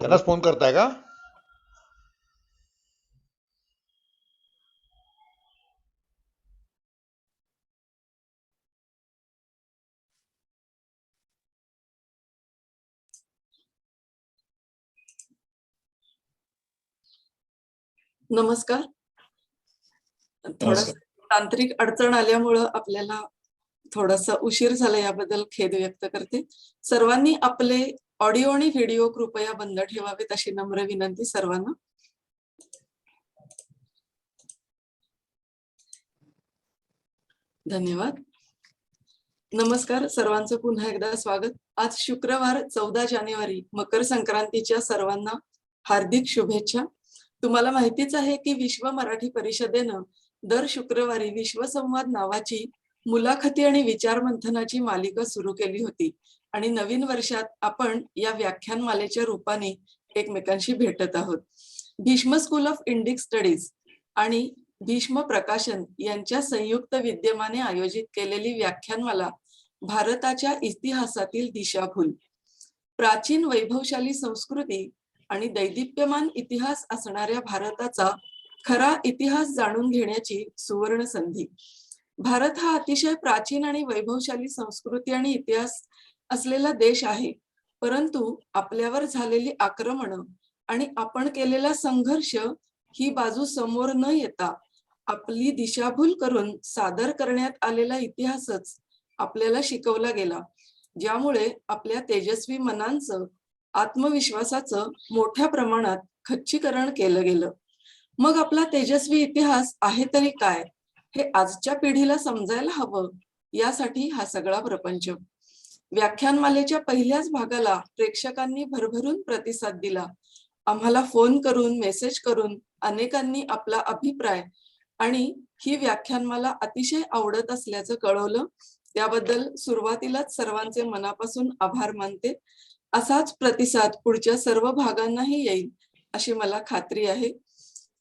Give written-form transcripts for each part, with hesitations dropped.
त्यांनाच फोन करताय का? नमस्कार. थोडस तांत्रिक अडचण आल्यामुळं आपल्याला थोडासा उशीर झाला, याबद्दल खेद व्यक्त करते. सर्वांनी आपले ऑडिओ आणि व्हिडिओ कृपया बंद ठेवावेत अशी नम्र विनंती सर्वांना. धन्यवाद. नमस्कार, सर्वांचं पुन्हा एकदा स्वागत. आज शुक्रवार 14 जानेवारी, मकर संक्रांतीच्या सर्वांना हार्दिक शुभेच्छा. तुम्हाला माहितीच आहे की विश्व मराठी परिषदेनं दर शुक्रवारी विश्वसंवाद नावाची मुलाखती आणि विचार मंथनाची मालिका सुरू केली होती आणि नवीन वर्षात आपण या व्याख्यानमालेच्या रूपाने एकमेकांशी भेटत आहोत. Bhishma school of Indic studies आणि भीष्म प्रकाशन यांच्या संयुक्त विद्यमाने आयोजित केलेली व्याख्यानमाला भारताच्या इतिहासातील दिशाभूल, प्राचीन वैभवशाली संस्कृती आणि दैदिप्यमान इतिहास असणाऱ्या भारताचा खरा इतिहास जाणून घेण्याची सुवर्ण संधी. भारत हा अतिशय प्राचीन आणि वैभवशाली संस्कृती आणि इतिहास असलेला देश आहे, परंतु आपल्यावर झालेली आक्रमण आणि आपण केलेला संघर्ष ही बाजू समोर न येता आपली दिशाभूल करून सादर करण्यात आलेला इतिहासच आपल्याला शिकवला गेला, ज्यामुळे आपल्या तेजस्वी मनांचं, आत्मविश्वासाचं मोठ्या प्रमाणात खच्चीकरण केलं गेलं. मग आपला तेजस्वी इतिहास आहे तरी काय, हे आजच्या पिढीला समजायला हवं, यासाठी हा सगळा प्रपंच. व्याख्यानमालेच्या पहिल्याच भागाला प्रेक्षकांनी भरभरून प्रतिसाद दिला. आम्हाला फोन करून, मेसेज करून अनेकांनी आपला अभिप्राय आणि ही व्याख्यानमाला अतिशय आवडत असल्याचं कळवलं. त्याबद्दल सुरुवातीलाच सर्वांचे मनापासून आभार मानते. असाच प्रतिसाद पुढच्या सर्व भागांनाही येईल अशी मला खात्री आहे.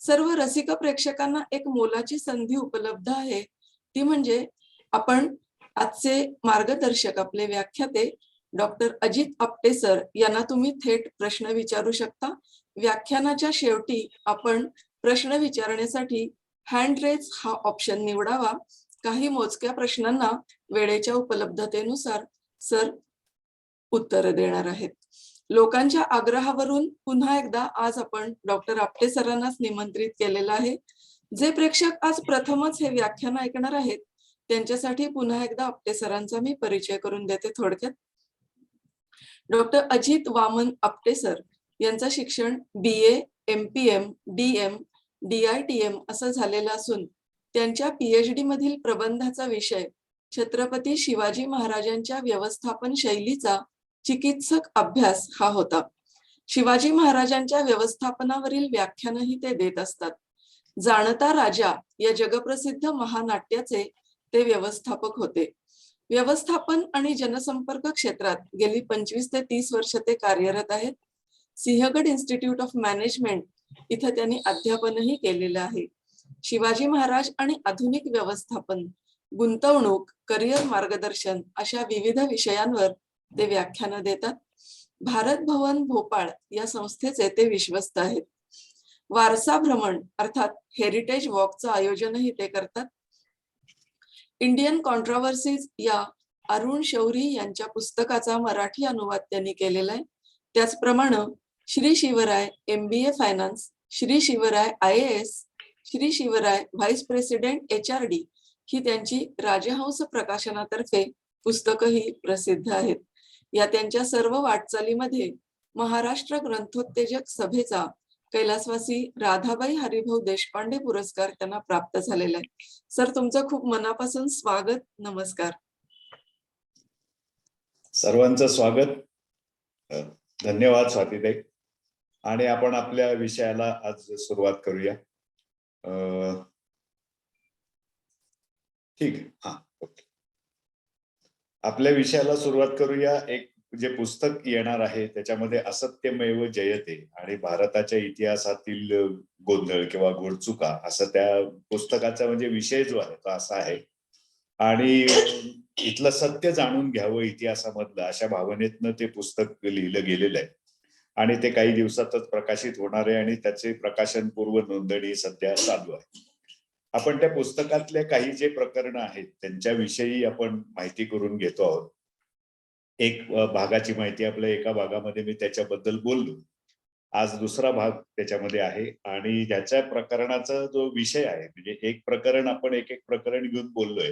सर्व रसिक प्रेक्षकांना एक मोलाची संधी उपलब्ध आहे, ती म्हणजे आपण आजचे मार्गदर्शक, आपले व्याख्याते डॉक्टर अजित आपटे सर यांना तुम्ही थेट प्रश्न विचारू शकता. व्याख्यानाच्या शेवटी आपण प्रश्न विचारण्यासाठी हँड रेज हा ऑप्शन निवडावा. काही मोजक्या प्रश्नांना वेळेच्या उपलब्धतेनुसार सर उत्तर देणार आहेत. लोकांच्या आग्रहावरून पुन्हा एकदा आज आपण डॉक्टर आपटे सरांनाच निमंत्रित केलेलं आहे. जे प्रेक्षक आज प्रथमच हे व्याख्यान ऐकणार आहेत त्यांच्यासाठी पुन्हा एकदा आपटे सरांचा मी परिचय करून देते थोडक्यात. डॉक्टर अजित वामन आपटे सर यांचं शिक्षण BA, MPM, DM, DITM असं झालेलं असून त्यांच्या PhD मधील प्रबंधाचा विषय छत्रपती शिवाजी महाराजांच्या व्यवस्थापन शैलीचा चिकित्सक अभ्यास हा होता. शिवाजी महाराजांच्या व्यवस्थापनावरील व्याख्यानही ते देत असतात. जाणता राजा या जगप्रसिद्ध महानाट्याचे ते व्यवस्थापक होते. व्यवस्थापन आणि जनसंपर्क क्षेत्रात गेली 25 ते 30 वर्ष ते कार्यरत आहेत. सिंहगड इन्स्टिट्यूट ऑफ मॅनेजमेंट इथं त्यांनी अध्यापनही केलेलं आहे. शिवाजी महाराज आणि आधुनिक व्यवस्थापन, गुंतवणूक, करिअर मार्गदर्शन अशा विविध विषयांवर ते व्याख्यानं देतात. भारत भवन भोपाळ या संस्थेचे ते विश्वस्त आहेत. वारसा भ्रमण अर्थात हेरिटेज वॉकचं आयोजनही ते करतात. इंडियन कॉन्ट्रोवर्सीज या अरुण शौरी यांच्या पुस्तकाचा मराठी अनुवाद त्यांनी केलेला आहे. त्याचप्रमाणे Shri Shivray MBA finance, Shri Shivray IAS, Shri Shivray vice president HRD ही त्यांची राजहंस प्रकाशनातर्फे पुस्तकही प्रसिद्ध आहेत. या त्यांच्या सर्व वाटचालीमध्ये महाराष्ट्र ग्रंथोत्तेजक सभेचा कैलासवासी राधाबाई हरिभाऊ देशपांडे पुरस्कार त्यांना प्राप्त झालेला आहे. सर, तुमचं खूप मनापासून स्वागत. नमस्कार. सर्वांचं स्वागत. धन्यवाद स्वातीताई. आणि आपण आपल्या विषयाला आज सुरुवात करूया. ठीक आहे. हा, ओके. आपल्या विषयाला सुरुवात करूया. एक जे पुस्तक येणार आहे त्याच्यामध्ये असत्यमेव जयते आणि भारताच्या इतिहासातील गोंधळ किंवा घोडचुका असं त्या पुस्तकाचा म्हणजे विषय जो आहे तो असा आहे. आणि इथलं सत्य जाणून घ्यावं इतिहासामधलं अशा भावनेतनं ते पुस्तक लिहिलं गेलेलं आहे. आणि ते काही दिवसातच प्रकाशित होणार आहे आणि त्याचे प्रकाशन पूर्व नोंदणी सध्या चालू आहे. आपण त्या पुस्तकातले काही जे प्रकरण आहेत त्यांच्याविषयी आपण माहिती करून घेतो आहोत. एक भागाची माहिती आपल्या एका भागामध्ये मी त्याच्याबद्दल बोललो. आज दुसरा भाग त्याच्यामध्ये आहे आणि ज्याच्या प्रकरणाचा जो विषय आहे म्हणजे एक प्रकरण आपण एक एक प्रकरण घेऊन बोललोय.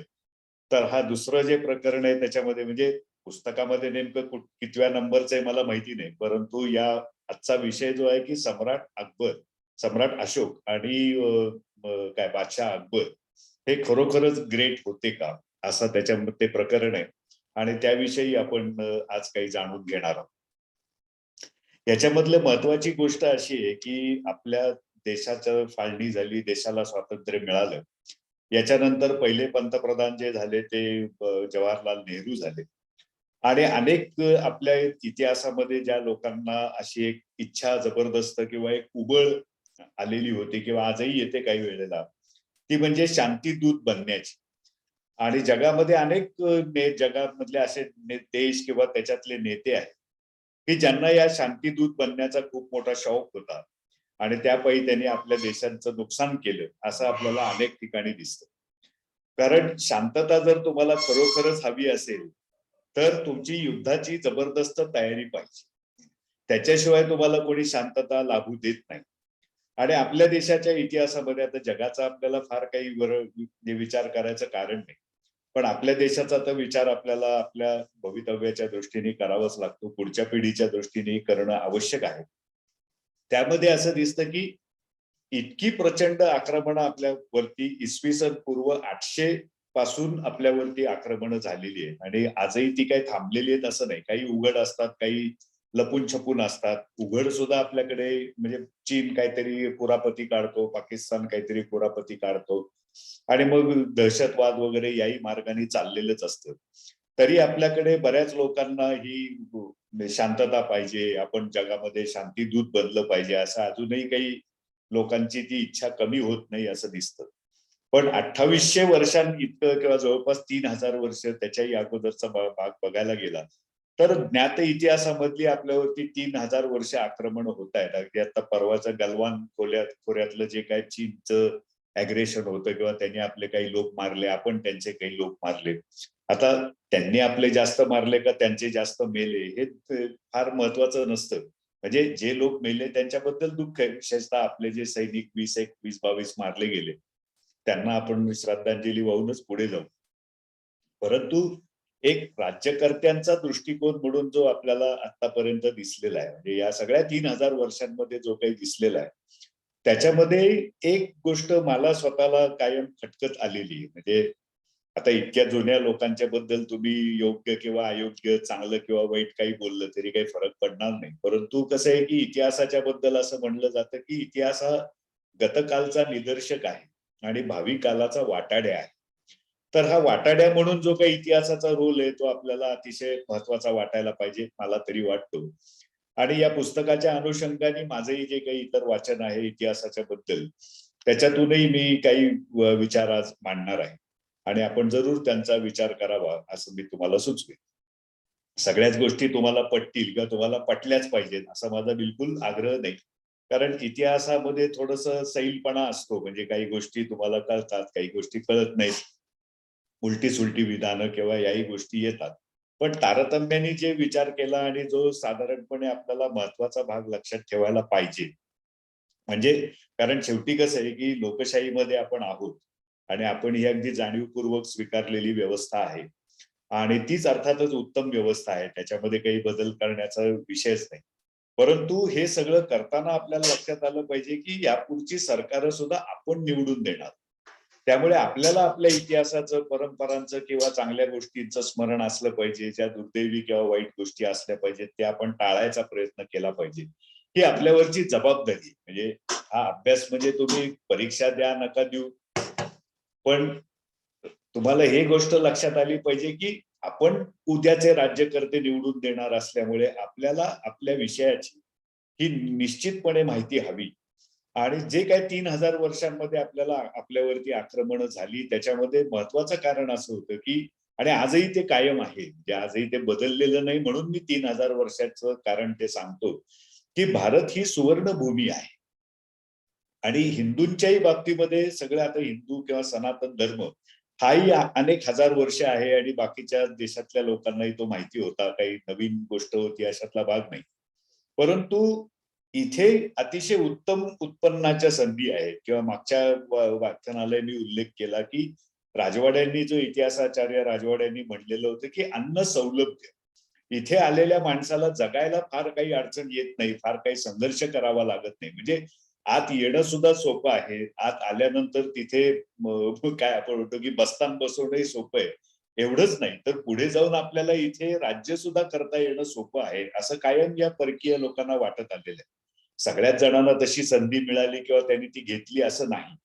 तर हा दुसरं जे प्रकरण आहे त्याच्यामध्ये म्हणजे पुस्तकामध्ये नेमकं कितव्या नंबरचं आहे मला माहिती नाही, परंतु या आजचा विषय जो आहे की सम्राट अकबर, सम्राट अशोक आणि काय बादशाह अकबर हे खरोखरच ग्रेट होते का, असं त्याच्यामध्ये प्रकरण आहे आणि त्याविषयी आपण आज काही जाणून घेणार आहोत. याच्यामधलं महत्वाची गोष्ट अशी आहे की आपल्या देशाचं फाळणी झाली, देशाला स्वातंत्र्य मिळालं. याच्यानंतर पहिले पंतप्रधान जे झाले ते जवाहरलाल नेहरू झाले आणि अनेक आपल्या इतिहासामध्ये ज्या लोकांना अशी एक इच्छा जबरदस्त किंवा एक उबळ आलेली होती किंवा आजही येते काही वेळेला, ती म्हणजे शांतीदूत बनण्याची. आणि जगामध्ये अनेक जगामधले असे देश किंवा त्याच्यातले नेते आहेत की ज्यांना या शांतीदूत बनण्याचा खूप मोठा शौक होता आणि त्यापायी त्यांनी आपल्या देशांचं नुकसान केलं असं आपल्याला अनेक ठिकाणी दिसतं. कारण शांतता जर तुम्हाला खरोखरच हवी असेल तर तुमची युद्धाची जबरदस्त तयारी पाहिजे. त्याच्याशिवाय तुम्हाला कोणी शांतता लाभू देत नाही. आणि आपल्या देशाच्या इतिहासामध्ये आता जगाचा आपल्याला फार काही विचार करायचं कारण नाही, पण आपल्या देशाचा तर विचार आपल्याला आपल्या भवितव्याच्या दृष्टीने करावाच लागतो, पुढच्या पिढीच्या दृष्टीने करणं आवश्यक आहे. त्यामध्ये असं दिसतं की इतकी प्रचंड आक्रमणं आपल्यावरती इसवी सन पूर्व 800 पासून आपल्यावरती आक्रमणं झालेली आहेत आणि आजही ती काही थांबलेली आहेत असं नाही. काही उघड असतात, काही लपून छपून असतात. उघड सुद्धा आपल्याकडे म्हणजे चीन काहीतरी कुरापती काढतो, पाकिस्तान काहीतरी कुरापती काढतो आणि मग दहशतवाद वगैरे याही मार्गाने चाललेलंच असतं. तरी आपल्याकडे बऱ्याच लोकांना ही शांतता पाहिजे, आपण जगामध्ये शांतीदूत बनलं पाहिजे असं अजूनही काही लोकांची ती इच्छा कमी होत नाही असं दिसतं. पण 2800 वर्षांइतकं किंवा जवळपास 3000 वर्ष त्याच्याही अगोदरचा भाग बघायला गेला तर ज्ञात इतिहासामधली आपल्यावरती 3000 वर्ष आक्रमण होत आहेत. अगदी आता परवाचं गलवान खोऱ्यातलं जे काही चीनचं अग्रेशन होतं किंवा त्यांनी आपले काही लोक मारले, आपण त्यांचे काही लोक मारले. आता त्यांनी आपले जास्त मारले का त्यांचे जास्त मेले हे फार महत्वाचं नसतं. म्हणजे जे लोक मेले त्यांच्याबद्दल दुःख आहे, विशेषतः आपले जे सैनिक 20-22 मारले गेले त्यांना आपण श्रद्धांजली वाहूनच पुढे जाऊ. परंतु एक राज्यकर्त्यांचा दृष्टिकोन म्हणून जो आपल्याला आतापर्यंत दिसलेला आहे म्हणजे या सगळ्या 3000 वर्षांमध्ये जो काही दिसलेला आहे त्याच्यामध्ये एक गोष्ट मला स्वतःला कायम खटकत आलेली आहे. म्हणजे आता इतक्या जुन्या लोकांच्या बद्दल तुम्ही योग्य किंवा अयोग्य, चांगलं किंवा वाईट काही बोललं तरी काही फरक पडणार नाही. परंतु कसं आहे की इतिहासाच्या बद्दल असं म्हणलं जातं की इतिहास हा गतकालचा निदर्शक आहे आणि भावी कालाचा वाटाड्या आहे. तर हा वाटाड्या म्हणून जो काही इतिहासाचा रोल आहे तो आपल्याला अतिशय महत्वाचा वाटायला पाहिजे, मला तरी वाटतो. आणि या पुस्तकाच्या अनुषंगाने माझंही जे काही इतर वाचन आहे इतिहासाच्या बद्दल त्याच्यातूनही मी काही विचार आज मांडणार आहे आणि आपण जरूर त्यांचा विचार करावा असं मी तुम्हाला सुचवेन. सगळ्याच गोष्टी तुम्हाला पटतील किंवा तुम्हाला पटल्याच पाहिजेत असा माझा बिलकुल आग्रह नाही. कारण इतिहासामध्ये थोडंसं सैलपणा असतो, म्हणजे काही गोष्टी तुम्हाला कळतात, काही गोष्टी कळत नाहीत. उलटी सुलटी विधानं किंवा याही गोष्टी येतात. पण तारतम्याने जे विचार केला आणि जो साधारणपणे आपल्याला महत्वाचा भाग लक्षात ठेवायला पाहिजे. म्हणजे कारण शेवटी कसं आहे की लोकशाहीमध्ये आपण आहोत आणि आपण ही अगदी जाणीवपूर्वक स्वीकारलेली व्यवस्था आहे आणि तीच अर्थातच उत्तम व्यवस्था आहे, त्याच्यामध्ये काही बदल करण्याचा विषयच नाही. परंतु हे सगळं करताना आपल्याला लक्षात आलं पाहिजे की यापुढची सरकार सुद्धा आपण निवडून देणार. त्यामुळे आपल्याला आपल्या इतिहासाचं, परंपरांचं किंवा चांगल्या गोष्टींचं स्मरण असलं पाहिजे. ज्या दुर्दैवी किंवा वाईट गोष्टी असल्या पाहिजेत त्या आपण टाळायचा प्रयत्न केला पाहिजे. ही आपल्यावरची जबाबदारी. म्हणजे हा अभ्यास म्हणजे तुम्ही परीक्षा द्या नका देऊ, पण तुम्हाला हे गोष्ट लक्षात आली पाहिजे की आपण उद्याचे राज्यकर्ते निवडून देणार असल्यामुळे आपल्याला आपल्या विषयाची ही निश्चितपणे माहिती हवी. आणि जे काही 3000 वर्षांमध्ये आपल्याला आपल्यावरती आक्रमण झाली त्याच्यामध्ये महत्वाचं कारण असं होतं की आणि आजही ते कायम आहे, म्हणजे आजही ते बदललेलं नाही म्हणून मी 3000 वर्षाचं कारण ते सांगतो की भारत ही सुवर्णभूमी आहे. आणि हिंदूंच्याही बाबतीमध्ये सगळं आता हिंदू किंवा सनातन धर्म हाही अनेक हजार वर्ष आहे आणि बाकीच्या देशातल्या लोकांनाही तो माहिती होता, काही नवीन गोष्ट होती अशातला भाग नाही. परंतु इथे अतिशय उत्तम उत्पन्नाच्या संधी आहेत किंवा मागच्या व्याख्यानालय मी उल्लेख केला की राजवाड्यांनी जो इतिहासाचार्य राजवाड्यांनी म्हणलेलं होतं की अन्न सौलभ्य, इथे आलेल्या माणसाला जगायला फार काही अडचण येत नाही, फार काही संघर्ष करावा लागत नाही. म्हणजे आत येणं सुद्धा सोपं आहे. आत आल्यानंतर तिथे काय आपण म्हणतो की बस्तान बसवणंही सोपं आहे. एवढंच नाही तर पुढे जाऊन आपल्याला इथे राज्य सुद्धा करता येणं सोपं आहे, असं कायम या परकीय लोकांना वाटत आलेलं आहे. सगळ्याच जणांना तशी संधी मिळाली किंवा त्यांनी ती घेतली असं नाही.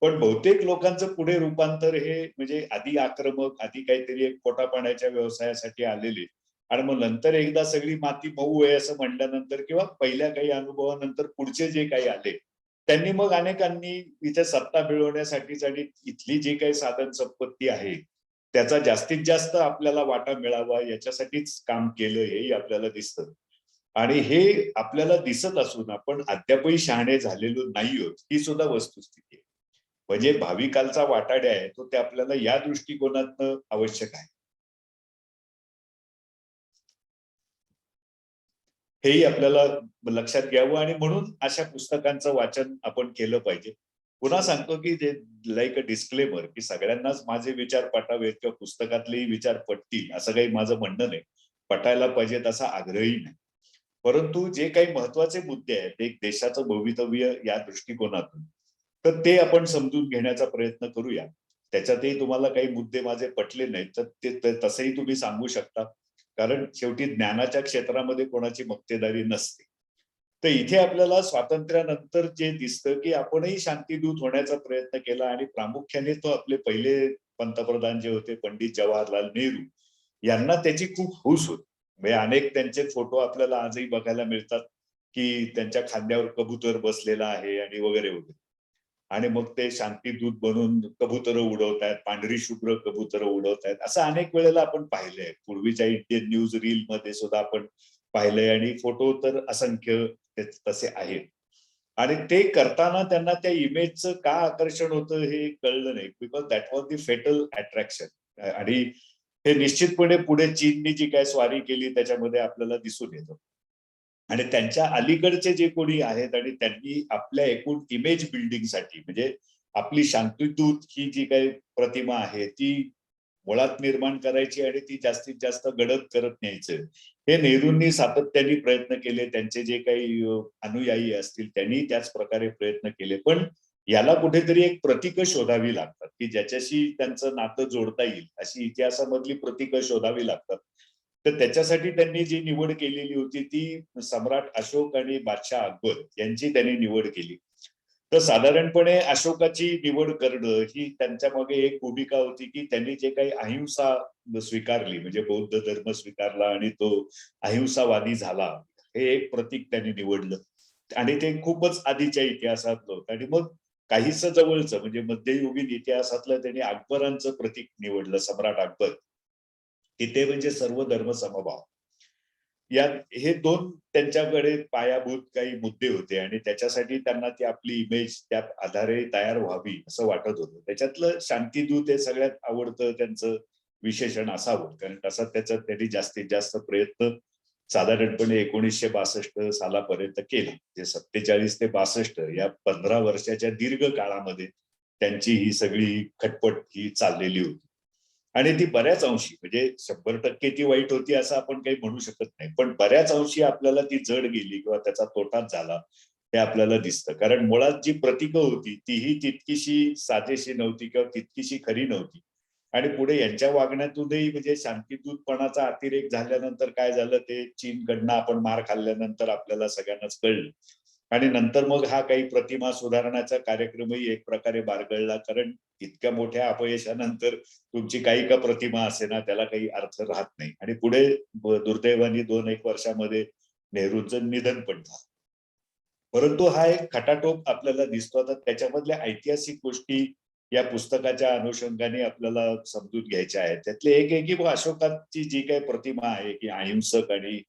पण बहुतेक लोकांचं पुढे रूपांतर हे म्हणजे आधी आक्रमक, आधी काहीतरी एक पोटापाण्याच्या व्यवसायासाठी आलेले आणि मग नंतर एकदा सगळी माती मऊ आहे असं म्हणल्यानंतर किंवा पहिल्या काही अनुभवानंतर पुढचे जे काही आले त्यांनी मग अनेकांनी इथे सत्ता मिळवण्यासाठीच आणि इथली जी काही साधन संपत्ती आहे त्याचा जास्तीत जास्त आपल्याला वाटा मिळावा याच्यासाठीच काम केलं हेही आपल्याला दिसतं. आणि हे आपल्याला दिसत असून आपण अद्यापही शहाणे झालेलो नाही आहोत ही सुद्धा वस्तुस्थिती आहे. म्हणजे भावी कालचा वाटाडा आहे तो ते आपल्याला या दृष्टिकोनातनं आवश्यक आहे. हेही आपल्याला लक्षात घ्यावं आणि म्हणून अशा पुस्तकांचं वाचन आपण केलं पाहिजे. पुन्हा सांगतो की जे लाईक अ डिस्क्लेमर की सगळ्यांनाच माझे विचार पटावेत किंवा पुस्तकातलेही विचार पटतील असं काही माझं म्हणणं नाही. पटायला पाहिजेत असा आग्रहही नाही. परंतु जे काही महत्वाचे मुद्दे आहेत एक देशाचं भवितव्य या दृष्टिकोनातून तर ते आपण समजून घेण्याचा प्रयत्न करूया. त्याच्यातही तुम्हाला काही मुद्दे माझे पटले नाहीत तर ते तसंही तुम्ही सांगू शकता. कारण शेवटी ज्ञानाच्या क्षेत्रामध्ये कोणाची मक्तेदारी नसते. तर इथे आपल्याला स्वातंत्र्यानंतर जे दिसतं की आपणही शांतीदूत होण्याचा प्रयत्न केला आणि प्रामुख्याने तो आपले पहिले पंतप्रधान जे होते पंडित जवाहरलाल नेहरू यांना त्याची खूप हौस होती. म्हणजे अनेक त्यांचे फोटो आपल्याला आजही बघायला मिळतात की त्यांच्या खांद्यावर कबूतर बसलेला आहे आणि वगैरे वगैरे. आणि मग ते शांतीदूत बनून कबुतरं उडवतायत, पांढरी शुभ्र कबुतरं उडवतायत असं अनेक वेळेला आपण पाहिलंय. पूर्वीच्या इंडियन न्यूज रील मध्ये सुद्धा आपण पाहिलंय आणि फोटो तर असंख्य तसे आहेत. आणि ते करताना त्यांना त्या इमेजचं का आकर्षण होतं हे कळलं नाही because that was the fatal attraction. आणि हे निश्चितपणे पुढे चीननी जी काय स्वारी केली त्याच्यामध्ये आपल्याला दिसून येतं. आणि त्यांच्या अलीकडचे जे कोणी आहेत आणि त्यांनी आपल्या एकूण इमेज बिल्डिंगसाठी म्हणजे आपली शांतीदूत ही जी काही प्रतिमा आहे ती मुळात निर्माण करायची आणि ती जास्तीत जास्त गडद करत न्यायचं हे नेहरूंनी सातत्याने प्रयत्न केले. त्यांचे जे काही अनुयायी असतील त्यांनी त्याच प्रकारे प्रयत्न केले. पण याला कुठेतरी एक प्रतीक शोधावी लागतात की ज्याच्याशी त्यांचं नातं जोडता येईल अशी इतिहासामधली प्रतीक शोधावी लागतात. तर त्याच्यासाठी त्यांनी जी निवड केलेली होती ती सम्राट अशोक आणि बादशाह अकबर यांची त्यांनी निवड केली. तर साधारणपणे अशोकाची निवड करणं ही त्यांच्या मागे एक भूमिका होती की त्यांनी जे काही अहिंसा स्वीकारली म्हणजे बौद्ध धर्म स्वीकारला आणि तो अहिंसावादी झाला हे एक प्रतीक त्यांनी निवडलं. आणि ते खूपच आधीच्या इतिहासातलं होतं. आणि मग काहीच जवळचं म्हणजे मध्ययुगीन इतिहासातलं त्यांनी अकबरांचं प्रतीक निवडलं सम्राट अकबर की ते म्हणजे सर्व धर्म समभाव. या हे दोन त्यांच्याकडे पायाभूत काही मुद्दे होते आणि त्याच्यासाठी त्यांना ती आपली इमेज त्या आधारे तयार व्हावी असं वाटत होतं. त्याच्यातलं शांतीदूत हे सगळ्यात आवडतं त्यांचं विशेषण असावं कारण तसा त्याचा त्यांनी जास्तीत जास्त प्रयत्न साधारणपणे 1962 सालापर्यंत केला. जे 47 ते 62 या 15 वर्षाच्या दीर्घ काळामध्ये त्यांची ही सगळी खटपट ही चाललेली होती. आणि ती बऱ्याच अंशी म्हणजे 100% ती वाईट होती असं आपण काही म्हणू शकत नाही. पण बऱ्याच अंशी आपल्याला ती जड गेली किंवा त्याचा तोटाच झाला हे आपल्याला दिसतं. कारण मुळात जी प्रतीकं होती तीही तितकीशी साजेशी नव्हती किंवा तितकीशी खरी नव्हती. आणि पुढे यांच्या वागण्यातूनही म्हणजे शांतीदूतपणाचा अतिरेक झाल्यानंतर काय झालं ते चीनकडनं आपण मार खाल्ल्यानंतर आपल्याला सगळ्यांनाच कळलं. आणि नंतर मग हा काही प्रतिमा सुधारण्याचा कार्यक्रमही एक प्रकारे बारगळला कारण इतक्या मोठ्या अपयशानंतर तुमची काही का प्रतिमा असे ना त्याला काही अर्थ राहत नाही. आणि पुढे दुर्दैवाने 2-1 वर्षामध्ये नेहरूंचं निधन पण झालं. परंतु हा एक खटाटोप आपल्याला दिसतो. आता त्याच्यामधल्या ऐतिहासिक गोष्टी या पुस्तकाच्या अनुषंगाने आपल्याला समजून घ्यायच्या आहेत. त्यातले एक आहे की अशोकाची जी काही प्रतिमा आहे की अहिंसक आणि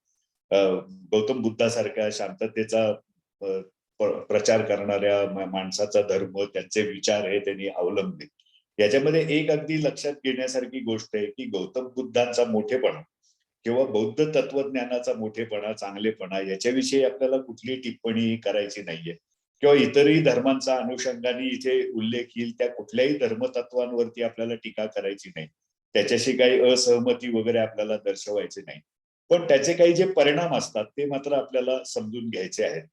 गौतम बुद्धासारख्या शांततेचा प्रचार करणाऱ्या माणसाचा धर्म, त्यांचे विचार हे त्यांनी अवलंबले. याच्यामध्ये एक अगदी लक्षात घेण्यासारखी गोष्ट आहे की गौतम बुद्धांचा मोठेपणा किंवा बौद्ध तत्वज्ञानाचा मोठेपणा, चांगलेपणा याच्याविषयी आपल्याला कुठली टिप्पणी करायची नाहीये किंवा इतरही धर्मांचा अनुषंगाने इथे उल्लेख येईल त्या कुठल्याही धर्मतत्वांवरती आपल्याला टीका करायची नाही, त्याच्याशी काही असहमती वगैरे आपल्याला दर्शवायचे नाही. पण त्याचे काही जे परिणाम असतात ते मात्र आपल्याला समजून घ्यायचे आहेत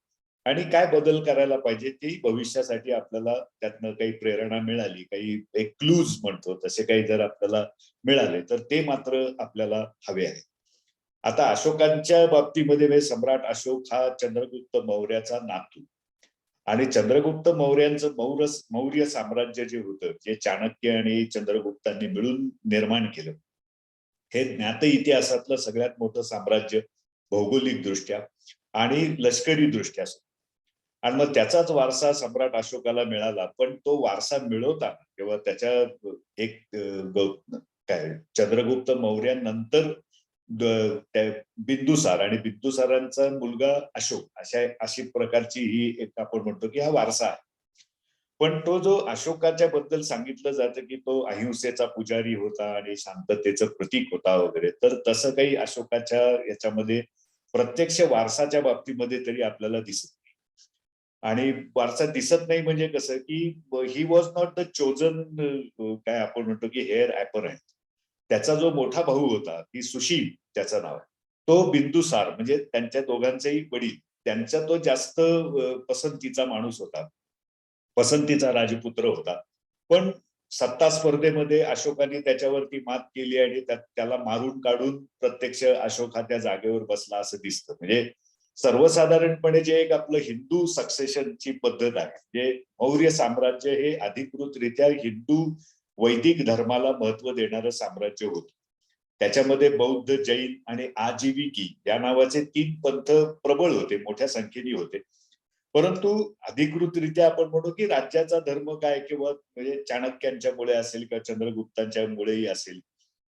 आणि काय बदल करायला पाहिजे तेही भविष्यासाठी आपल्याला त्यातनं काही प्रेरणा मिळाली, काही एक क्लूज म्हणतो तसे काही जर आपल्याला मिळाले तर ते मात्र आपल्याला हवे आहे. आता अशोकांच्या बाबतीमध्ये म्हणजे सम्राट अशोक हा चंद्रगुप्त मौर्याचा नातू आणि चंद्रगुप्त मौर्यांचं मौर्य साम्राज्य जे होतं, जे चाणक्य आणि चंद्रगुप्तांनी मिळून निर्माण केलं, हे ज्ञात इतिहासातलं सगळ्यात मोठं साम्राज्य भौगोलिक दृष्ट्या आणि लष्करी दृष्ट्या. आणि मग त्याचाच वारसा सम्राट अशोकाला मिळाला. पण तो वारसा मिळवताना किंवा त्याच्या एक काय चंद्रगुप्त मौर्यानंतर बिंदुसार आणि बिंदुसारांचा मुलगा अशोक अशी प्रकारची ही एक आपण म्हणतो की हा वारसा आहे. पण तो जो अशोकाच्या बद्दल सांगितलं जातं की तो अहिंसेचा पुजारी होता आणि शांततेचं प्रतीक होता वगैरे, तर तसं काही अशोकाच्या याच्यामध्ये प्रत्यक्ष वारसाच्या बाबतीमध्ये तरी आपल्याला दिसत नाही. आणि वारसा दिसत नाही म्हणजे कसं की he was not the chosen, काय आपण म्हणतो की हेअर ऍपरंट. त्याचा जो मोठा भाऊ होता की सुशील त्याचं नाव आहे, तो बिंदुसार म्हणजे त्यांच्या दोघांचेही वडील, त्यांचा तो जास्त पसंतीचा माणूस होता, पसंतीचा राजपुत्र होता. पण सत्ता स्पर्धेमध्ये अशोकाने त्याच्यावरती मात केली आणि त्याला मारून काढून प्रत्यक्ष अशोक हा त्या जागेवर बसला असं दिसतं. म्हणजे सर्वसाधारणपणे जे एक आपलं हिंदू सक्सेशनची पद्धत आहे, जे मौर्य साम्राज्य हे अधिकृतरित्या हिंदू वैदिक धर्माला महत्व देणारं साम्राज्य होतं. त्याच्यामध्ये बौद्ध, जैन आणि आजीविकी या नावाचे 3 पंथ प्रबळ होते, मोठ्या संख्येने होते. परंतु अधिकृतरित्या आपण म्हणू की राज्याचा धर्म काय किंवा म्हणजे चाणक्यांच्यामुळे असेल किंवा चंद्रगुप्तांच्या मुळेही असेल,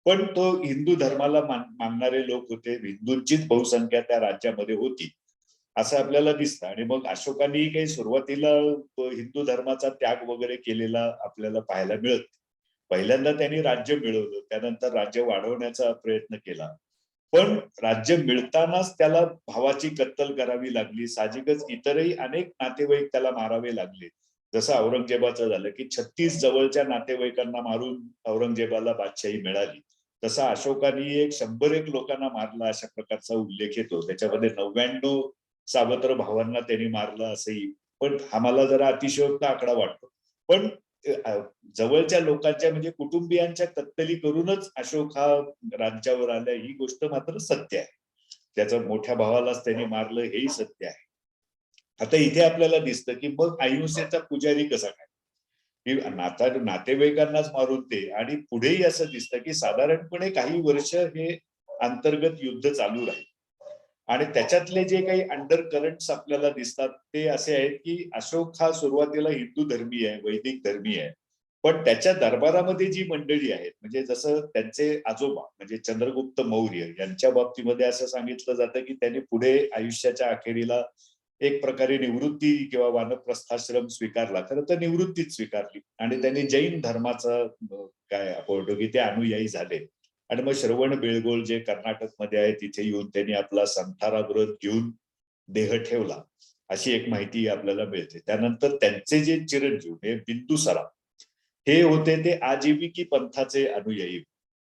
पण तो हिंदू धर्माला मानणारे लोक होते, हिंदूंचीच बहुसंख्या त्या राज्यामध्ये होती असं आपल्याला दिसतं. आणि मग अशोकांनी काही सुरुवातीला हिंदू धर्माचा त्याग वगैरे केलेला आपल्याला पाहायला मिळत. पहिल्यांदा त्यांनी राज्य मिळवलं, त्यानंतर राज्य वाढवण्याचा प्रयत्न केला. पण राज्य मिळतानाच त्याला भावाची कत्तल करावी लागली. साहजिकच इतरही अनेक नातेवाईक त्याला मारावे लागले. जसं औरंगजेबाचं झालं की 36 जवळच्या नातेवाईकांना मारून औरंगजेबाला बादशाही मिळाली. तसा अशोकाने एक 100 लोकांना मारला अशा प्रकारचा उल्लेख येतो. त्याच्यामध्ये 99 सावत्र भावांना त्यांनी मारलं असंही. पण आम्हाला जरा अतिशयोक्त आकडा वाटतो. पण जवळच्या लोकांच्या म्हणजे कुटुंबियांच्या कत्तली करूनच अशोक हा राज्यावर आला ही गोष्ट मात्र सत्य आहे. त्याच्या मोठ्या भावालाच त्यांनी मारलं हेही सत्य आहे. आता इथे आपल्याला दिसतं की मग अहिंसेचा पुजारी कसा काय, की नातेवाईकांनाच मारून ते. आणि पुढेही असं दिसतं की साधारणपणे काही वर्ष हे अंतर्गत युद्ध चालू राहील आणि त्याच्यातले जे काही अंडर करंट्स आपल्याला दिसतात ते असे आहेत की अशोक हा सुरुवातीला हिंदू धर्मीय आहे, वैदिक धर्मीय आहे. पण त्याच्या दरबारामध्ये जी मंडळी आहेत म्हणजे जसं त्यांचे आजोबा म्हणजे चंद्रगुप्त मौर्य यांच्या बाबतीमध्ये असं सांगितलं जातं की त्यांनी पुढे आयुष्याच्या अखेरीला एक प्रकारे निवृत्ती किंवा वानप्रस्थाश्रम स्वीकारला. खरं तर निवृत्तीच स्वीकारली आणि त्यांनी जैन धर्माचा काय आपण की ते अनुयायी झाले. आणि मग श्रवण बेळगोळ जे कर्नाटकमध्ये आहे तिथे येऊन त्यांनी आपला संथारा व्रत घेऊन देह ठेवला अशी एक माहिती आपल्याला मिळते. त्यानंतर त्यांचे जे चिरंजीव हे बिंदुसारा हे होते ते आजीविकी पंथाचे अनुयायी.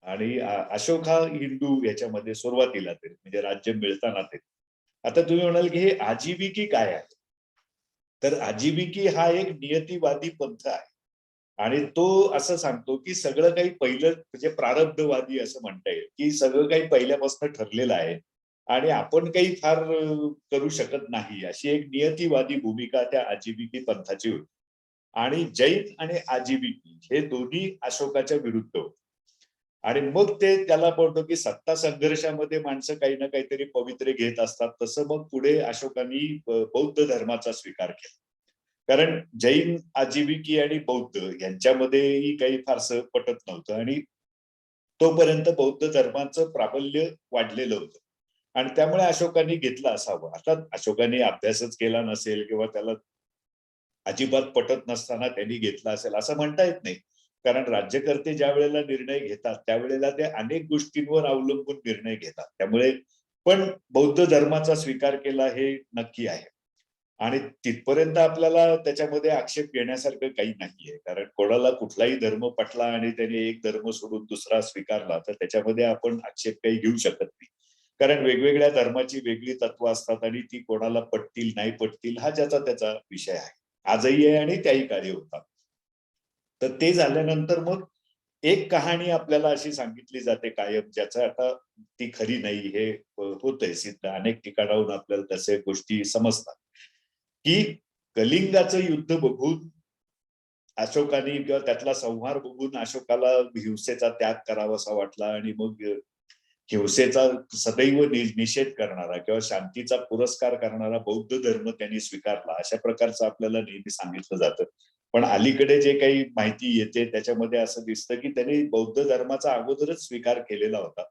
आणि अशोक हा हिंदू याच्यामध्ये सुरुवातीला ते म्हणजे राज्य मिळताना ते. आता तुम्ही म्हणाल की हे आजीविकी काय आहे, तर आजीविकी हा एक नियतीवादी पंथ आहे आणि तो असं सांगतो की सगळं काही पहिलं म्हणजे प्रारब्धवादी असं म्हणता येईल की सगळं काही पहिल्यापासून ठरलेलं आहे आणि आपण काही फार करू शकत नाही अशी एक नियतीवादी भूमिका त्या आजीविकी पंथाची होती. आणि जैन आणि आजीविकी हे दोन्ही अशोकाच्या विरुद्ध होते. आणि मग ते त्याला म्हणतो की सत्ता संघर्षामध्ये माणसं काही ना काहीतरी पवित्रे घेत असतात. तसं मग पुढे अशोकांनी बौद्ध धर्माचा स्वीकार केला. कारण जैन, आजीविकी आणि बौद्ध यांच्यामध्येही काही फारसं पटत नव्हतं आणि तोपर्यंत बौद्ध धर्माचं प्राबल्य वाढलेलं होतं. आणि त्यामुळे अशोकाने घेतलं असावं. आता अशोकाने अभ्यासच केला नसेल किंवा त्याला अजिबात पटत नसताना त्यांनी घेतला असेल असं म्हणता येत नाही. कारण राज्यकर्ते ज्या वेळेला निर्णय घेतात त्यावेळेला ते अनेक गोष्टींवर अवलंबून निर्णय घेतात. त्यामुळे पण बौद्ध धर्माचा स्वीकार केला हे नक्की आहे. आणि तिथपर्यंत आपल्याला त्याच्यामध्ये आक्षेप घेण्यासारखं काही नाहीये. कारण कोणाला कुठलाही धर्म पटला आणि त्याने एक धर्म सोडून दुसरा स्वीकारला तर त्याच्यामध्ये आपण आक्षेप काही घेऊ शकत नाही. कारण वेगवेगळ्या धर्माची वेगळी तत्व असतात आणि ती कोणाला पटतील नाही पटतील हा ज्याचा त्याचा विषय आहे. आजही आहे आणि त्याही काळी होता. तर ते झाल्यानंतर मग एक कहाणी आपल्याला अशी सांगितली जाते कायम, ज्याचं आता ती खरी नाही हे होतंय सिद्ध. अनेक ठिकाणाहून आपल्याला तसे गोष्टी समजतात की कलिंगाचं युद्ध बघून अशोकाने किंवा त्यातला संहार बघून अशोकाला हिंसेचा त्याग करावासा वाटला आणि मग हिंसेचा सदैव निषेध करणारा किंवा शांतीचा पुरस्कार करणारा बौद्ध धर्म त्यांनी स्वीकारला अशा प्रकारचं आपल्याला नेहमी सांगितलं जातं. पण अलीकडे जे काही माहिती येते त्याच्यामध्ये असं दिसतं की त्यांनी बौद्ध धर्माचा अगोदरच स्वीकार केलेला होता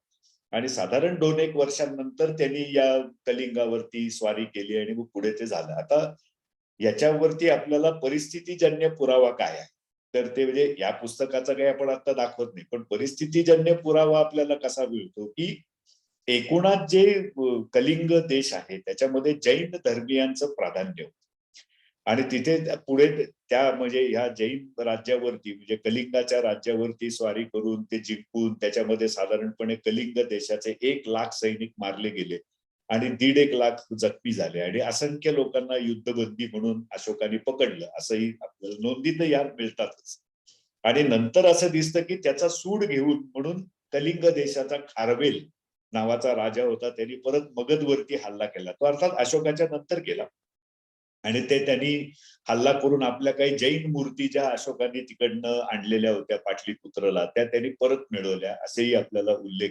आणि साधारण 2-1 वर्षांनंतर त्यांनी या कलिंगावरती स्वारी केली आणि मग पुढे ते झालं. आता याच्यावरती आपल्याला परिस्थितीजन्य पुरावा काय आहे तर ते म्हणजे या पुस्तकाचा काही आपण आता दाखवत नाही, पण परिस्थितीजन्य पुरावा आपल्याला कसा मिळतो की एकूणात जे कलिंग देश आहे त्याच्यामध्ये जैन धर्मियांचं प्राधान्य होतं आणि तिथे पुढे त्या म्हणजे ह्या जैन राज्यावरती म्हणजे कलिंगाच्या राज्यावरती स्वारी करून ते जिंकून त्याच्यामध्ये साधारणपणे कलिंग देशाचे 1,00,000 सैनिक मारले गेले आणि 1.5 लाख जखमी झाले आणि असंख्य लोकांना युद्धबंदी म्हणून अशोकाने पकडलं असंही आपल्याला नोंदी तर या मिळतातच. आणि नंतर असं दिसतं की त्याचा सूड घेऊन म्हणून कलिंग देशाचा खारवेल नावाचा राजा होता त्यांनी परत मगधवरती हल्ला केला. तो अर्थात अशोकाच्या नंतर केला आणि ते त्यांनी हल्ला करून आपल्या काही जैन मूर्ती ज्या अशोकाने तिकडनं आणलेल्या होत्या पाटलीपुत्रला त्या त्यांनी परत मिळवल्या असेही आपल्याला उल्लेख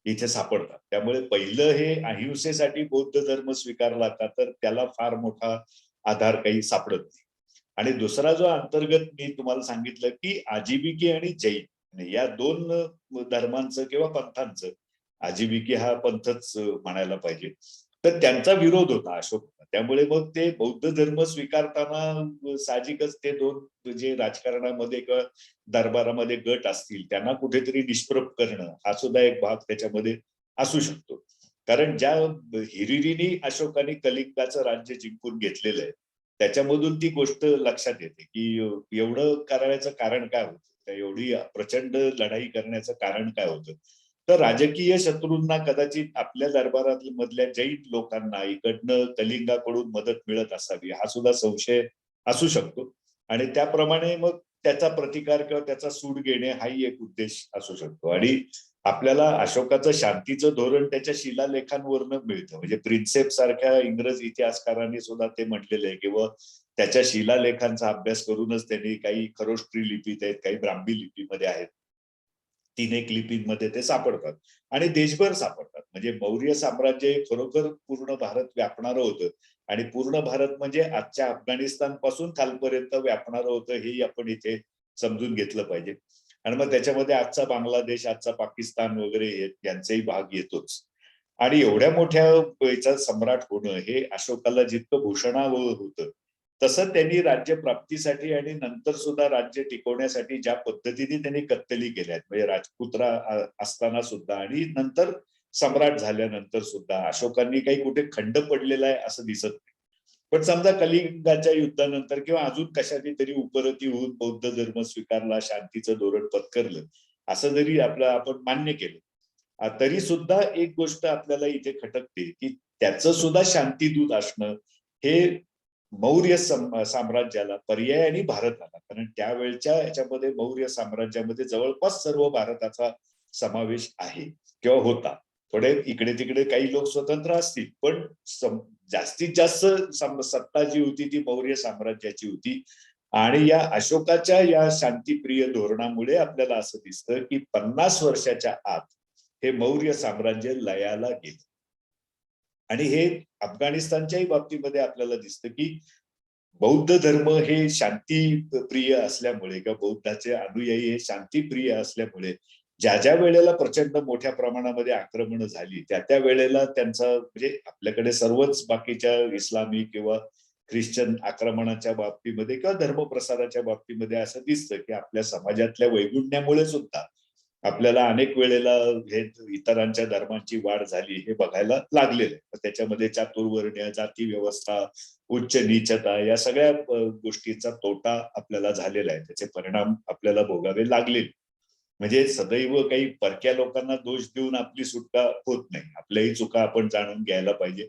इथे सापडतात. त्यामुळे पहिलं हे अहिंसेसाठी बौद्ध धर्म स्वीकारला का तर त्याला फार मोठा आधार काही सापडत नाही. आणि दुसरा जो अंतर्गत मी तुम्हाला सांगितलं की आजीविके आणि जैन या 2 धर्मांचं किंवा पंथांचं, आजीविके हा पंथच म्हणायला पाहिजे, तर त्यांचा विरोध होता अशोक. त्यामुळे मग ते बौद्ध धर्म स्वीकारताना साहजिकच ते 2 जे राजकारणामध्ये किंवा दरबारामध्ये गट असतील त्यांना कुठेतरी निष्प्रभ करणं हा सुद्धा एक भाग त्याच्यामध्ये असू शकतो. कारण ज्या हिरिरीने अशोकाने कलिंगाचं राज्य जिंकून घेतलेलं आहे त्याच्यामधून ती गोष्ट लक्षात येते की एवढं करायचं कारण काय होतं, एवढी प्रचंड लढाई करण्याचं कारण काय होतं. तर राजकीय शत्रूंना कदाचित आपल्या दरबारात मधल्या जैन लोकांना इकडनं कलिंगाकडून मदत मिळत असावी हा सुद्धा संशय असू शकतो आणि त्याप्रमाणे मग त्याचा प्रतिकार किंवा त्याचा सूड घेणे हाही एक उद्देश असू शकतो. आणि आपल्याला अशोकाचं शांतीचं धोरण त्याच्या शिलालेखांवरनं मिळतं. म्हणजे प्रिन्सेप सारख्या इंग्रज इतिहासकारांनी सुद्धा ते म्हटलेलं आहे किंवा त्याच्या शिलालेखांचा अभ्यास करूनच त्यांनी काही खरोष्टी लिपीत आहेत काही ब्राह्मी लिपीमध्ये आहेत 3-1 लिपींमध्ये ते सापडतात आणि देशभर सापडतात. म्हणजे मौर्य साम्राज्य खरोखर पूर्ण भारत व्यापणारं होतं आणि पूर्ण भारत म्हणजे आजच्या अफगाणिस्तान पासून खालपर्यंत व्यापणारं होतं हेही आपण इथे समजून घेतलं पाहिजे. आणि मग त्याच्यामध्ये आजचा बांगलादेश आजचा पाकिस्तान वगैरे यांचाही भाग येतोच. आणि एवढ्या मोठ्या याचा सम्राट होणं हे अशोकाला जितकं भूषणावं होतं तसं त्यांनी राज्य प्राप्तीसाठी आणि नंतर सुद्धा राज्य टिकवण्यासाठी ज्या पद्धतीने त्यांनी कत्तली केल्या म्हणजे राजपुत्रा असताना सुद्धा आणि नंतर सम्राट झाल्यानंतर सुद्धा अशोकांनी काही कुठे खंड पडलेला आहे असं दिसत नाही. पण समजा कलिंगाच्या युद्धानंतर किंवा अजून कशाची तरी उपरती होऊन बौद्ध धर्म स्वीकारला शांतीचं धोरण पत्करलं असं जरी आपण मान्य केलं तरी सुद्धा एक गोष्ट आपल्याला इथे खटकते की त्याचं सुद्धा शांतीदूत असणं हे मौर्य साम्राज्याला पर्यायाने भारताला, कारण त्यावेळच्या याच्यामध्ये मौर्य साम्राज्यामध्ये जवळपास सर्व भारताचा समावेश आहे किंवा होता. थोडे इकडे तिकडे काही लोक स्वतंत्र असतील पण जास्तीत जास्त सत्ता जी होती ती मौर्य साम्राज्याची होती. आणि या अशोकाच्या या शांतीप्रिय धोरणामुळे आपल्याला असं दिसतं की 50 वर्षाच्या आत हे मौर्य साम्राज्य लयाला गेलं. आणि हे अफगाणिस्तानच्याही बाबतीमध्ये आपल्याला दिसतं की बौद्ध धर्म हे शांतीप्रिय असल्यामुळे किंवा बौद्धाचे अनुयायी हे शांतीप्रिय असल्यामुळे ज्या ज्या वेळेला प्रचंड मोठ्या प्रमाणामध्ये आक्रमण झाली त्या वेळेला त्यांचा म्हणजे आपल्याकडे सर्वच बाकीच्या इस्लामी किंवा ख्रिश्चन आक्रमणाच्या बाबतीमध्ये किंवा धर्मप्रसाराच्या बाबतीमध्ये असं दिसतं की आपल्या समाजातल्या वैगुण्यामुळे सुद्धा आपल्याला अनेक वेळेला हे इतरांच्या धर्मांची वाढ झाली हे बघायला लागलेलं आहे. त्याच्यामध्ये चातुर्वर्ण्य, जाती व्यवस्था, उच्च नीचता या सगळ्या गोष्टींचा तोटा आपल्याला झालेला आहे. त्याचे परिणाम आपल्याला भोगावे लागले. म्हणजे सदैव काही परक्या लोकांना दोष देऊन आपली सुटका होत नाही. आपल्याही चुका आपण जाणून घ्यायला पाहिजे.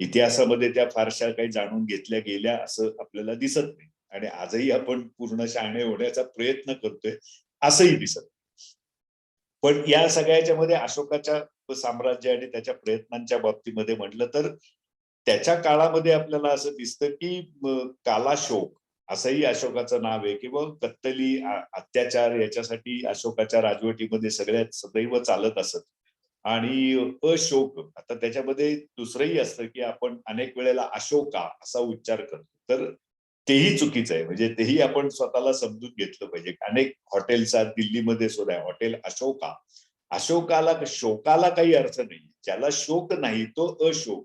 इतिहासामध्ये त्या फारशा काही जाणून घेतल्या गेल्या असं आपल्याला दिसत नाही आणि आजही आपण पूर्ण शहाणे होण्याचा प्रयत्न करतोय असंही दिसत नाही. पण या सगळ्याच्या मध्ये अशोकाच्या साम्राज्य आणि त्याच्या प्रयत्नांच्या बाबतीमध्ये म्हटलं तर त्याच्या काळामध्ये आपल्याला असं दिसतं की कालाशोक असंही अशोकाचं नाव आहे किंवा कत्तली अत्याचार याच्यासाठी अशोकाच्या राजवटीमध्ये सगळ्यात सदैव चालत असत. आणि अशोक आता त्याच्यामध्ये दुसरंही असतं की आपण अनेक वेळेला अशोका असा उच्चार करतो तर तेही चुकीचं आहे. म्हणजे तेही आपण स्वतःला समजून घेतलं पाहिजे. अनेक हॉटेल्स आहेत दिल्लीमध्ये सुद्धा हॉटेल अशोका. अशोकाला शोकाला काही अर्थ नाही. ज्याला शोक नाही तो अशोक.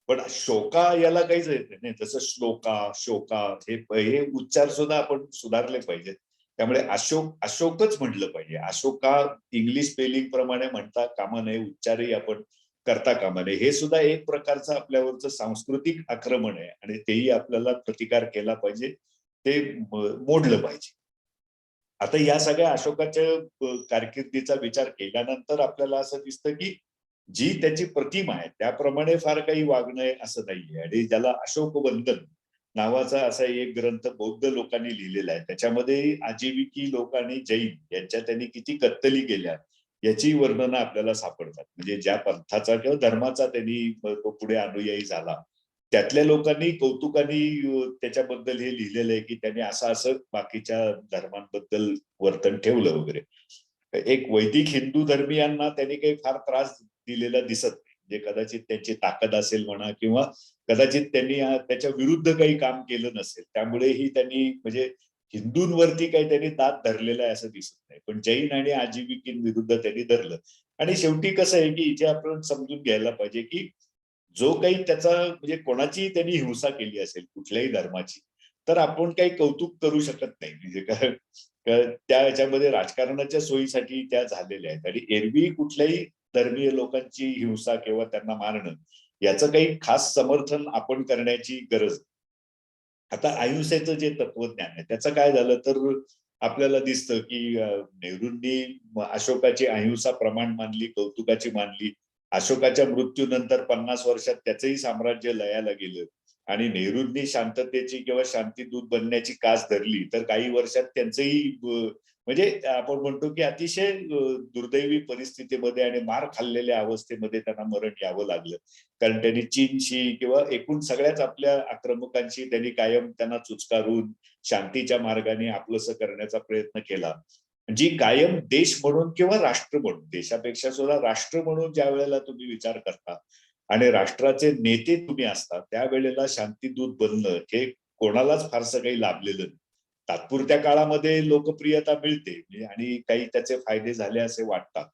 पण शोका याला काहीच येत नाही. जसं श्लोका शोका हे उच्चार सुद्धा आपण सुधारले पाहिजेत. त्यामुळे अशोकच म्हटलं पाहिजे. अशोका इंग्लिश स्पेलिंग प्रमाणे म्हणता कामा नये. उच्चारही आपण करता कामा नये. हे सुद्धा एक प्रकारचं आपल्यावरचं सांस्कृतिक आक्रमण आहे आणि तेही आपल्याला प्रतिकार केला पाहिजे. ते मोडलं पाहिजे. आता या सगळ्या अशोकाच्या कारकिर्दीचा विचार केल्यानंतर आपल्याला असं दिसतं की जी त्याची प्रतिमा आहे त्याप्रमाणे फार काही वागणं असं नाहीये. आणि ज्याला अशोकवंदन नावाचा असा एक ग्रंथ बौद्ध लोकांनी लिहिलेला आहे. त्याच्यामध्ये आजीविकी लोक आणि जैन यांच्या त्यांनी किती कत्तली केल्या याची वर्णनं आपल्याला सापडतात. म्हणजे ज्या पंथाचा किंवा धर्माचा त्यांनी पुढे अनुयायी झाला त्यातल्या लोकांनी कौतुकाने त्याच्याबद्दल हे लिहिलेलं आहे की त्यांनी असं असं बाकीच्या धर्मांबद्दल वर्तन ठेवलं वगैरे. एक वैदिक हिंदू धर्मियांना त्यांनी काही फार त्रास दिलेला दिसत नाही. म्हणजे कदाचित त्यांची ताकद असेल म्हणा किंवा कदाचित त्यांनी त्याच्या विरुद्ध काही काम केलं नसेल त्यामुळेही त्यांनी म्हणजे हिंदूंवरती काही त्यांनी दात धरलेला आहे असं दिसत नाही. पण जैन आणि आजीविकींविरुद्ध त्यांनी धरलं. आणि शेवटी कसं आहे की इथे आपण समजून घ्यायला पाहिजे की जो काही त्याचा म्हणजे कोणाची त्यांनी हिंसा केली असेल कुठल्याही धर्माची तर आपण काही कौतुक करू शकत नाही. म्हणजे त्या ह्याच्यामध्ये राजकारणाच्या सोयीसाठी त्या झालेल्या आहेत आणि एरवी कुठल्याही धर्मीय लोकांची हिंसा किंवा त्यांना मारणं याचं काही खास समर्थन आपण करण्याची गरज. आता अहिंसेचं जे तत्वज्ञान आहे त्याचं काय झालं तर आपल्याला दिसतं की नेहरूंनी अशोकाची अहिंसा प्रमाण मानली कौतुकाची मानली. अशोकाच्या मृत्यूनंतर 50 वर्षात त्याचंही साम्राज्य लयाला गेलं आणि नेहरूंनी शांततेची किंवा शांतीदूत बनण्याची कास धरली तर काही वर्षात त्यांचंही म्हणजे आपण म्हणतो की अतिशय दुर्दैवी परिस्थितीमध्ये आणि मार खाल्लेल्या अवस्थेमध्ये त्यांना मरण यावं लागलं. कारण त्यांनी चीनशी किंवा एकूण सगळ्याच आपल्या आक्रमकांशी त्यांनी कायम त्यांना चुचकारून शांतीच्या मार्गाने आपलंसं करण्याचा प्रयत्न केला. जी कायम देश म्हणून किंवा राष्ट्र म्हणून देशापेक्षा सुद्धा राष्ट्र म्हणून ज्या वेळेला तुम्ही विचार करता आणि राष्ट्राचे नेते तुम्ही असता त्यावेळेला शांतीदूत बनणं हे कोणालाच फारसं काही लाभलेलं नाही. तात्पुरत्या काळामध्ये लोकप्रियता मिळते आणि काही त्याचे फायदे झाले असे वाटतात.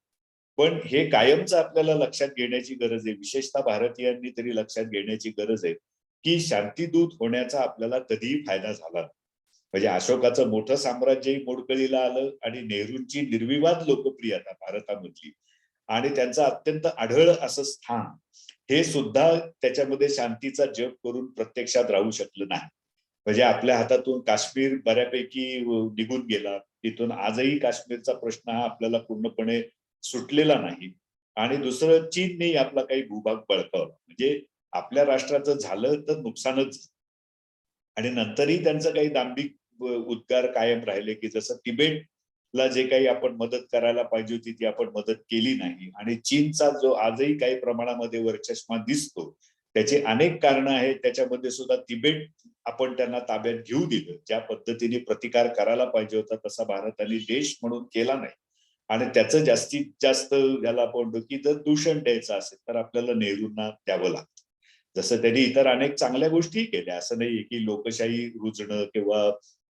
पण हे कायमच आपल्याला लक्षात घेण्याची गरज आहे. विशेषतः भारतीयांनी तरी लक्षात घेण्याची गरज आहे की शांतीदूत होण्याचा आपल्याला कधीही फायदा झाला. म्हणजे अशोकाचं मोठं साम्राज्यही मोडकळीला आलं आणि नेहरूंची निर्विवाद लोकप्रियता भारतामधली आणि त्यांचं अत्यंत आढळ असं स्थान हे सुद्धा त्याच्यामध्ये शांतीचा जप करून प्रत्यक्षात राहू शकलं नाही. म्हणजे आपल्या हातातून काश्मीर बऱ्यापैकी निघून गेला. तिथून आजही काश्मीरचा प्रश्न हा आपल्याला पूर्णपणे सुटलेला नाही. आणि दुसरं चीनने आपला काही भूभाग बळकावला. म्हणजे आपल्या राष्ट्राचं झालं तर नुकसानच. आणि नंतरही त्यांचं काही दांभिक उद्गार कायम राहिले की जसं तिबेटला जे काही आपण मदत करायला पाहिजे होती ती आपण मदत केली नाही. आणि चीनचा जो आजही काही प्रमाणामध्ये वर्चस्व दिसतो त्याची अनेक कारणं आहेत. त्याच्यामध्ये सुद्धा तिबेट आपण त्यांना ताब्यात घेऊ दिलं. ज्या पद्धतीने प्रतिकार करायला पाहिजे होता तसा भारताने देश म्हणून केला नाही. आणि त्याचं जास्तीत जास्त याला आपण म्हणतो की जर दूषण द्यायचं असेल तर आपल्याला नेहरूंना द्यावं लागतं. जसं त्यांनी इतर अनेक चांगल्या गोष्टी केल्या. असं नाहीये की लोकशाही रुजणं किंवा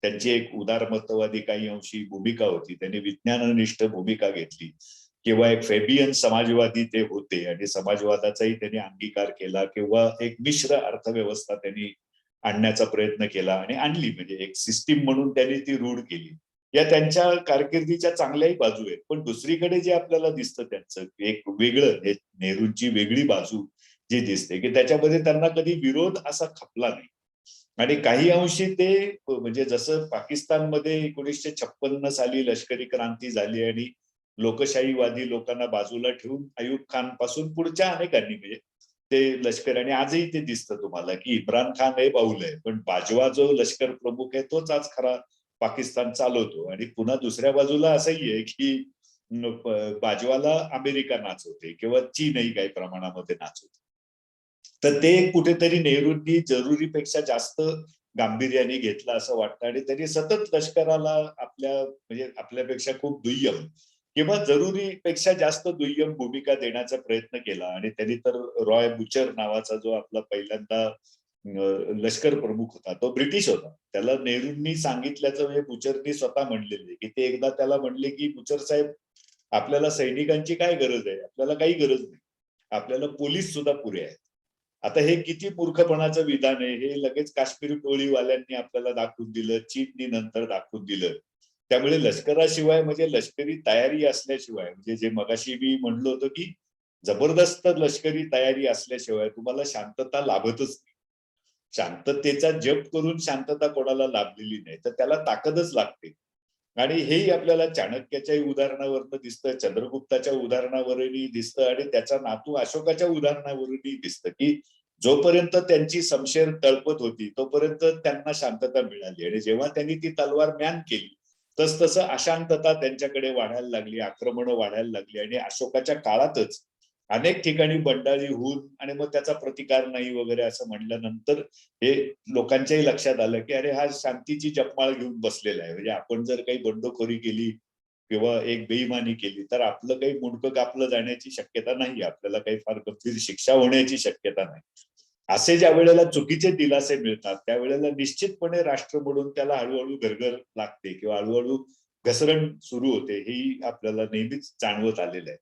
त्यांची एक उदारमतवादी काही अंशी भूमिका होती, त्यांनी विज्ञाननिष्ठ भूमिका घेतली, किंवा एक फेबियन समाजवादी ते होते आणि समाजवादाचाही त्यांनी अंगीकार केला, किंवा एक मिश्र अर्थव्यवस्था त्यांनी आणण्याचा प्रयत्न केला आणि आणली, म्हणजे एक सिस्टीम म्हणून त्यांनी ती रूढ केली. या त्यांच्या कारकिर्दीच्या चांगल्याही बाजू आहेत. पण दुसरीकडे जे आपल्याला दिसतं त्यांचं एक वेगळं, नेहरूंची वेगळी बाजू जी दिसते, की त्याच्यामध्ये त्यांना कधी विरोध असा खपला नाही. आणि काही अंशी ते म्हणजे जसं पाकिस्तानमध्ये 1956 साली लष्करी क्रांती झाली आणि लोकशाहीवादी लोकांना बाजूला ठेवून अयूब खान पासून पुढच्या अनेकांनी म्हणजे ते लष्कर, आणि आजही ते दिसतं तुम्हाला की इम्रान खान हे बाऊल आहे, पण बाजवा जो लष्कर प्रमुख आहे तोच आज खरा पाकिस्तान चालवतो. आणि पुन्हा दुसऱ्या बाजूला असंही आहे की बाजवाला अमेरिका नाचवते किंवा चीनही काही प्रमाणामध्ये नाचवते. तर ते कुठेतरी नेहरूंनी जरुरीपेक्षा जास्त गांभीर्याने घेतलं असं वाटतं, आणि त्यांनी सतत लष्कराला म्हणजे आपल्यापेक्षा खूप दुय्यम किंवा जरुरीपेक्षा जास्त दुय्यम भूमिका देण्याचा प्रयत्न केला. आणि त्यांनी तर रॉय बुचर नावाचा जो आपला पहिल्यांदा लष्कर प्रमुख होता तो ब्रिटिश होता, त्याला नेहरूंनी सांगितल्याचं म्हणजे बुचरनी स्वतः म्हणलेले की ते एकदा त्याला म्हणले की बुचर साहेब, आपल्याला सैनिकांची काय गरज आहे, आपल्याला काही गरज नाही, आपल्याला पोलीस सुद्धा पुरे आहेत. आता हे किती मूर्खपणाचं विधान आहे हे लगेच काश्मीरी टोळीवाल्यांनी आपल्याला दाखवून दिलं, चीननी नंतर दाखवून दिलं. त्यामुळे लष्कराशिवाय म्हणजे लष्करी तयारी असल्याशिवाय, म्हणजे जे मगाशी मी म्हणलो होतो की जबरदस्त लष्करी तयारी असल्याशिवाय तुम्हाला शांतता लाभतच नाही. शांततेचा जप करून शांतता कोणाला लाभलेली नाही, तर त्याला ताकदच लागते. आणि हेही आपल्याला चाणक्याच्याही उदाहरणावरनं दिसतं, चंद्रगुप्ताच्या उदाहरणावरही दिसतं, आणि त्याचा नातू अशोकाच्या उदाहरणावरही दिसतं की जोपर्यंत त्यांची शमशेर तळपत होती तोपर्यंत त्यांना शांतता मिळाली, आणि जेव्हा त्यांनी ती तलवार म्यान केली तस तसं अशांतता त्यांच्याकडे वाढायला लागली, आक्रमणं वाढायला लागली. आणि अशोकाच्या काळातच अनेक ठिकाणी बंडाळी होऊन आणि मग त्याचा प्रतिकार नाही वगैरे असं म्हणल्यानंतर हे लोकांच्याही लक्षात आलं की अरे हा शांतीची जपमाळ घेऊन बसलेला आहे, म्हणजे आपण जर काही बंडखोरी केली किंवा एक बेईमानी केली तर आपलं काही मुंडकं कापलं जाण्याची शक्यता नाही, आपल्याला काही फार गंभीर शिक्षा होण्याची शक्यता नाही. असे ज्या वेळेला चुकीचे दिलासे मिळतात त्यावेळेला निश्चितपणे राष्ट्र म्हणून त्याला हळूहळू घरघर लागते किंवा हळूहळू घसरण सुरू होते, ही आपल्याला नेहमीच जाणवत आलेलं आहे.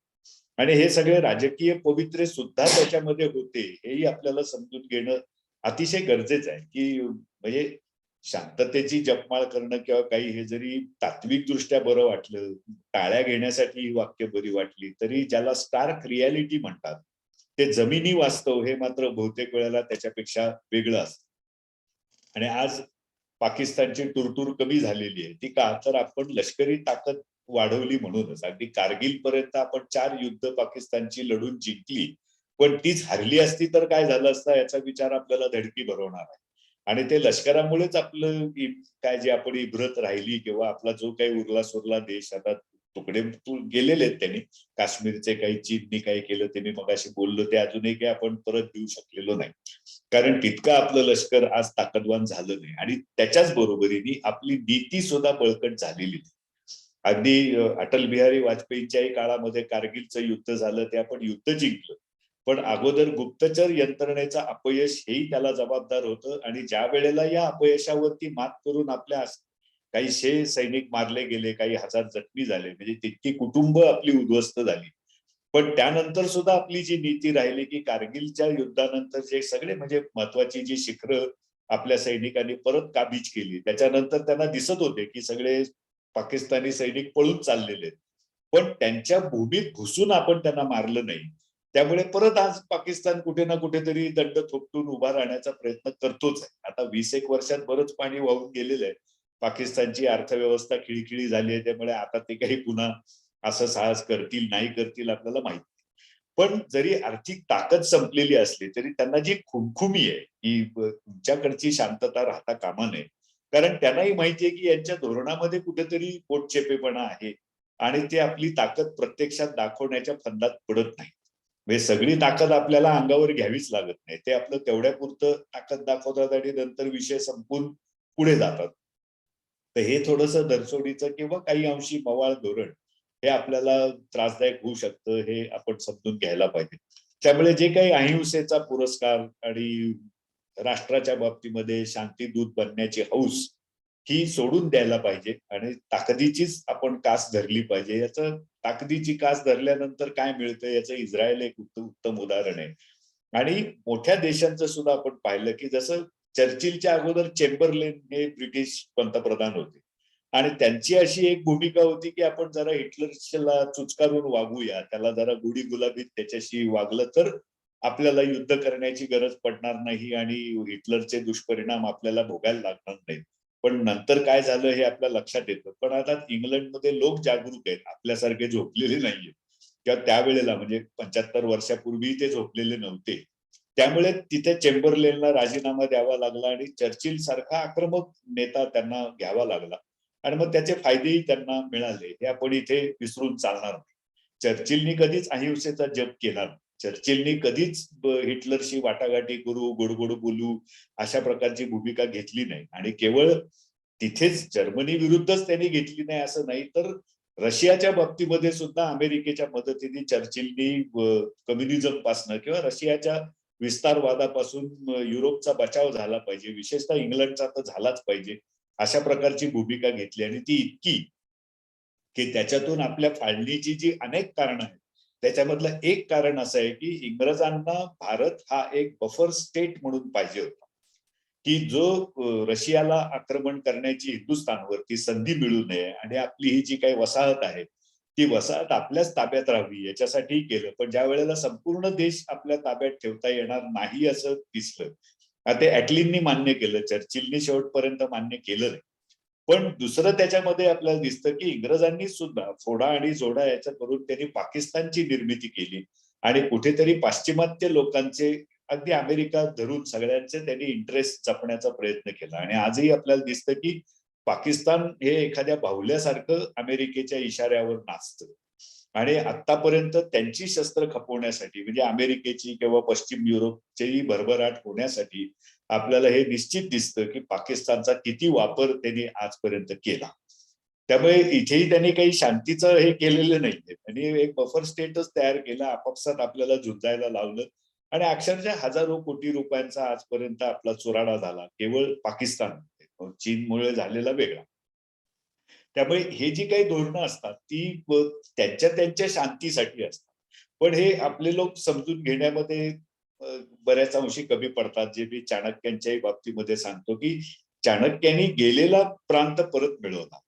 आणि हे सगळे राजकीय पवित्रे सुद्धा त्याच्यामध्ये होते, हेही आपल्याला समजून घेणं अतिशय गरजेचं आहे. की म्हणजे शांततेची जपमाळ करणं किंवा काही हे जरी तात्विक दृष्ट्या बरं वाटलं, टाळ्या घेण्यासाठी ही वाक्य बरी वाटली, तरी ज्याला स्टार्क रियालिटी म्हणतात ते जमिनी वास्तव हे मात्र बहुतेक वेळेला त्याच्यापेक्षा वेगळं असतं. आणि आज पाकिस्तानची तुरतूर कमी झालेली आहे, ती का तर आपण लष्करी ताकद वाढवली म्हणूनच. अगदी कारगिल पर्यंत आपण 4 युद्ध पाकिस्तानची लढून जिंकली, पण तीच हरली असती तर काय झालं असतं याचा विचार आपल्याला धडकी भरवणार आहे. आणि ते लष्करामुळेच आपलं काय जे आपण इब्रत राहिली किंवा आपला जो काही उरला सुरला देश आता तुकडे गेलेले आहेत त्यांनी, काश्मीरचे काही चीननी काही केलं ते मी मगाशी बोललो ते अजूनही काही आपण परत देऊ शकलेलो नाही, कारण तितकं आपलं लष्कर आज ताकदवान झालं नाही. आणि त्याच्याच बरोबरीने आपली नीती सुद्धा बळकट झालेली. अगदी अटल बिहारी वाजपेयीच्याही काळामध्ये कारगिलचं युद्ध झालं, ते आपण युद्ध जिंकलं, पण अगोदर गुप्तचर यंत्रणेचं अपयश हेही त्याला जबाबदार होतं. आणि ज्या वेळेला या अपयशावरती मात करून आपल्या काही सैनिक मारले गेले, काही हजार जखमी झाले, म्हणजे तितकी कुटुंब आपली उद्ध्वस्त झाली, पण त्यानंतर सुद्धा आपली जी नीती राहिली की कारगिलच्या युद्धानंतर जे सगळे म्हणजे महत्वाची जी शिखरं आपल्या सैनिकांनी परत काबीज केली, त्याच्यानंतर त्यांना दिसत होते की सगळे पाकिस्तानी सैनिक पळून चाललेले आहेत, पण त्यांच्या भूमीत घुसून आपण त्यांना मारलं नाही. त्यामुळे परत आज पाकिस्तान कुठे ना कुठेतरी दंड थोपटून उभा राहण्याचा प्रयत्न करतोच आहे. आता 20 एक वर्षात बरंच पाणी वाहून गेलेलं आहे, पाकिस्तानची अर्थव्यवस्था खिळखिळी झाली आहे, त्यामुळे आता ते काही पुन्हा असं साहस करतील नाही करतील आपल्याला माहिती. पण जरी आर्थिक ताकद संपलेली असली तरी त्यांना जी खुमखुमी आहे की तुमच्याकडची शांतता राहता कामा नये, कारण त्यांनाही माहितीये की यांच्या धोरणामध्ये कुठेतरी पोटचेपेपणा आहे आणि ते आपली ताकद प्रत्यक्षात दाखवण्याच्या फंदात पडत नाही. म्हणजे सगळी ताकद आपल्याला अंगावर घ्यावीच लागत नाही, ते आपलं तेवढ्या पुरतं ताकद दाखवतात आणि नंतर विषय संपून पुढे जातात. तर हे थोडंसं दरसोडीचं किंवा काही अंशी मवाळ धोरण हे आपल्याला त्रासदायक होऊ शकतं, हे आपण समजून घ्यायला पाहिजे. त्यामुळे जे काही अहिंसेचा पुरस्कार आणि राष्ट्राच्या बाबतीमध्ये शांतीदूत बनण्याची हौस ही सोडून द्यायला पाहिजे आणि ताकदीचीच आपण कास धरली पाहिजे. याचं ताकदीची कास धरल्यानंतर काय मिळतं याचं इस्रायल एक उत्तम उदाहरण आहे. आणि मोठ्या देशांचं सुद्धा आपण पाहिलं की जसं चर्चिलच्या अगोदर चेंबरलेन हे ब्रिटिश पंतप्रधान होते आणि त्यांची अशी एक भूमिका होती की आपण जरा हिटलरला चुचकारून वागूया, त्याला जरा गुढी गुलाबीत त्याच्याशी वागलं तर आपल्याला युद्ध करण्याची गरज पडणार नाही आणि हिटलरचे दुष्परिणाम आपल्याला भोगायला लागणार नाहीत. पण नंतर काय झालं हे आपल्या लक्षात येतं. पण आता इंग्लंडमध्ये लोक जागरूक आहेत, आपल्यासारखे झोपलेले नाहीये किंवा त्यावेळेला म्हणजे 75 वर्षापूर्वी ते झोपलेले नव्हते. त्यामुळे तिथे चेंबरलेनला राजीनामा द्यावा लागला आणि चर्चिल सारखा आक्रमक नेता त्यांना घ्यावा लागला आणि मग त्याचे फायदेही त्यांना मिळाले. हे आपण इथे विसरून चालणार नाही. चर्चिलनी कधीच अहिंसेचा जप केला नाही. चर्चिलनी कधीच हिटलरशी वाटाघाटी करू, गोडगोड बोलू अशा प्रकारची भूमिका घेतली नाही आणि केवळ तिथेच जर्मनी विरुद्धच त्यांनी घेतली नाही असं नाही, तर रशियाच्या बाबतीमध्ये सुद्धा अमेरिकेच्या मदतीने चर्चिलनी कम्युनिझम पासनं किंवा रशियाच्या विस्तारवादापासून युरोपचा बचाव झाला पाहिजे, विशेषतः इंग्लंडचा तर झालाच पाहिजे अशा प्रकारची भूमिका घेतली आणि ती इतकी की त्याच्यातून आपल्या फाळणीची जी अनेक कारणं आहेत त्याच्यामधलं एक कारण असं आहे की इंग्रजांना भारत हा एक बफर स्टेट म्हणून पाहिजे होता की जो रशियाला आक्रमण करण्याची हिंदुस्थानवरती संधी मिळू नये आणि आपली ही जी काही वसाहत आहे ती वसाहत आपल्याच ताब्यात राहावी याच्यासाठी केलं. पण ज्या वेळेला संपूर्ण देश आपल्या ताब्यात ठेवता येणार नाही असं दिसलं ते ॲटलींनी मान्य केलं, चर्चिलनी शेवटपर्यंत मान्य केलं नाही. पण दुसरं त्याच्यामध्ये आपल्याला दिसतं की इंग्रजांनी सुद्धा फोडा आणि जोडा याच्या करून त्यांनी पाकिस्तानची निर्मिती केली आणि कुठेतरी पाश्चिमात्य लोकांचे अगदी अमेरिका धरून सगळ्यांचे त्यांनी इंटरेस्ट जपण्याचा प्रयत्न केला आणि आजही आपल्याला दिसतं की पाकिस्तान हे एखाद्या बाहुल्यासारखं अमेरिकेच्या इशाऱ्यावर नाचतं आणि आतापर्यंत त्यांची शस्त्र खपवण्यासाठी म्हणजे अमेरिकेची किंवा पश्चिम युरोपचीही भरभराट होण्यासाठी आपल्याला हे निश्चित दिसतं की पाकिस्तानचा किती वापर त्यांनी आजपर्यंत केला. त्यामुळे इथेही त्यांनी काही शांतीचं हे केलेलं नाहीये. त्यांनी एक बफर स्टेटच तयार केला, आपापसात आपल्याला झुंजायला लावलं आणि अक्षरशः हजारो कोटी रुपयांचा आजपर्यंत आपला चुराडा झाला केवळ पाकिस्तान, चीनमुळे झालेला वेगळा. त्यामुळे हे जी काही धोरणं असतात ती त्यांच्या शांतीसाठी असतात. पण हे आपले लोक समजून घेण्यामध्ये बऱ्याच अंशी कमी पडतात. जे मी चाणक्यांच्याही बाबतीमध्ये सांगतो की चाणक्यांनी गेलेला प्रांत परत मिळवला.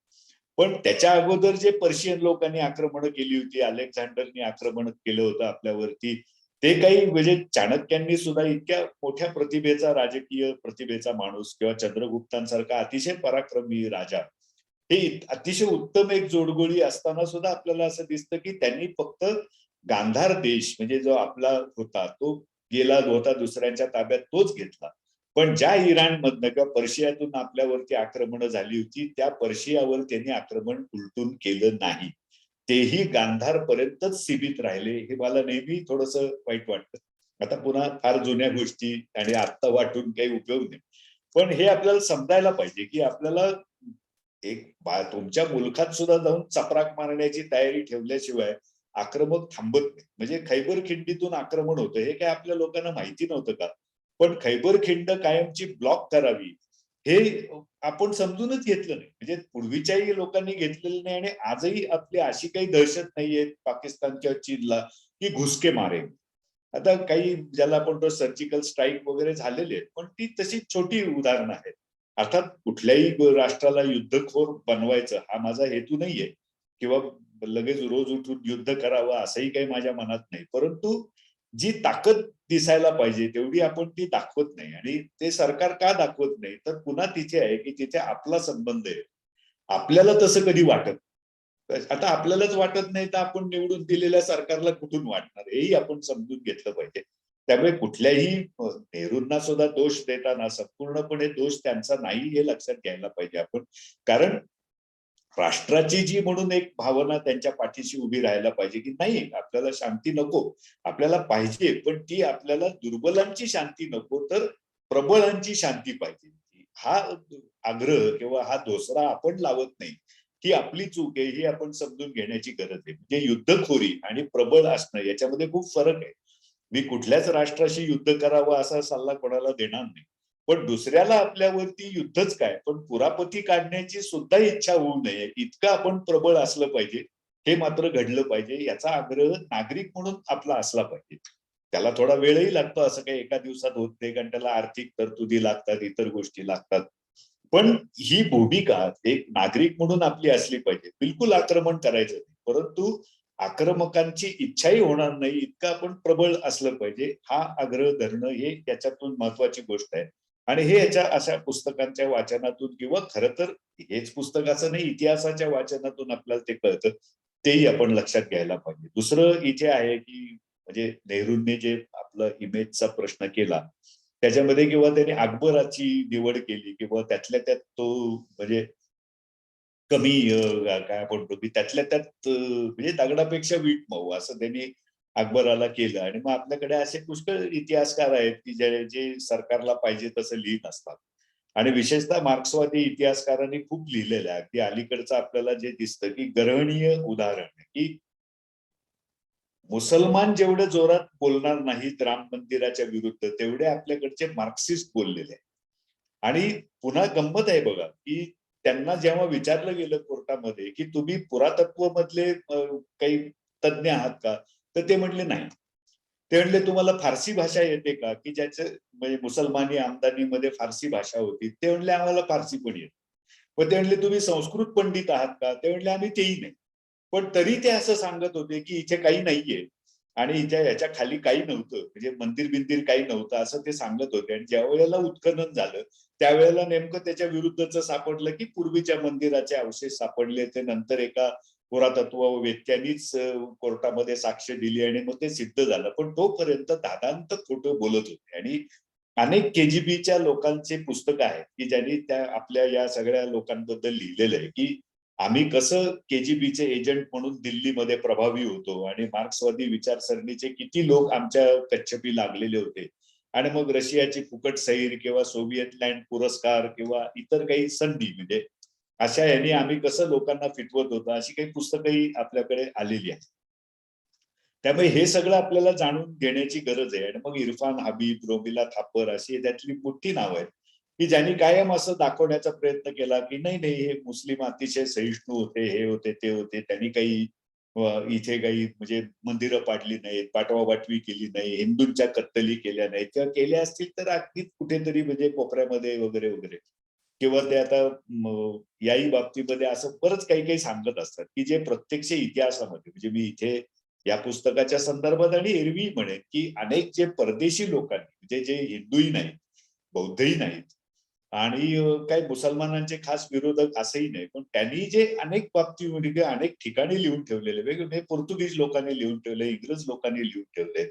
पण त्याच्या अगोदर जे पर्शियन लोकांनी आक्रमण केली होती, अलेक्झांडरनी आक्रमण केलं होतं आपल्यावरती, ते काही म्हणजे चाणक्यांनी सुद्धा इतक्या मोठ्या प्रतिभेचा, राजकीय प्रतिभेचा माणूस किंवा चंद्रगुप्तांसारखा अतिशय पराक्रमी राजा हे अतिशय उत्तम एक जोडगोळी असताना सुद्धा आपल्याला असं दिसतं की त्यांनी फक्त गांधार देश म्हणजे जो आपला होता तो गेला होता दुसऱ्यांच्या ताब्यात तोच घेतला. पण ज्या इराणमधनं किंवा पर्शियातून आपल्यावरती आक्रमण झाली होती त्या पर्शियावर त्यांनी आक्रमण उलटून केलं नाही. तेही गांधार पर्यंतच सीमित राहिले. हे मला नेहमी थोडस वाईट वाटतं. आता पुन्हा फार जुन्या गोष्टी आणि आत्ता वाटून काही उपयोग नाही. पण हे आपल्याला समजायला पाहिजे की आपल्याला एक तुमच्या मुलखात सुद्धा जाऊन चपराक मारण्याची तयारी ठेवल्याशिवाय आक्रमक थांबत नाही. म्हणजे खैबर खिंडीतून आक्रमण होतं हे काय आपल्या लोकांना माहिती नव्हतं का? पण खैबर खिंड कायमची ब्लॉक करावी हे आपण समजूनच घेतलं नाही. म्हणजे पूर्वीच्याही लोकांनी घेतलेलं नाही आणि आजही आपली अशी काही दहशत नाहीये पाकिस्तान किंवा चीनला की घुसके मारेल. आता काही ज्याला आपण तो सर्जिकल स्ट्राईक वगैरे झालेले आहेत पण ती तशी छोटी उदाहरणं आहेत. अर्थात कुठल्याही राष्ट्राला युद्धखोर बनवायचं हा माझा हेतू नाहीये किंवा लगेच रोज उठून युद्ध करावं असंही काही माझ्या मनात नाही. परंतु जी ताकद दिसायला पाहिजे तेवढी आपण ती दाखवत नाही आणि ते सरकार का दाखवत नाही तर पुन्हा तिथे आहे की तिथे आपला संबंध आहे. आपल्याला तसं कधी वाटत. आता आपल्यालाच वाटत नाही तर आपण निवडून दिलेल्या सरकारला कुठून वाटणार हेही आपण समजून घेतलं पाहिजे. त्यामुळे कुठल्याही नेहरूंना सुद्धा दोष देताना संपूर्णपणे दोष त्यांचा नाही हे लक्षात घ्यायला पाहिजे आपण. कारण राष्ट्राची जी म्हणून एक भावना त्यांच्या पाठीशी उभी राहायला पाहिजे की नाही आपल्याला शांती नको, आपल्याला पाहिजे पण ती आपल्याला दुर्बलांची शांती नको तर प्रबळांची शांती पाहिजे. हा आग्रह किंवा हा दोसरा आपण लावत नाही. ही आपली चूक आहे ही आपण समजून घेण्याची गरज आहे. म्हणजे युद्धखोरी आणि प्रबळ असणं याच्यामध्ये खूप फरक आहे. मी कुठल्याच राष्ट्राशी युद्ध करावं असा सल्ला कोणाला देणार नाही. पण दुसऱ्याला आपल्यावरती युद्धच काय, पण कुरापती काढण्याची सुद्धा इच्छा होऊ नये इतकं आपण प्रबळ असलं पाहिजे. हे मात्र घडलं पाहिजे, याचा आग्रह नागरिक म्हणून आपला असला पाहिजे. त्याला थोडा वेळही लागतो, असं काही एका दिवसात होत नाही, कारण त्याला आर्थिक तरतुदी लागतात, इतर गोष्टी लागतात. पण ही भूमिका एक नागरिक म्हणून आपली असली पाहिजे. बिलकुल आक्रमण करायचं नाही, परंतु आक्रमकांची इच्छाही होणार नाही इतकं आपण प्रबळ असलं पाहिजे. हा आग्रह धरणं हे याच्यातून महत्वाची गोष्ट आहे. आणि हे याच्या अशा पुस्तकांच्या वाचनातून किंवा खरं तर हेच पुस्तकाचं नाही, इतिहासाच्या वाचनातून आपल्याला ते कळतं. तेही आपण लक्षात घ्यायला पाहिजे. दुसरं इथे आहे की म्हणजे नेहरूंनी जे आपलं इमेजचा प्रश्न केला त्याच्यामध्ये किंवा त्यांनी अकबराची निवड केली किंवा त्यातल्या त्यात तो म्हणजे कमी काय आपण म्हणतो की त्यातल्या त्यात म्हणजे दगडापेक्षा वीट मऊ असं त्यांनी अकबराला केलं. आणि मग आपल्याकडे असे पुष्कळ इतिहासकार आहेत की जे सरकारला पाहिजे तसं लिहित असतात. आणि विशेषतः मार्क्सवादी इतिहासकारांनी खूप लिहिलेलं आहे. अगदी अलीकडचं आपल्याला जे दिसतं की गर्हणीय उदाहरण आहे की मुसलमान जेवढे जोरात बोलणार नाहीत राम मंदिराच्या विरुद्ध तेवढे आपल्याकडचे मार्क्सिस्ट बोललेले आहेत. आणि पुन्हा गंमत आहे बघा की त्यांना जेव्हा विचारलं गेलं कोर्टामध्ये की तुम्ही पुरातत्व मधले काही तज्ज्ञ आहात का, तर ते म्हणले नाही. ते म्हणले तुम्हाला फारसी भाषा येते का, की ज्याचं म्हणजे मुसलमानी आमदानीमध्ये फारसी भाषा होती. ते म्हणले आम्हाला फारसी पण येते. मग ते म्हणले तुम्ही संस्कृत पंडित आहात का, ते म्हणले आम्ही तेही नाही. पण तरी ते असं सांगत होते की इथे काही नाहीये आणि इथे याच्या खाली काही नव्हतं, म्हणजे मंदिर बिंदिर काही नव्हतं असं ते सांगत होते. आणि ज्या वेळेला उत्खनन झालं त्यावेळेला नेमकं त्याच्या विरुद्धचं सापडलं की पूर्वीच्या मंदिराचे अवशेष सापडले. ते नंतर एका पुरातत्व वेत्त्यांनीच कोर्टामध्ये साक्ष दिली आणि मग ते सिद्ध झालं. पण तोपर्यंत दादांत खोटं बोलत होते. आणि अनेक केजीबीच्या लोकांचे पुस्तकं आहेत की ज्यांनी त्या आपल्या या सगळ्या लोकांबद्दल लिहिलेलं आहे की आम्ही कसं केजीबीचे एजंट म्हणून दिल्लीमध्ये प्रभावी होतो आणि मार्क्सवादी विचारसरणीचे किती लोक आमच्या कच्छपी लागलेले होते. आणि मग रशियाची फुकट सैर किंवा सोव्हिएत लँड पुरस्कार किंवा इतर काही संधी म्हणजे अशा यांनी आम्ही कसं लोकांना फिटवत होतो अशी काही पुस्तकही आपल्याकडे आलेली आहेत. त्यामुळे हे सगळं आपल्याला जाणून घेण्याची गरज आहे. आणि मग इरफान हबीब, रोमिला थापर अशी त्यातली मोठी नावं आहेत की ज्यांनी कायम असं दाखवण्याचा प्रयत्न केला की नाही नाही हे मुस्लिम अतिशय सहिष्णू होते, हे होते ते होते, त्यांनी काही इथे काही म्हणजे मंदिरं पाडली नाहीत, पाठवापाठवी केली नाही, हिंदूंच्या कत्तली केल्या नाहीत किंवा केल्या असतील तर अगदीच कुठेतरी म्हणजे कोपऱ्यामध्ये वगैरे वगैरे. किंवा ते आता याही बाबतीमध्ये असं बरंच काही काही सांगत असतात की जे प्रत्यक्ष इतिहासामध्ये म्हणजे मी इथे या पुस्तकाच्या संदर्भात आणि एरवी म्हणेन की अनेक जे परदेशी लोकांनी म्हणजे जे हिंदूही नाहीत, बौद्धही नाहीत आणि काही मुसलमानांचे खास विरोधक असंही नाही, पण त्यांनी जे अनेक बाबतीमध्ये अनेक ठिकाणी लिहून ठेवलेले वेगवेगळे पोर्तुगीज लोकांनी लिहून ठेवले, इंग्रज लोकांनी लिहून ठेवले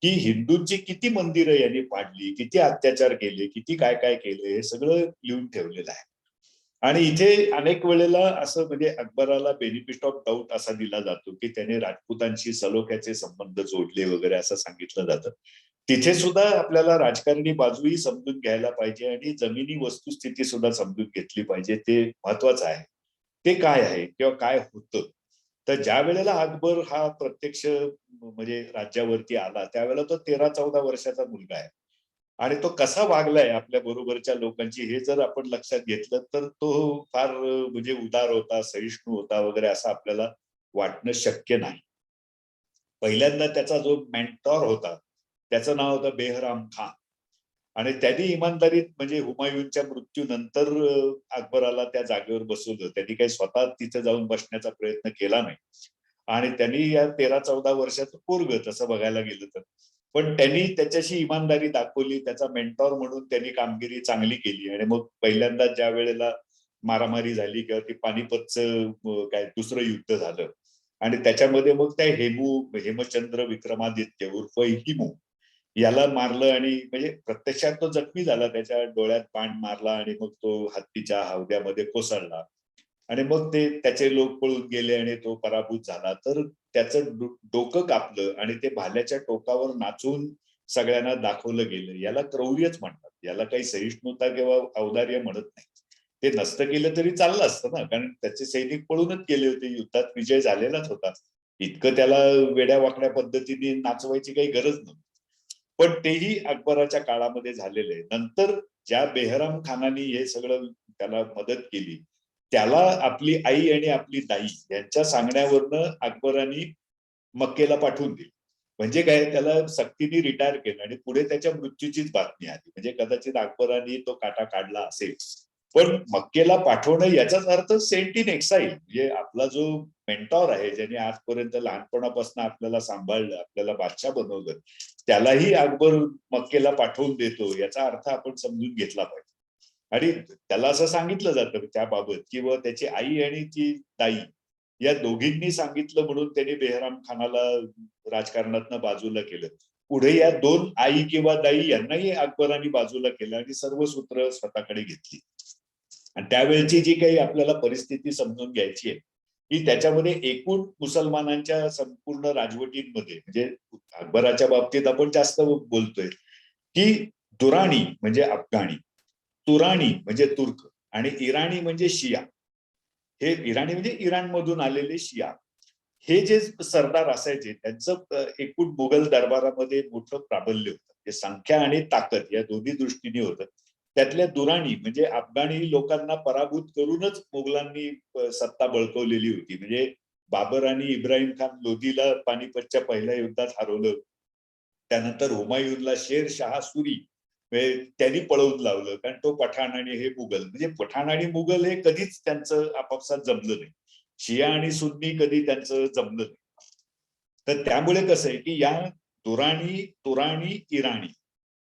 की हिंदूंची किती मंदिरं यांनी पाडली, किती अत्याचार केले, किती काय काय केले, हे सगळं लिहून ठेवलेलं आहे. आणि इथे अनेक वेळेला असं म्हणजे अकबराला बेनिफिट ऑफ डाऊट असा दिला जातो की त्याने राजपुतांशी सलोख्याचे संबंध जोडले वगैरे असं सांगितलं जातं. तिथे सुद्धा आपल्याला राजकारणी बाजूही समजून घ्यायला पाहिजे आणि जमिनी वस्तुस्थिती सुद्धा समजून घेतली पाहिजे. ते महत्वाचं आहे. ते काय आहे किंवा काय होतं. तर ज्या वेळेला अकबर हा प्रत्यक्ष म्हणजे राज्यावरती आला त्यावेळेला तो 13-14 वर्षाचा मुलगा आहे. आणि तो कसा वागलाय आपल्या बरोबरच्या लोकांची हे जर आपण लक्षात घेतलं तर तो फार म्हणजे उदार होता, सहिष्णू होता वगैरे असं आपल्याला वाटणं शक्य नाही. पहिल्यांदा त्याचा जो मेंटॉर होता त्याचं नाव होतं बेहराम खान. आणि त्यांनी इमानदारीत म्हणजे हुमायूनच्या मृत्यूनंतर अकबराला त्या जागेवर बसवलं. त्यांनी काही स्वतः तिथे जाऊन बसण्याचा प्रयत्न केला नाही. आणि त्यांनी या 13-14 वर्षाचं पोरग तसं बघायला गेलं तर. पण त्यांनी त्याच्याशी इमानदारी दाखवली, त्याचा मेंटॉर म्हणून त्यांनी कामगिरी चांगली केली. आणि मग पहिल्यांदा ज्या वेळेला मारामारी झाली किंवा ती पानिपतचं काय दुसरं युद्ध झालं आणि त्याच्यामध्ये मग त्या हेमचंद्र विक्रमादित्य उर्फ हिमू याला मारलं आणि म्हणजे प्रत्यक्षात तो जखमी झाला, त्याच्या डोळ्यात बाण मारला आणि मग तो हत्तीच्या हौद्यामध्ये कोसळला. आणि मग ते त्याचे लोक पळून गेले आणि तो पराभूत झाला. तर त्याचं डोकं कापलं आणि ते भाल्याच्या टोकावर नाचून सगळ्यांना दाखवलं गेलं. याला क्रौर्यच म्हणतात. याला काही सहिष्णुता किंवा औदार्य म्हणत नाही. ते नसतं केलं तरी चाललं असतं ना, कारण त्याचे सैनिक पळूनच गेले होते, युद्धात विजय झालेलाच होता. इतकं त्याला वेड्या वाकड्या पद्धतीने नाचवायची काही गरज नव्हती. पण तेही अकबराच्या काळामध्ये झालेलं आहे. नंतर ज्या बेहराम खानाने हे सगळं त्याला मदत केली त्याला आपली आई आणि आपली ताई यांच्या सांगण्यावरनं अकबराने मक्केला पाठवून दिली. म्हणजे काय, त्याला सक्तीने रिटायर केलं आणि पुढे त्याच्या मृत्यूचीच बातमी आली. म्हणजे कदाचित अकबराने तो काटा काढला असेल, पण मक्केला पाठवणं याचाच अर्थ सेंट इन एक्साईल. म्हणजे आपला जो मेंटॉर आहे ज्याने आजपर्यंत लहानपणापासून आपल्याला सांभाळलं, आपल्याला बादशाह बनवलं, त्यालाही अकबर मक्केला पाठवून देतो याचा अर्थ आपण समजून घेतला पाहिजे. आणि त्याला असं सांगितलं जातं त्याबाबत किंवा त्याची आई आणि ती ताई या दोघींनी सांगितलं म्हणून त्यांनी बेहराम खानाला राजकारणातनं बाजूला केलं. पुढे या दोन आई किंवा दाई यांनाही अकबराने बाजूला केलं आणि सर्व सूत्र स्वतःकडे घेतली. आणि त्यावेळची जी काही आपल्याला परिस्थिती समजून घ्यायची आहे की त्याच्यामध्ये एकूण मुसलमानांच्या संपूर्ण राजवटींमध्ये म्हणजे अकबराच्या बाबतीत आपण जास्त बोलतोय की दुराणी म्हणजे अफगाणी, तुराणी म्हणजे तुर्क आणि इराणी म्हणजे शिया. हे इराणी म्हणजे इराणमधून आलेले शिया हे जे सरदार असायचे त्यांचं एकूण मुघल दरबारामध्ये मोठं प्राबल्य होतं. हे संख्या आणि ताकद या दोन्ही दृष्टीने होतं. त्यातल्या दुराणी म्हणजे अफगाणी लोकांना पराभूत करूनच मुघलांनी सत्ता बळकवलेली होती. म्हणजे बाबर आणि इब्राहिम खान लोदीला पानिपतच्या पहिल्या युद्धात हरवलं. त्यानंतर हुमायूनला शेर शाह सुरी त्यांनी पळवून लावलं कारण तो पठाण आणि हे मुघल. म्हणजे पठाण आणि मुघल हे कधीच त्यांचं आपापसात जमलं नाही. शिया आणि सुन्नी कधी त्यांचं जमलं नाही. तर त्यामुळे कसं आहे की या दुराणी, तुराणी, इराणी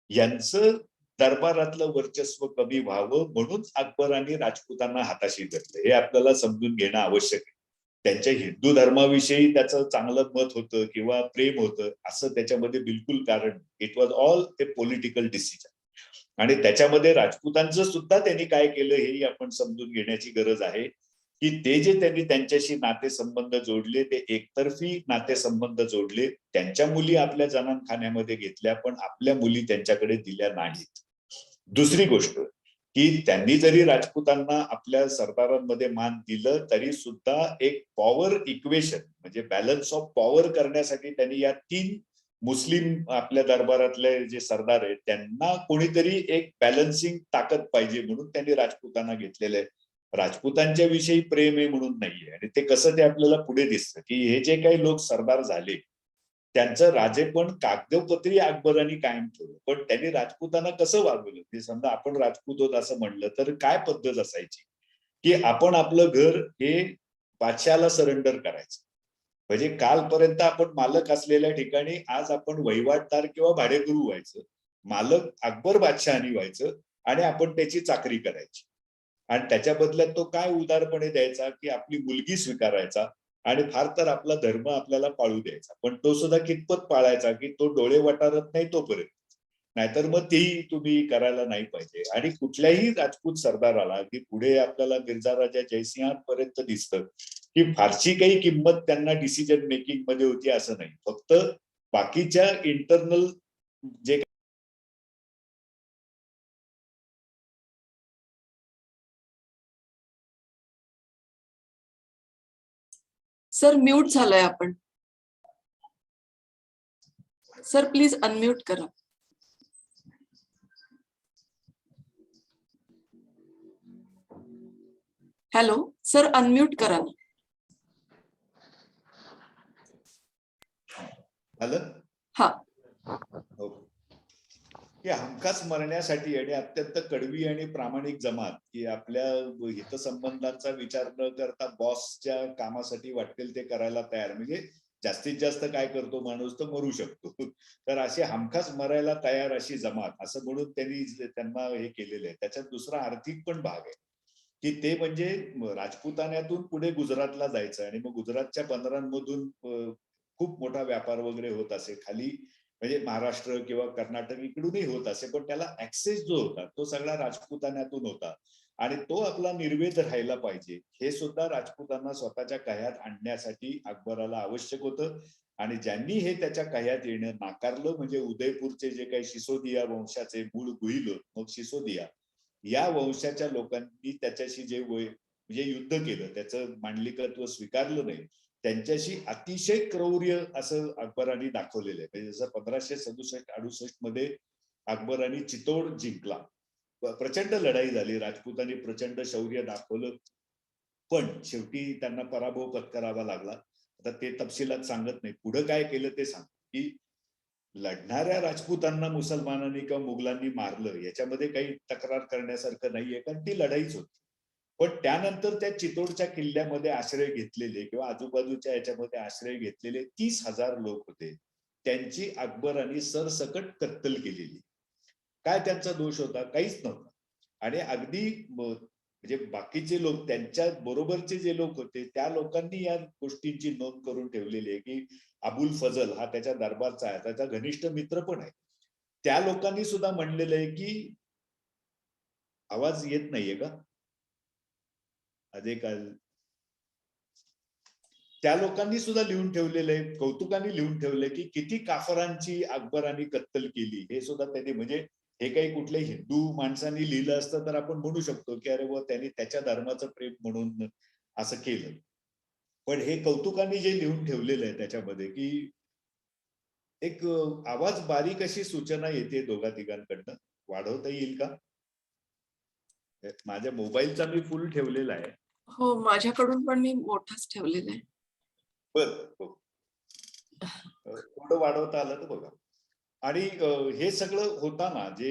यांचं दरबारातलं वर्चस्व कमी व्हावं म्हणून अकबराने राजपुतांना हाताशी धरलं. हे आपल्याला समजून घेणं आवश्यक आहे. त्यांच्या हिंदू धर्माविषयी त्याचं चांगलं मत होतं किंवा प्रेम होतं असं त्याच्यामध्ये बिलकुल कारण. It was all A political decision. आणि त्याच्यामध्ये राजपुतांचं सुद्धा त्यांनी काय केलं हेही आपण समजून घेण्याची गरज आहे की ते जे त्यांनी त्यांच्याशी नातेसंबंध जोडले ते एकतर्फी नातेसंबंध जोडले. त्यांच्या मुली आपल्या जनानखान्यामध्ये घेतल्या पण आपल्या मुली त्यांच्याकडे दिल्या नाहीत. दुसरी गोष्ट की त्यांनी जरी राजपुतांना आपल्या सरदारांमध्ये मान दिलं तरी सुद्धा एक पॉवर इक्वेशन म्हणजे बॅलन्स ऑफ पॉवर करण्यासाठी त्यांनी या 3 मुस्लिम आपल्या दरबारातले जे सरदार आहेत त्यांना कोणीतरी एक बॅलन्सिंग ताकद पाहिजे म्हणून त्यांनी राजपुतांना घेतलेलं आहे. राजपुतांच्या विषयी प्रेम आहे म्हणून नाहीये. आणि ते कसं ते आपल्याला पुढे दिसतं की हे जे काही लोक सरदार झाले त्यांचं राजेपण कागदोपत्री अकबरांनी कायम ठेवलं. पण त्यांनी राजपुतांना कसं वागवलं ते समजा आपण राजपूत होत असं म्हणलं तर काय पद्धत असायची की आपण आपलं घर हे बादशाला सरेंडर करायचं. म्हणजे कालपर्यंत आपण मालक असलेल्या ठिकाणी आज आपण वहिवाटदार किंवा भाडेकरू व्हायचं. मालक अकबर बादशहानी व्हायचं आणि आपण त्याची चाकरी करायची. आणि त्याच्या बदल्यात तो काय उदारपणे द्यायचा की आपली मुलगी स्वीकारायचा आणि फार तर आपला धर्म आपल्याला पाळू द्यायचा. पण तो सुद्धा कितपत पाळायचा की तो डोळे वटारत नाही तोपर्यंत. नाहीतर मग तेही तुम्ही करायला नाही पाहिजे. आणि कुठल्याही राजपूत सरदाराला की पुढे आपल्याला मिर्झा राजा जयसिंहापर्यंत दिसतं की फारशी काही किंमत त्यांना डिसिजन मेकिंग मध्ये होती असं नाही. फक्त बाकीच्या इंटरनल जे सर म्यूट झालाय आपण. सर प्लीज अनम्यूट करा. हॅलो सर अनम्यूट करा. झालं हा. हो. की हमखास मरण्यासाठी आणि अत्यंत कडवी आणि प्रामाणिक जमात की आपल्या हितसंबंधांचा विचार न करता बॉसच्या कामासाठी वाटेल ते करायला तयार. म्हणजे जास्तीत जास्त काय करतो माणूस तर मरू शकतो. तर असे हमखास मरायला तयार अशी जमात असं म्हणून त्यांनी त्यांना हे केलेलं आहे. त्याच्यात दुसरा आर्थिक पण भाग आहे की ते म्हणजे राजपुतान्यातून पुढे गुजरातला जायचं आणि मग गुजरातच्या बंदरांमधून खूप मोठा व्यापार वगैरे होत असे. खाली म्हणजे महाराष्ट्र किंवा कर्नाटक इकडूनही होत असे. पण त्याला ऍक्सेस जो होता तो सगळा राजपुतान्यातून होता. आणि तो आपला निर्वेद राहायला पाहिजे हे सुद्धा राजपुतांना स्वतःच्या कह्यात आणण्यासाठी अकबराला आवश्यक होतं. आणि ज्यांनी हे त्याच्या कह्यात येणं नाकारलं म्हणजे उदयपूरचे जे काही सिसोदिया वंशाचे मूळ गुहिल मग सिसोदिया या वंशाच्या लोकांनी त्याच्याशी जे म्हणजे युद्ध केलं त्याचं मांडलिकत्व स्वीकारलं नाही त्यांच्याशी अतिशय क्रौर्य असं अकबराने दाखवलेलं आहे. म्हणजे जसं 1567-68 मध्ये अकबराने चितोड जिंकला प्रचंड लढाई झाली, राजपूतांनी प्रचंड शौर्य दाखवलं, पण शेवटी त्यांना पराभव पत्करावा लागला. आता ते तपशिलात सांगत नाही. पुढे काय केलं ते सांग, की लढणाऱ्या राजपूतांना मुसलमानांनी किंवा मुघलांनी मारलं याच्यामध्ये काही तक्रार करण्यासारखं नाहीये, कारण ती लढाईच होती. पण त्यानंतर त्या चितोडच्या किल्ल्यामध्ये आश्रय घेतलेले किंवा आजूबाजूच्या याच्यामध्ये आश्रय घेतलेले 30,000 लोक होते. त्यांची अकबरांनी सरसकट कत्तल केलेली. काय त्यांचा दोष होता? काहीच नव्हता. आणि अगदी म्हणजे बाकीचे लोक, त्यांच्या बरोबरचे जे लोक होते त्या लोकांनी या गोष्टींची नोंद करून ठेवलेली आहे, की अबुल फजल हा त्याच्या दरबारचा आहे, त्याचा घनिष्ठ मित्र पण आहे. त्या लोकांनी सुद्धा म्हणलेलं आहे, की आवाज येत नाहीये का? अधिक त्या लोकांनी सुद्धा लिहून ठेवलेलं आहे, कौतुकाने लिहून ठेवलंय, की किती काफरांची अकबरांनी कत्तल केली हे सुद्धा त्यांनी, म्हणजे हे काही कुठल्या हिंदू माणसांनी लिहिलं असतं तर आपण म्हणू शकतो की अरे व त्यांनी त्याच्या धर्माचं प्रेम म्हणून असं केलं. पण हे कौतुकाने जे लिहून ठेवलेलं आहे त्याच्यामध्ये, की एक आवाज बारीक अशी सूचना येते दोघा तिघांकडनं, वाढवता येईल का? माझ्या मोबाईलचा मी फुल ठेवलेला आहे. हो, माझ्याकडून पण मी मोठाच ठेवलेला आहे. बरं, हो. थोडं वाढवता आलं तर बघा. आणि हे सगळं होताना जे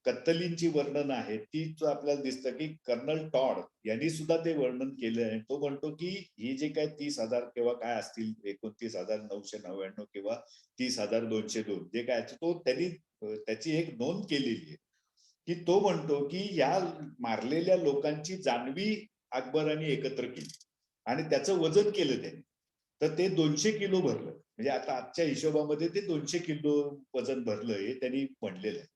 कत्तलींची वर्णन आहेत तीच आपल्याला दिसतं, की कर्नल टॉड यांनी सुद्धा ते वर्णन केलं आहे. तो म्हणतो, की ही जे काय 30,000 किंवा काय असतील, 29,999 किंवा 30,202 जे काय तो त्यांनी त्याची एक नोंद केलेली आहे, की तो म्हणतो, की या मारलेल्या लोकांची जानवी अकबराने एकत्र केली आणि त्याचं वजन केलं त्यांनी. तर ते 200 किलो भरलं. म्हणजे आता आजच्या हिशोबामध्ये ते 200 किलो वजन भरलं हे त्यांनी म्हणलेलं आहे.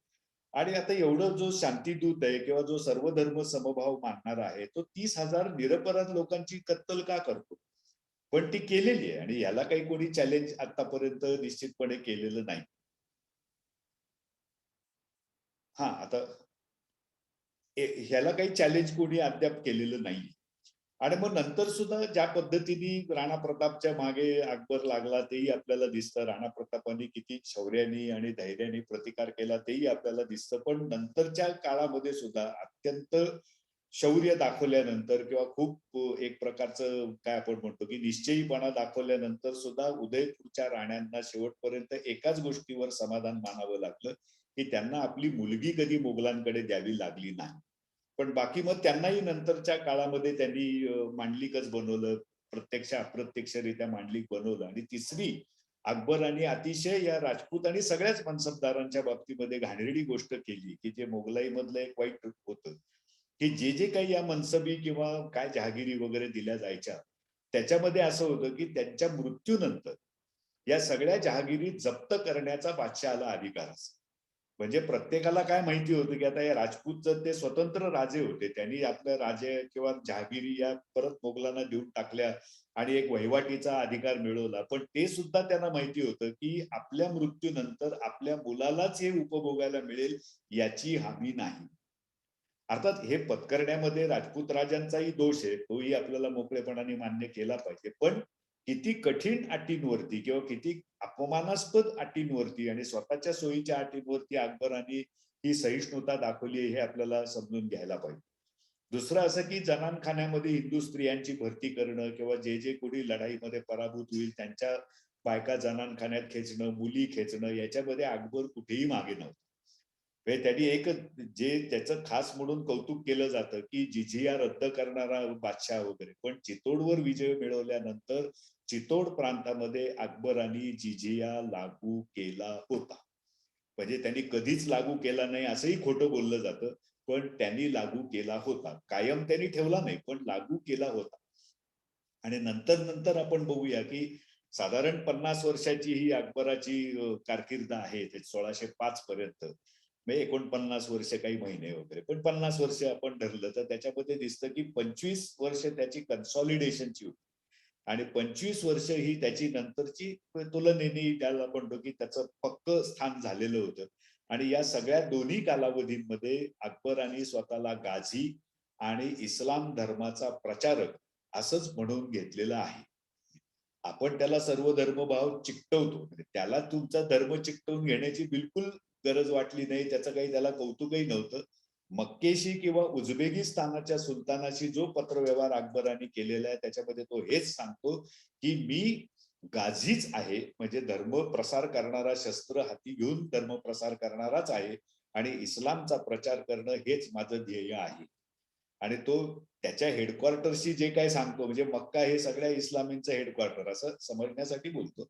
आणि आता एवढं जो शांतीदूत आहे किंवा जो सर्वधर्म समभाव मानणारा आहे, तो 30,000 निरपराध लोकांची कत्तल का करतो? पण ती केलेली आहे आणि याला काही कोणी चॅलेंज आतापर्यंत निश्चितपणे केलेलं नाही. हा, आता ह्याला काही चॅलेंज कोणी अद्याप केलेलं नाही. आणि मग नंतर सुद्धा ज्या पद्धतीने राणा प्रतापच्या मागे अकबर लागला तेही आपल्याला दिसतं. राणा प्रतापांनी किती शौर्याने आणि धैर्याने प्रतिकार केला तेही आपल्याला दिसतं. पण नंतरच्या काळामध्ये सुद्धा अत्यंत शौर्य दाखवल्यानंतर किंवा खूप एक प्रकारचं काय आपण म्हणतो, की निश्चयीपणा दाखवल्यानंतर सुद्धा उदयपूरच्या राण्यांना शेवटपर्यंत एकाच गोष्टीवर समाधान मानावं लागलं, की त्यांना आपली मुलगी कधी मुघलांकडे द्यावी लागली नाही. पण बाकी मग त्यांनाही नंतरच्या काळामध्ये त्यांनी मांडलिकच बनवलं, प्रत्यक्ष अप्रत्यक्षरित्या मांडलिक बनवलं. आणि तिसरी, अकबरांनी अतिशय या राजपूत आणि सगळ्याच मनसबदारांच्या बाबतीमध्ये घाणेरडी गोष्ट केली, की जे मोगलाई मधलं एक वाईट होतं, की जे जे काही या मनसबी किंवा काय जहागिरी वगैरे दिल्या जायच्या त्याच्यामध्ये असं होतं, की त्यांच्या मृत्यूनंतर या सगळ्या जहागिरी जप्त करण्याचा बादशहाला अधिकार असे. म्हणजे प्रत्येकाला काय माहिती होतं, की आता या राजपूतचं ते स्वतंत्र राजे होते, त्यांनी आपल्या राजे किंवा जहागिरी या परत मोगलांना देऊन टाकल्या आणि एक वहिवाटीचा अधिकार मिळवला. पण ते सुद्धा त्यांना माहिती होतं, की आपल्या मृत्यूनंतर आपल्या मुलालाच हे उपभोगायला मिळेल याची हमी नाही. अर्थात हे पत्करण्यामध्ये राजपूत राजांचाही दोष आहे, तोही आपल्याला मोकळेपणाने मान्य केला पाहिजे. पण किती कठीण अटींवरती किंवा किती अपमानास्पद अटींवरती आणि स्वतःच्या सोयीच्या अटींवरती अकबरांनी ही सहिष्णुता दाखवली हे आपल्याला समजून घ्यायला पाहिजे. दुसरं असं, की जनानखान्यामध्ये हिंदू स्त्रियांची भरती करणं किंवा जे जे कोणी लढाईमध्ये पराभूत होईल त्यांच्या बायका जनानखान्यात खेचणं, मुली खेचणं याच्यामध्ये अकबर कुठेही मागे नव्हता. म्हणजे त्यांनी एक जे त्याचं खास म्हणून कौतुक केलं जातं, की जिझिया रद्द करणारा बादशाह वगैरे, पण चितोडवर विजय मिळवल्यानंतर चितोड प्रांतामध्ये अकबरांनी जिझिया लागू केला होता. म्हणजे त्यांनी कधीच लागू केला नाही असंही खोटं बोललं जातं, पण त्यांनी लागू केला होता. कायम त्यांनी ठेवला नाही, पण लागू केला होता. आणि नंतर नंतर आपण बघूया, की साधारण 50 वर्षाची ही अकबराची कारकीर्द आहे 1605 पर्यंत. म्हणजे 49 वर्ष काही महिने वगैरे, पण 50 वर्ष आपण धरलं तर त्याच्यामध्ये दिसतं, की 25 वर्ष त्याची कन्सॉलिडेशनची होती आणि 25 वर्ष ही त्याची नंतरची तुलनेने त्याला आपण म्हणतो, की त्याचं पक्क स्थान झालेलं होतं. आणि या सगळ्या दोन्ही कालावधीमध्ये अकबरांनी स्वतःला गाझी आणि इस्लाम धर्माचा प्रचारक असंच म्हणून घेतलेलं आहे. आपण त्याला सर्व धर्मभाव चिकटवतो, म्हणजे त्याला तुमचा धर्म चिकटवून घेण्याची बिलकुल गरज वाटली नाही, त्याचं काही त्याला कौतुकही नव्हतं. मक्केशी किंवा उझबेकिस्तानाच्या सुलतानाशी जो पत्रव्यवहार अकबराने केलेला आहे त्याच्यामध्ये तो हेच सांगतो की मी गाझीच आहे, म्हणजे धर्म प्रसार करणारा, शस्त्र हाती घेऊन धर्म प्रसार करणाराच आहे आणि इस्लामचा प्रचार करणं हेच माझं ध्येय आहे. आणि तो त्याच्या हेडक्वार्टरशी जे काही सांगतो, म्हणजे मक्का हे सगळ्या इस्लामींचं हेडक्वार्टर असं समजण्यासाठी बोलतो.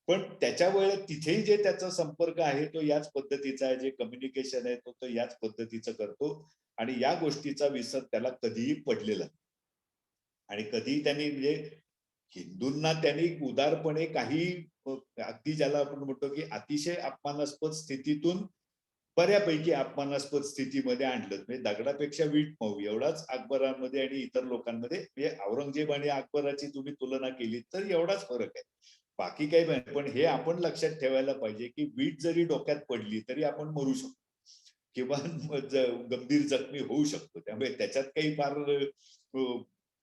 पण त्याच्या वेळेत तिथेही जे त्याचा संपर्क आहे तो याच पद्धतीचा आहे, जे कम्युनिकेशन आहे तो याच पद्धतीचं करतो आणि या गोष्टीचा विसर त्याला कधीही पडलेला नाही. आणि कधीही त्यांनी म्हणजे हिंदूंना त्यांनी उदारपणे काही अगदी ज्याला आपण म्हणतो की अतिशय अपमानास्पद स्थितीतून बऱ्यापैकी अपमानास्पद स्थितीमध्ये आणलं. म्हणजे दगडापेक्षा वीट मऊ एवढाच अकबरामध्ये आणि इतर लोकांमध्ये, म्हणजे औरंगजेब आणि अकबराची तुम्ही तुलना केली तर एवढाच फरक आहे. बाकी काही नाही. पण हे आपण लक्षात ठेवायला पाहिजे की वीट जरी डोक्यात पडली तरी आपण मरू शकतो किंवा गंभीर जखमी होऊ शकतो. त्यामुळे त्याच्यात काही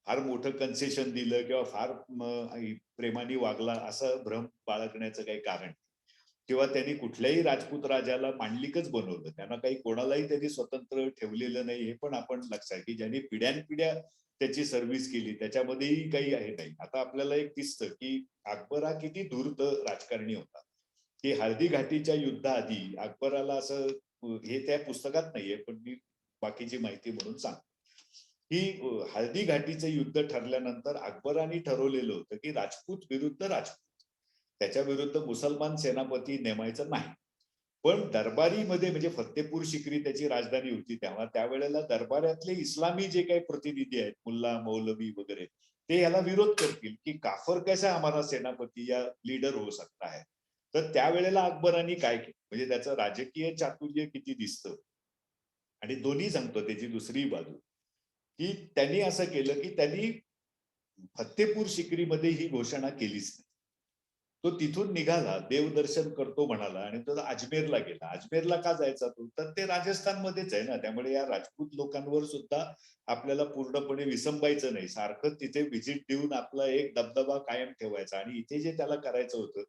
फार मोठं कन्सेशन दिलं किंवा फार प्रेमाने वागला असं भ्रम बाळगण्याचं काही कारण नाही. किंवा त्यांनी कुठल्याही राजपूत राजाला मांडलिकच बनवलं. त्यांना काही कोणालाही त्यांनी स्वतंत्र ठेवलेलं नाही, हे पण आपण लक्षात, की ज्यांनी पिढ्यानपिढ्या त्याची सर्व्हिस केली त्याच्यामध्येही काही आहे नाही. आता आपल्याला एक दिसतं की अकबर हा किती धूर्त राजकारणी होता, की हळदी घाटीच्या युद्धाआधी अकबराला असं, हे त्या पुस्तकात नाहीये पण मी बाकीची माहिती म्हणून सांगतो की हळदी घाटीचं युद्ध ठरल्यानंतर अकबराने ठरवलेलं होतं की राजपूत विरुद्ध राजपूत, त्याच्या विरुद्ध मुसलमान सेनापती नेमायचं नाही. पण दरबारीमध्ये, म्हणजे फतेपूर शिकरी त्याची राजधानी होती तेव्हा, त्यावेळेला दरबारातले इस्लामी जे काही प्रतिनिधी आहेत, मुल्ला मौलवी वगैरे, ते याला विरोध करतील की काफर कैसा हमारा सेनापती या लीडर हो सकता है. तर त्यावेळेला अकबराने काय केलं, म्हणजे त्याचं राजकीय चातुर्य किती दिसतं. आणि दोन्ही सांगतो त्याची दुसरी बाजू, की त्यांनी असं केलं की त्यांनी फत्तेपूर शिकरीमध्ये ही घोषणा केलीच नाही. तो तिथून निघाला, देवदर्शन करतो म्हणाला आणि तो अजमेरला गेला. अजमेरला का जायचा तो, तर ते राजस्थानमध्येच आहे ना, त्यामुळे या राजपूत लोकांवर सुद्धा आपल्याला पूर्णपणे विसंबायचं नाही. सारखं तिथे व्हिजिट देऊन आपला एक दबदबा कायम ठेवायचा. आणि इथे जे त्याला करायचं होतं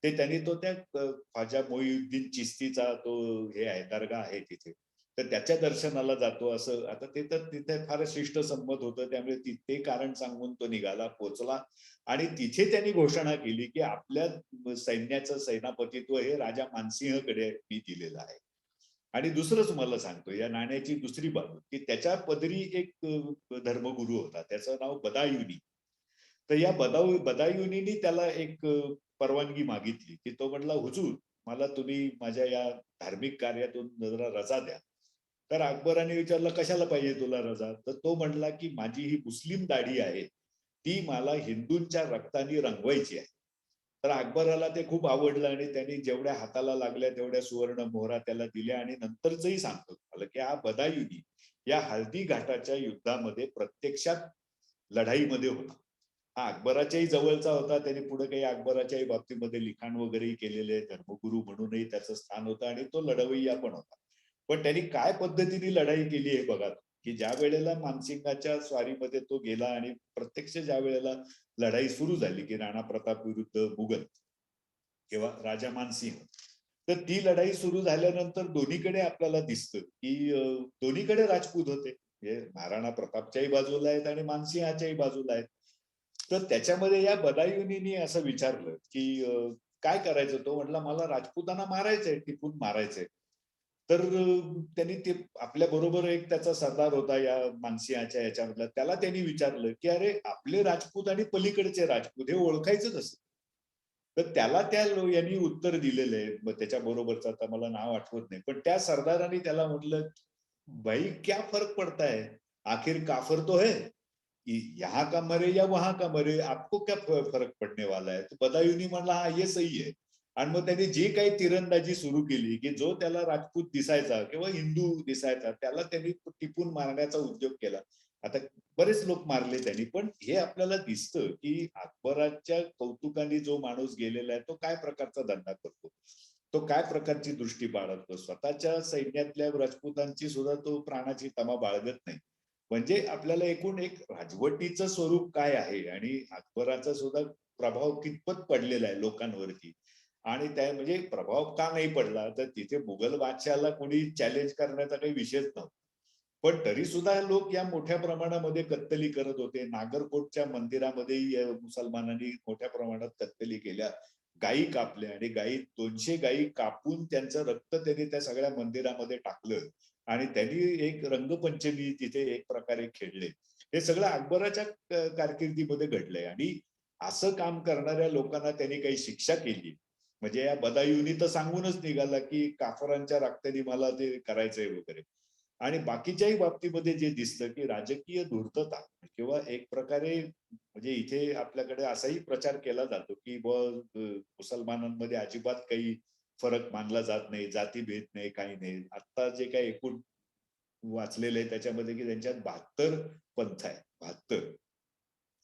ते त्यांनी तो त्या ख्वाजा मोईउद्दीन चिश्तीचा तो हे आहे, दर्गा आहे तिथे, तर त्याच्या दर्शनाला जातो असं. आता ते तर तिथे फार शिष्ट संमत होतं, त्यामुळे ते कारण सांगून तो निघाला, पोचला आणि तिथे त्यांनी घोषणा केली की आपल्या सैन्याचं सेनापतित्व हे राजा मानसिंहकडे मी दिलेलं आहे. आणि दुसरं तुम्हाला सांगतो या नाण्याची दुसरी बाजू, की त्याच्या पदरी एक धर्मगुरू होता, त्याचं नाव बदायुनी. तर या बदायुनीनी त्याला एक परवानगी मागितली, की तो म्हटला, हुजूर मला तुम्ही माझ्या या धार्मिक कार्यातून जरा रजा द्या. तर अकबराने विचारलं, कशाला पाहिजे तुला रजा? तर तो म्हणला की माझी ही मुस्लिम दाढी आहे ती मला हिंदूंच्या रक्ताने रंगवायची आहे. तर अकबराला ते खूप आवडलं आणि त्यांनी जेवढ्या हाताला लागल्या तेवढ्या सुवर्ण मोहरा त्याला दिल्या. आणि नंतरचंही सांगतो तुम्हाला की हा बदायुनी या हल्दी घाटाच्या युद्धामध्ये प्रत्यक्षात लढाईमध्ये होता. हा अकबराच्याही जवळचा होता, त्यांनी पुढे काही अकबराच्याही बाबतीमध्ये लिखाण वगैरेही केलेले, धर्मगुरू म्हणूनही त्याचं स्थान होतं आणि तो लढवय्या पण होता. पण त्यांनी काय पद्धतीने लढाई केली हे बघा, की ज्या वेळेला मानसिंगाच्या स्वारीमध्ये तो गेला आणि प्रत्यक्ष ज्या वेळेला लढाई सुरू झाली की राणा प्रताप विरुद्ध मुघल किंवा राजा मानसिंग, तर ती लढाई सुरू झाल्यानंतर दोन्हीकडे आपल्याला दिसतं की दोन्हीकडे राजपूत होते, म्हणजे महाराणा प्रतापच्याही बाजूला आहेत आणि मानसिंहाच्याही बाजूला आहेत. तर त्याच्यामध्ये या बदायुनीनी असं विचारलं की काय करायचं, तो म्हटला मला राजपुतांना मारायचंय, टिपून मारायचंय. तर त्यांनी ते आपल्या बरोबर एक त्याचा सरदार होता या मानसिंहाच्या याच्यामधला, त्याला त्यांनी विचारलं की अरे आपले राजपूत आणि पलीकडचे राजपूत हे ओळखायचं कसं. तर त्याला त्या यांनी उत्तर दिलेलं आहे, मग त्याच्या बरोबरचं आता मला नाव आठवत नाही, पण त्या सरदारांनी त्याला म्हटलं, भाई क्या फर्क पड़ता है, आखिर काफर तो है, यहाँ का मरे या वहां का मरे, आपको क्या फरक पडने वाला है. तो बदायुनी म्हणला हा ये सही आहे. आणि मग त्यांनी जी काही तिरंदाजी सुरू केली की जो त्याला राजपूत दिसायचा किंवा हिंदू दिसायचा त्याला त्यांनी टिपून मारण्याचा उद्योग केला. आता बरेच लोक मारले त्यांनी, पण हे आपल्याला दिसतं की अकबराच्या कौतुकाने जो माणूस गेलेला आहे तो काय प्रकारचा धंदा करतो, तो काय प्रकारची दृष्टी बाळगतो, स्वतःच्या सैन्यातल्या राजपुतांची सुद्धा तो प्राणाची तमा बाळगत नाही. म्हणजे आपल्याला एकूण एक राजवटीचं स्वरूप काय आहे आणि अकबराचा सुद्धा प्रभाव कितपत पडलेला आहे लोकांवरती. आणि त्या म्हणजे प्रभाव का नाही पडला, तर तिथे मुघल बादशहाला कोणी चॅलेंज करण्याचा काही विषयच नव्हता. पण तरी सुद्धा लोक या मोठ्या प्रमाणामध्ये कत्तली करत होते. नागरकोटच्या मंदिरामध्येही या मुसलमानांनी मोठ्या प्रमाणात कत्तली केल्या. गायी कापल्या आणि 200 गायी कापून त्यांचं रक्त त्यांनी त्या सगळ्या मंदिरामध्ये टाकलं आणि त्यांनी एक रंगपंचमी तिथे एक प्रकारे खेळले. हे सगळं अकबराच्या कारकिर्दीमध्ये घडलंय आणि असं काम करणाऱ्या लोकांना त्यांनी काही शिक्षा केली. म्हणजे या बदायूंनी तर सांगूनच निघाला की काफरांच्या रक्ताने मला ते करायचंय वगैरे. आणि बाकीच्याही बाबतीमध्ये जे दिसतं की राजकीय धूर्तता किंवा एक प्रकारे म्हणजे इथे आपल्याकडे असाही प्रचार केला जातो की मुसलमानांमध्ये अजिबात काही फरक मानला जात नाही, जातीभेद नाही, काही नाही. आता जे काही एकूण वाचलेलं आहे त्याच्यामध्ये की त्यांच्यात 72 पंथ आहे, 72.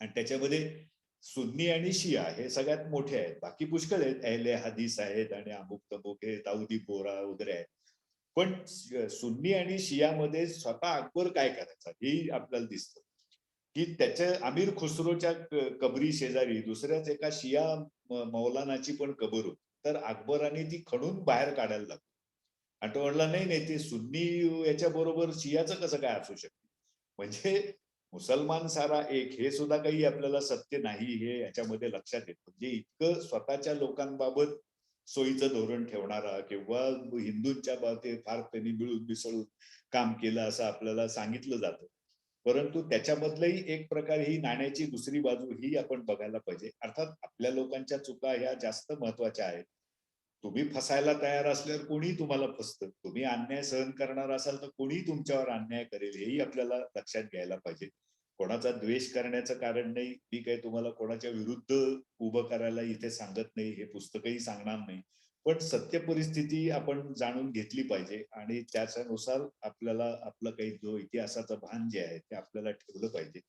आणि त्याच्यामध्ये सुन्नी आणि शिया हे सगळ्यात मोठे आहेत. बाकी पुष्कळ आहेत, अहले हदीस आहेत आणि अमुक तमुक हे दाऊदी बोहरा वगैरे आहेत. पण सुन्नी आणि शियामध्ये स्वतः अकबर काय करायचा हे आपल्याला दिसतं की त्याच्या अमीर खुसरोच्या कबरी शेजारी दुसऱ्याच एका शिया मौलानाची पण कबर होती. तर अकबराने ती खणून बाहेर काढायला लागली आणि तो म्हणला नाही नाही ते सुन्नी याच्या बरोबर शियाचं कसं काय असू शकतं. म्हणजे मुसलमान सारा एक हे सुद्धा काही आपल्याला सत्य नाही हे याच्यामध्ये लक्षात येतं. म्हणजे इतकं स्वतःच्या लोकांबाबत सोयीचं धोरण ठेवणारा किंवा हिंदूंच्या बाबतीत फार त्यांनी मिळून मिसळून काम केलं असं आपल्याला सांगितलं जातं. परंतु त्याच्यामधलंही एक प्रकारे ही नाण्याची दुसरी बाजू ही आपण बघायला पाहिजे. अर्थात आपल्या लोकांच्या चुका ह्या जास्त महत्वाच्या आहेत. तुम्ही फसायला तयार असल्यावर कोणी तुम्हाला फसतं. तुम्ही अन्याय सहन करणार असाल तर कोणी तुमच्यावर अन्याय करेल हेही आपल्याला लक्षात घ्यायला पाहिजे. कोणाचा द्वेष करण्याचं कारण नाही. मी काही तुम्हाला कोणाच्या विरुद्ध उभं करायला इथे सांगत नाही. हे पुस्तकही सांगणार नाही. पण सत्य परिस्थिती आपण जाणून घेतली पाहिजे आणि त्याच्यानुसार आपल्याला आपलं काही जो इतिहासाचं भान जे आहे ते आपल्याला ठेवलं पाहिजे.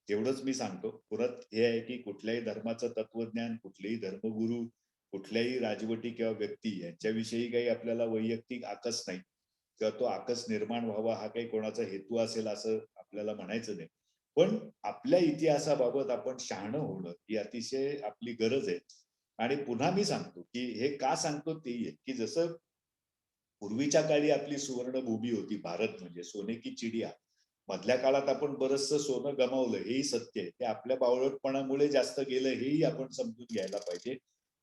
तेवढंच मी सांगतो. परत हे आहे की कुठल्याही धर्माचं तत्वज्ञान, कुठलेही धर्मगुरू, कुठल्याही राजवटी किंवा व्यक्ती यांच्याविषयी काही आपल्याला वैयक्तिक आकस नाही किंवा तो आकस निर्माण व्हावा हा काही कोणाचा हेतू असेल असं आपल्याला म्हणायचं नाही. पण आपल्या इतिहासाबाबत आपण शहाणं होणं ही अतिशय आपली गरज आहे. आणि पुन्हा मी सांगतो की हे का सांगतो तेही आहे की जसं पूर्वीच्या काळी आपली सुवर्णभूमी होती भारत म्हणजे सोने की चिडिया. मधल्या काळात आपण बरचसं सोनं गमावलं हेही सत्य आहे. ते आपल्या बावळटपणामुळे जास्त गेलं हेही आपण समजून घ्यायला पाहिजे.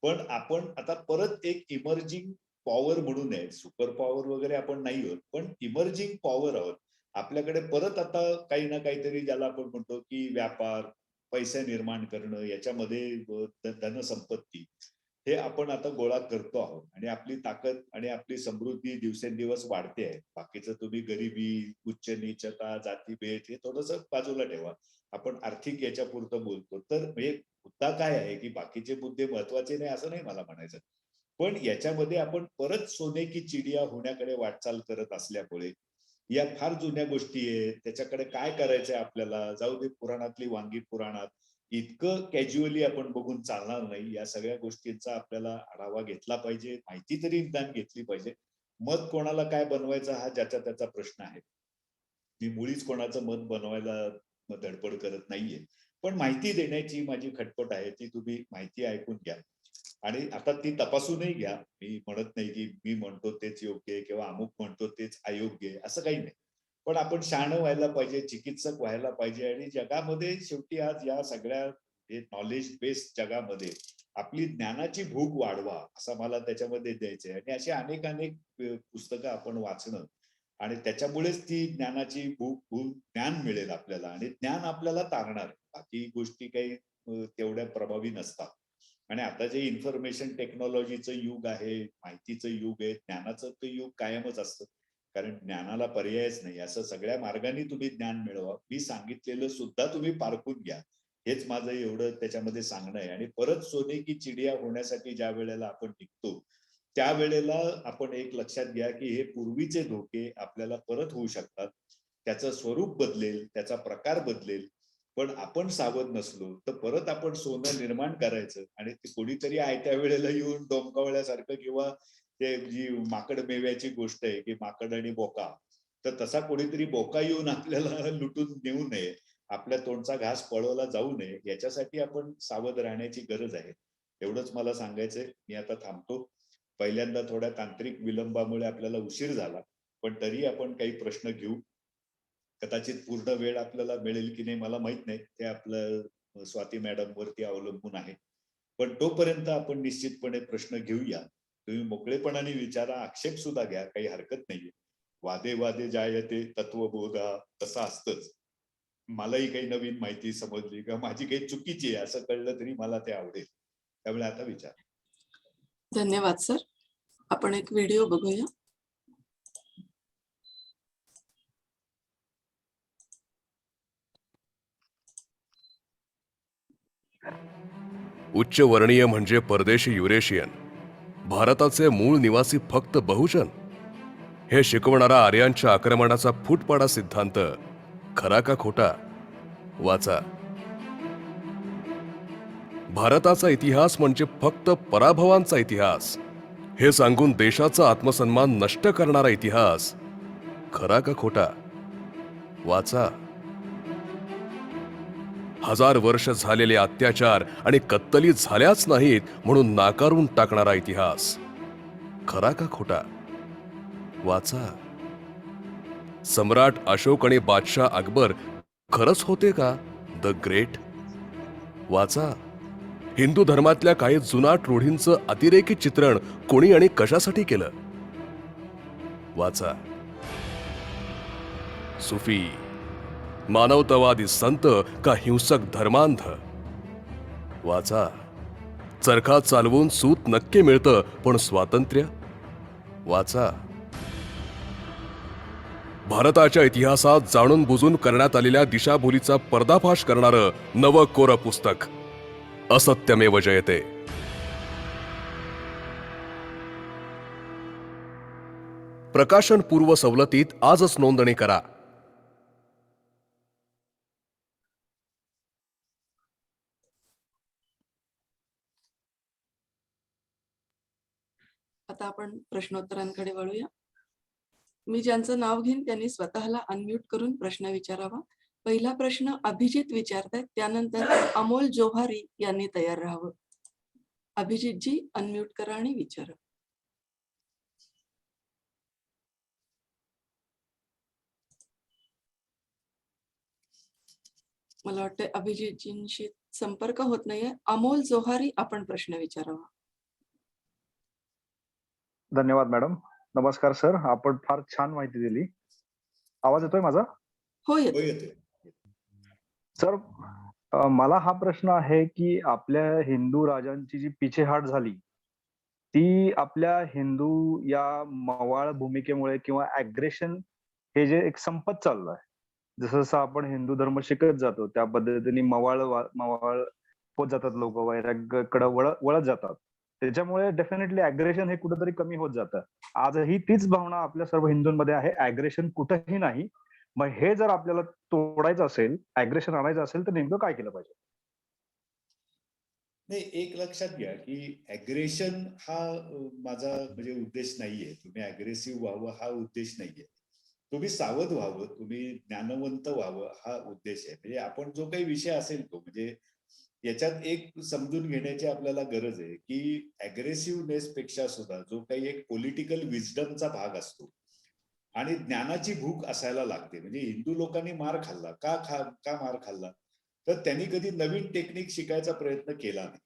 पण आपण आता परत एक इमर्जिंग पॉवर म्हणून आहे. सुपर पॉवर वगैरे आपण नाही आहोत. पण इमर्जिंग पॉवर आहोत. आपल्याकडे परत आता काही ना काहीतरी ज्याला आपण म्हणतो की व्यापार, पैसे निर्माण करणं याच्यामध्ये धनसंपत्ती हे आपण आता गोळा करतो आहोत आणि आपली ताकद आणि आपली समृद्धी दिवसेंदिवस वाढते आहे. बाकीचं तुम्ही गरिबी, उच्च नीचता, जातीभेद हे थोडंसं बाजूला ठेवा. आपण आर्थिक याच्यापुरतं बोलतो. तर म्हणजे मुद्दा काय आहे की बाकीचे मुद्दे महत्वाचे नाही असं नाही मला म्हणायचं. पण याच्यामध्ये आपण परत सोने की चिडिया होण्याकडे वाटचाल करत असल्यामुळे या फार जुन्या गोष्टी आहेत. त्याच्याकडे काय करायचंय आपल्याला? जाऊ दे पुराणातली वांगी पुराणात. इतकं कॅज्युअली आपण बघून चालणार नाही. या सगळ्या गोष्टींचा आपल्याला आढावा घेतला पाहिजे. माहिती तरी निदान घेतली पाहिजे. मत कोणाला काय बनवायचं हा ज्याचा त्याचा प्रश्न आहे. मी मुळीच कोणाचं मत बनवायला धडपड करत नाहीये. पण माहिती देण्याची माझी खटपट आहे. ती तुम्ही माहिती ऐकून घ्या. आणि आता ती तपासूनही घ्या. मी म्हणत नाही की मी म्हणतो तेच योग्य आहे किंवा अमुक म्हणतो तेच अयोग्य आहे. असं काही नाही. पण आपण शहाणं व्हायला पाहिजे, चिकित्सक व्हायला पाहिजे आणि जगामध्ये शेवटी आज या सगळ्या हे नॉलेज बेस्ड जगामध्ये आपली ज्ञानाची भूक वाढवा असं मला त्याच्यामध्ये द्यायचंय आणि अशी अनेक अनेक पुस्तकं आपण वाचणं आणि त्याच्यामुळेच ती ज्ञानाची भूक भूक ज्ञान मिळेल आपल्याला आणि ज्ञान आपल्याला तारणार आहे. बाकी गोष्टी काही तेवढ्या प्रभावी नसतात. आणि आता जे इन्फॉर्मेशन टेक्नॉलॉजीचं युग आहे, माहितीचं युग आहे, ज्ञानाचं ते युग कायमच असतं. कारण ज्ञानाला पर्यायच नाही. असं सगळ्या मार्गाने तुम्ही ज्ञान मिळवा. मी सांगितलेलं सुद्धा तुम्ही पारखून घ्या. हेच माझं एवढं त्याच्यामध्ये सांगणं आहे आणि परत सोने की चिडिया होण्यासाठी ज्या वेळेला आपण निघतो, त्यावेळेला आपण एक लक्षात घ्या, की हे पूर्वीचे धोके आपल्याला परत होऊ शकतात. त्याचं स्वरूप बदलेल, त्याचा प्रकार बदलेल. पण आपण सावध नसलो, तर परत आपण सोनं निर्माण करायचं आणि ते कोणीतरी आयत्या वेळेला येऊन डोंकावल्यासारखं किंवा ते जी माकड मेव्याची गोष्ट आहे, की माकड आणि बोका. तर तसा कोणीतरी बोका येऊन आपल्याला लुटून नेऊ नये. आपल्या तोंडचा घास पळवला जाऊ नये, याच्यासाठी आपण सावध राहण्याची गरज आहे. एवढंच मला सांगायचंय. मी आता थांबतो. पहिल्यांदा थोड्या तांत्रिक विलंबामुळे आपल्याला उशीर झाला. पण तरी आपण काही प्रश्न घेऊ. कदाचित पूर्ण वेळ आपल्याला मिळेल की नाही मला माहित नाही, ते आपलं स्वाती मॅडम वरती अवलंबून आहे. पण तोपर्यंत आपण निश्चितपणे प्रश्न घेऊया. तुम्ही मोकळेपणाने विचारा, आक्षेप सुद्धा घ्या, काही हरकत नाहीये. वादे वादे जायते तत्वबोधा, तसं असतंच. मलाही काही नवीन माहिती समजली किंवा माझी काही चुकीची आहे असं कळलं तरी मला ते आवडेल. त्यामुळे आता विचार. धन्यवाद सर. आपण एक व्हिडिओ बघूया. उच्च वर्णीय म्हणजे परदेशी युरेशियन, भारताचे मूळ निवासी फक्त बहुजन, हे शिकवणारा आर्यांच्या आक्रमणाचा फुटपाडा सिद्धांत खरा का खोटा? वाचा. भारताचा इतिहास म्हणजे फक्त पराभवांचा इतिहास, हे सांगून देशाचा आत्मसन्मान नष्ट करणारा इतिहास खरा का खोटा? वाचा. हजार वर्ष झालेले अत्याचार आणि कत्तली झाल्याच नाहीत म्हणून नाकारून टाकणारा इतिहास खरा का खोटा? वाचा. सम्राट अशोक आणि बादशाह अकबर खरंच होते का द ग्रेट? वाचा. हिंदू धर्मातल्या काही जुनाट रूढींचं अतिरेकी चित्रण कोणी आणि कशासाठी केलं? वाचा. सुफी, मानवतावादी संत का हिंसक धर्मांध? वाचा. चरखा चालवून सूत नक्की मिळतं पण स्वातंत्र्य? वाचा. भारताच्या इतिहासात जाणून बुजून करण्यात आलेल्या दिशाभूलीचा पर्दाफाश करणारं नवं कोरं पुस्तक असत्यमेव जयते. प्रकाशन पूर्व सवलतीत आजच नोंदणी करा. आता आपण प्रश्नोत्तरांकडे वळूया. मी ज्यांचं नाव घेईन त्यांनी स्वतःला अनम्यूट करून प्रश्न विचारावा. पहिला प्रश्न अभिजित विचारतायत, त्यानंतर अमोल जोहारी यांनी तयार राहावं. अभिजितजी अनम्यूट करा आणि विचारा. मला वाटतं अभिजितजींशी संपर्क होत नाहीये. अमोल जोहारी, आपण प्रश्न विचारावा. धन्यवाद मॅडम. नमस्कार सर, आपण फार छान माहिती दिली. आवाज येतोय माझा? हो हो, येतो. येते. सर, मला हा प्रश्न आहे की आपल्या हिंदू राजांची जी पिछेहाट झाली ती आपल्या हिंदू या मवाळ भूमिकेमुळे किंवा अग्रेशन हे जे एक संपत चाललंय, जसं जसं आपण हिंदू धर्म शिकत जातो त्या पद्धतीने मवाळ होत जातात, लोक वैराग्याकडे वळत जातात. त्याच्यामुळे डेफिनेटली अग्रेशन हे कुठेतरी कमी होत जातं. आजही तीच भावना आपल्या सर्व हिंदूंमध्ये आहे, अग्रेशन कुठेही नाही. मग हे जर आपल्याला तोडायचं असेल, अग्रेशन आणायचं असेल तर नेमकं काय केलं पाहिजे? नाही, एक लक्षात घ्या की अग्रेशन हा माझा म्हणजे उद्देश नाहीये. तुम्ही अग्रेसिव्ह व्हावं हा उद्देश नाहीये. तुम्ही सावध व्हावं, तुम्ही ज्ञानवंत व्हावं हा उद्देश आहे. म्हणजे आपण जो काही विषय असेल तो म्हणजे याच्यात एक समजून घेण्याची आपल्याला गरज आहे की अग्रेसिव्हनेस पेक्षा सुद्धा जो काही एक पॉलिटिकल विजडमचा भाग असतो आणि ज्ञानाची भूक असायला लागते. म्हणजे हिंदू लोकांनी मार खाल्ला का मार खाल्ला? तर त्यांनी कधी नवीन टेक्निक शिकायचा प्रयत्न केला नाही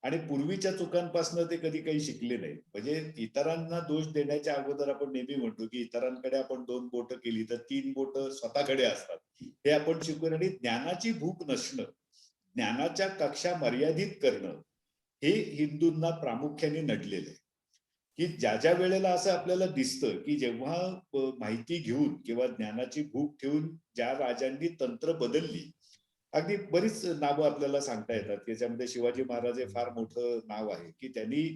आणि पूर्वीच्या चुकांपासून ते कधी काही शिकले नाही. म्हणजे इतरांना दोष देण्याच्या अगोदर आपण नेहमी म्हणतो की इतरांकडे आपण 2 बोटं केली तर 3 बोटं स्वतःकडे असतात, हे आपण शिकून. आणि ज्ञानाची भूक नसणं, ज्ञानाच्या कक्षा मर्यादित करणं, हे हिंदूंना प्रामुख्याने नडलेलं आहे. की ज्या वेळेला असं आपल्याला दिसतं की जेव्हा माहिती घेऊन किंवा ज्ञानाची भूक ठेवून ज्या राजांनी तंत्र बदलली, अगदी बरीच नावं आपल्याला सांगता येतात. त्याच्यामध्ये शिवाजी महाराज हे फार मोठं नाव आहे की त्यांनी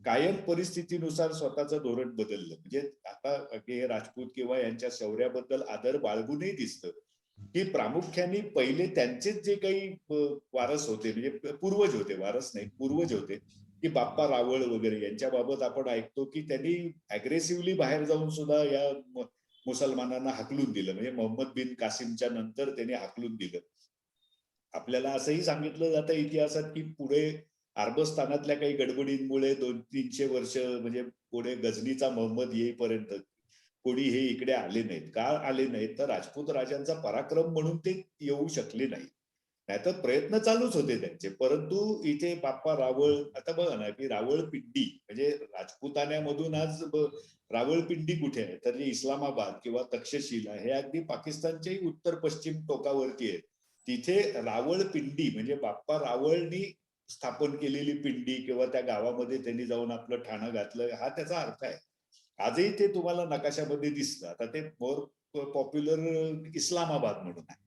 कायम परिस्थितीनुसार स्वतःचं धोरण बदललं. म्हणजे आता अगदी हे राजपूत किंवा यांच्या शौर्याबद्दल आदर बाळगूनही दिसतं की प्रामुख्याने पहिले त्यांचेच जे काही वारस होते, म्हणजे पूर्वज होते, वारस नाही पूर्वज होते, की बाप्पा रावळ वगैरे यांच्या बाबत आपण ऐकतो की त्यांनी अग्रेसिव्हली बाहेर जाऊन सुद्धा या मुसलमानांना हाकलून दिलं. म्हणजे मोहम्मद बिन कासिमच्या नंतर त्यांनी हाकलून दिलं. आपल्याला असंही सांगितलं जातं इतिहासात की पुढे अरबस्थानातल्या काही गडबडींमुळे 200-300 वर्ष म्हणजे पुढे गझनीचा मोहम्मद येईपर्यंत कोणी हे इकडे आले नाहीत. का आले नाहीत? तर राजपूत राजांचा पराक्रम म्हणून ते येऊ शकले नाहीत. नाहीतर प्रयत्न चालूच होते त्यांचे. परंतु इथे बाप्पा रावळ, आता बघा ना की रावळपिंडी म्हणजे राजपुतान्यामधून आज रावळपिंडी कुठे आहे? तर इस्लामाबाद किंवा तक्षशिला हे अगदी पाकिस्तानच्याही उत्तर पश्चिम टोकावरती आहे. तिथे रावळपिंडी म्हणजे बाप्पा रावळनी स्थापन केलेली पिंडी किंवा त्या गावामध्ये त्यांनी जाऊन आपलं ठाणं घातलं, हा त्याचा अर्थ आहे. आजही ते तुम्हाला नकाशामध्ये दिसतं. आता ते मोर पॉप्युलर इस्लामाबाद म्हणून आहे.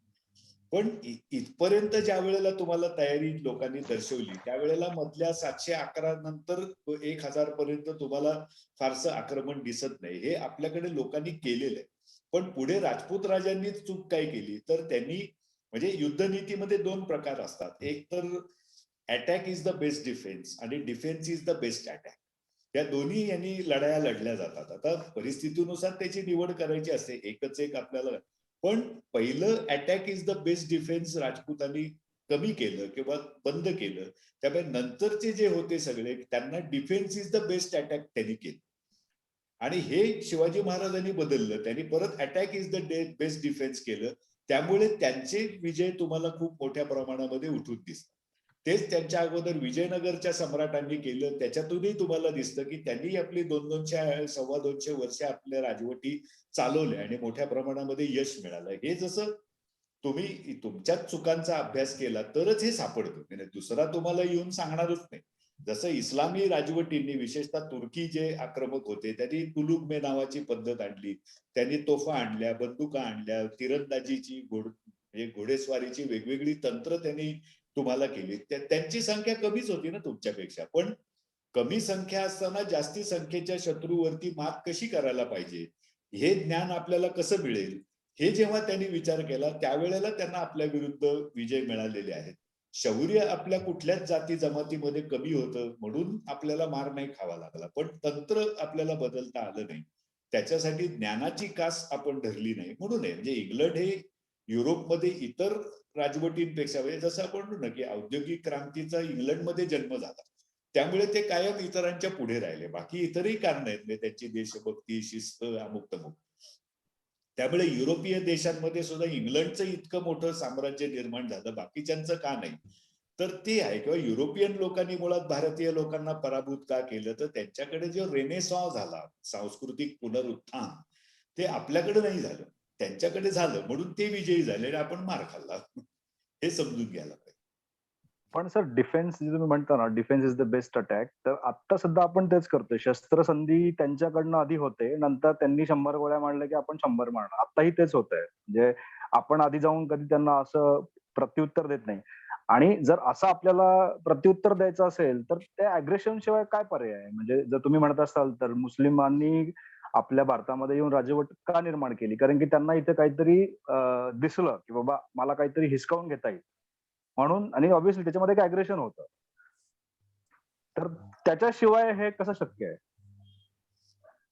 पण इथपर्यंत ज्या वेळेला तुम्हाला तयारी लोकांनी दर्शवली, त्यावेळेला मधल्या 711 नंतर 1000 पर्यंत तुम्हाला फारसं आक्रमण दिसत नाही. हे आपल्याकडे लोकांनी केलेलं आहे. पण पुढे राजपूत राजांनी चूक काय केली, तर त्यांनी म्हणजे युद्धनीतीमध्ये 2 प्रकार असतात. एक तर attack is the best defence आणि defence is the best attack. या दोन्ही यांनी लढाया लढल्या जातात. आता परिस्थितीनुसार त्याची निवड करायची असते. एकच एक आपल्याला, पण पहिलं attack is the best defence राजपूतांनी कमी केलं किंवा बंद केलं. त्यामुळे नंतरचे जे होते सगळे त्यांना defence is the best attack त्यांनी केलं. आणि हे शिवाजी महाराजांनी बदललं. त्यांनी परत attack is the best defence केलं. त्यामुळे त्यांचे विजय तुम्हाला खूप मोठ्या प्रमाणामध्ये उठून दिसतात. तेच त्यांच्या अगोदर विजयनगरच्या सम्राटांनी केलं. त्याच्यातूनही तुम्हाला दिसतं की त्यांनी आपली 200-250 वर्ष आपल्या राजवटी चालवल्या आणि मोठ्या प्रमाणामध्ये यश मिळालं. हे जसं तुम्ही तुमच्याच चुकांचा अभ्यास केला तरच हे सापडतं. म्हणजे दुसरा तुम्हाला येऊन सांगणारच नाही. जसं इस्लामी राजवटींनी, विशेषतः तुर्की जे आक्रमक होते, त्यांनी तुलुगमे नावाची पद्धत आणली. त्यांनी तोफा आणल्या, बंदुका आणल्या, तिरंदाजीची म्हणजे घोडेस्वारीची वेगवेगळी तंत्र त्यांनी तुम्हाला केली. त्यांची संख्या कमीच होती ना तुमच्यापेक्षा. पण कमी संख्या असताना जास्ती संख्येच्या शत्रूवरती मात कशी करायला पाहिजे, हे ज्ञान आपल्याला कसं मिळेल, हे जेव्हा त्यांनी विचार केला त्यावेळेला त्यांना आपल्या विरुद्ध विजय मिळालेले आहेत. शौर्य आपल्या कुठल्याच जाती जमातीमध्ये कमी होतं म्हणून आपल्याला मार नाही खावा लागला. पण तंत्र आपल्याला बदलता आलं नाही. त्याच्यासाठी ज्ञानाची कास आपण धरली नाही म्हणून आहे. म्हणजे इंग्लंड हे युरोपमध्ये इतर राजवटींपेक्षा, म्हणजे जसं आपण म्हणतो ना की औद्योगिक क्रांतीचा इंग्लंडमध्ये जन्म झाला, त्यामुळे ते कायम इतरांच्या पुढे राहिले. बाकी इतरही कारण आहेत म्हणजे त्यांची देशभक्ती, शिस्त, अमुक तमुक. त्यामुळे युरोपीय देशांमध्ये सुद्धा इंग्लंडचं इतकं मोठं साम्राज्य निर्माण झालं, बाकीच्यांचं का नाही, तर ते आहे. किंवा युरोपियन लोकांनी मुळात भारतीय लोकांना पराभूत का केलं, तर त्यांच्याकडे जो रेनेसॉन्स झाला, सांस्कृतिक पुनरुत्थान, ते आपल्याकडे नाही झालं, त्यांच्याकडे झालं. म्हणून ते विजयी झाले आणि आपण मार खाल्ला. हे समजून घ्यायला पाहिजे. पण सर डिफेन्स जे तुम्ही म्हणता ना, defence is the best attack, तर आता सुद्धा आपण तेच करतोय. शस्त्रसंधी त्यांच्याकडनं आधी होते, नंतर त्यांनी 100 गोळ्या मारल्या की आपण 100 मारणार. आताही तेच होतंय. म्हणजे आपण आधी जाऊन कधी त्यांना असं प्रत्युत्तर देत नाही. आणि जर असं आपल्याला प्रत्युत्तर द्यायचं असेल तर त्या अग्रेशन शिवाय काय पर्याय आहे? म्हणजे जर तुम्ही म्हणत असाल तर मुस्लिमांनी आपल्या भारतामध्ये येऊन राजवट का निर्माण केली? कारण की त्यांना इथे काहीतरी दिसलं की बाबा मला काहीतरी हिसकावून घेता येईल म्हणून. आणि ऑब्व्हियसली त्याच्यामध्ये एक अग्रेशन होतं. तर त्याच्याशिवाय हे कसं शक्य आहे?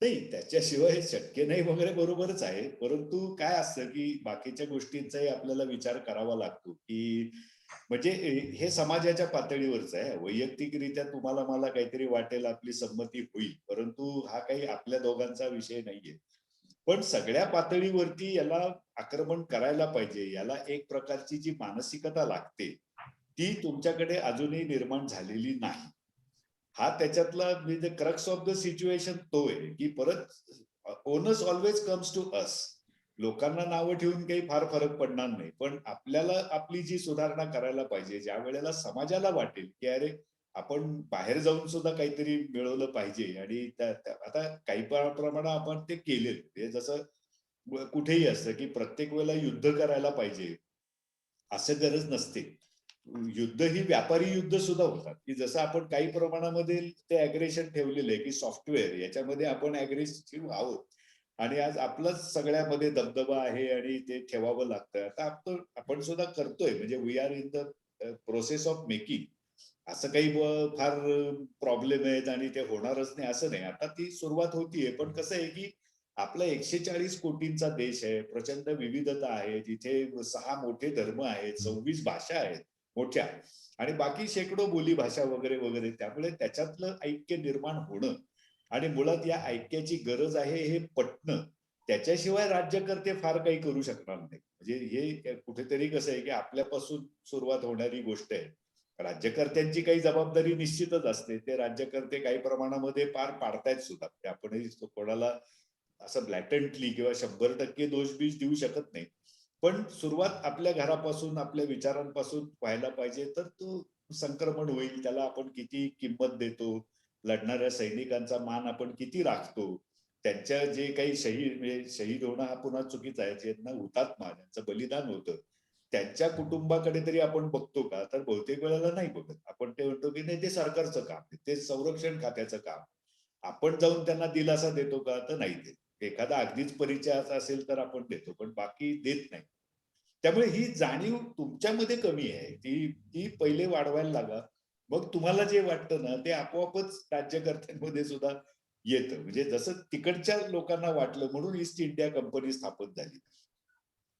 नाही, त्याच्याशिवाय हे शक्य नाही वगैरे बरोबरच आहे. परंतु काय असतं की बाकीच्या गोष्टींचाही आपल्याला विचार करावा लागतो की म्हणजे हे समाजाच्या पातळीवरच आहे. वैयक्तिकरित्या तुम्हाला मला काहीतरी वाटेल, आपली संमती होईल, परंतु हा काही आपल्या दोघांचा विषय नाहीये. पण सगळ्या पातळीवरती याला आक्रमण करायला पाहिजे, याला एक प्रकारची जी मानसिकता लागते ती तुमच्याकडे अजूनही निर्माण झालेली नाही. हा त्याच्यातला म्हणजे क्रक्स ऑफ द सिच्युएशन तो आहे की परत onus always comes to us. लोकांना नावं ठेवून काही फार फरक पडणार नाही, पण आपल्याला आपली जी सुधारणा करायला पाहिजे, ज्या वेळेला समाजाला वाटेल की अरे आपण बाहेर जाऊन सुद्धा काहीतरी मिळवलं पाहिजे. आणि आता काही प्रमाणात आपण ते केले. जसं कुठेही असतं की प्रत्येक वेळेला युद्ध करायला पाहिजे असं गरज नसते. युद्ध ही व्यापारी युद्ध सुद्धा होतात की जसं आपण काही प्रमाणामध्ये ते अग्रेशन ठेवलेलं आहे की सॉफ्टवेअर याच्यामध्ये आपण अग्रेसिव्ह आहोत आणि आज आपलाच सगळ्यामध्ये दबदबा आहे आणि ते ठेवावं लागतं. आता आपण सुद्धा करतोय, म्हणजे we are in the process of making. असं काही फार प्रॉब्लेम आहेत आणि ते होणारच नाही असं नाही. आता ती सुरुवात होतीये. पण कसं आहे की आपला 140 कोटींचा देश आहे, प्रचंड विविधता आहे, तिथे 6 मोठे धर्म आहेत, 26 भाषा आहेत मोठ्या, आणि बाकी शेकडो बोली भाषा वगैरे वगैरे. त्यामुळे त्याच्यातलं ऐक्य निर्माण होणं आणि मुळात या ऐक्याची गरज आहे हे पटणं, त्याच्याशिवाय राज्यकर्ते फार काही करू शकणार नाही. म्हणजे हे कुठेतरी कसं आहे की आपल्यापासून सुरुवात होणारी गोष्ट आहे. राज्यकर्त्यांची काही जबाबदारी निश्चितच असते. ते राज्यकर्ते काही प्रमाणामध्ये पार पाडतायत सुद्धा. ते आपणही कोणाला असं ब्लॅटंटली किंवा 100% दोष-बीष देऊ शकत नाही. पण सुरुवात आपल्या घरापासून, आपल्या विचारांपासून व्हायला पाहिजे. तर तो संक्रमण होईल. त्याला आपण किती किंमत देतो, लढणाऱ्या सैनिकांचा मान आपण किती राखतो, त्यांच्या जे काही म्हणजे शहीद होणं हा पुन्हा चुकीचा आहे. ज्यांना हुतात्मा, ज्यांचं बलिदान होतं, त्यांच्या कुटुंबाकडे तरी आपण बघतो का? तर बहुतेक वेळेला नाही बघत. आपण ते म्हणतो की नाही, ते सरकारचं काम आहे, ते संरक्षण खात्याचं काम. आपण जाऊन त्यांना दिलासा देतो का? तर नाही देत. एखादा अगदीच परिचयाचा असेल तर आपण देतो, पण बाकी देत नाही. त्यामुळे ही जाणीव तुमच्यामध्ये कमी आहे. ती ती पहिले वाढवायला लागा. मग तुम्हाला जे वाटतं ना, ते आपोआपच राज्यकर्त्यांमध्ये सुद्धा येतं. म्हणजे जसं तिकडच्या लोकांना वाटलं म्हणून ईस्ट इंडिया कंपनी स्थापन झाली.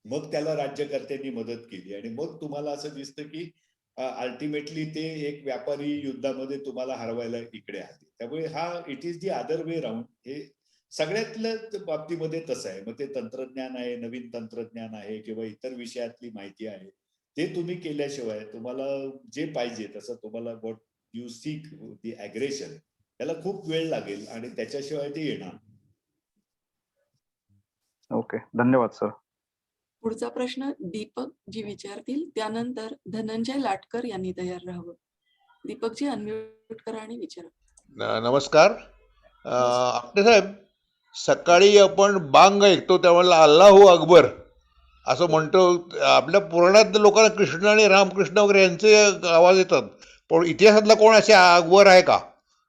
मग त्याला राज्यकर्त्यांनी मदत केली आणि मग तुम्हाला असं दिसतं की अल्टिमेटली ते एक व्यापारी युद्धामध्ये तुम्हाला हरवायला इकडे आले. त्यामुळे हा it is the other way round. हे सगळ्यातल्या बाबतीमध्ये तसं आहे. मग ते तंत्रज्ञान आहे, नवीन तंत्रज्ञान आहे किंवा इतर विषयातली माहिती आहे. ते तुम्ही केल्याशिवाय तुम्हाला जे पाहिजे तसं तुम्हाला what you sick the aggression त्याला खूप वेळ लागेल आणि त्याच्याशिवाय ते येणार. ओके, धन्यवाद सर. पुढचा प्रश्न दीपक जी विचारतील, त्यानंतर धनंजय लाटकर यांनी तयार राहावं. दीपकजी अनम्यूट करा आणि विचारा. नमस्कार. आपले साहेब, सकाळी आपण बांग ऐकतो त्यावेळेला अल्लाहू अकबर असं म्हणतो. आपल्या पुराणात लोकांना कृष्ण आणि रामकृष्ण वगैरे यांचे आवाज येतात, पण इतिहासातला कोण असे अकबर आहे का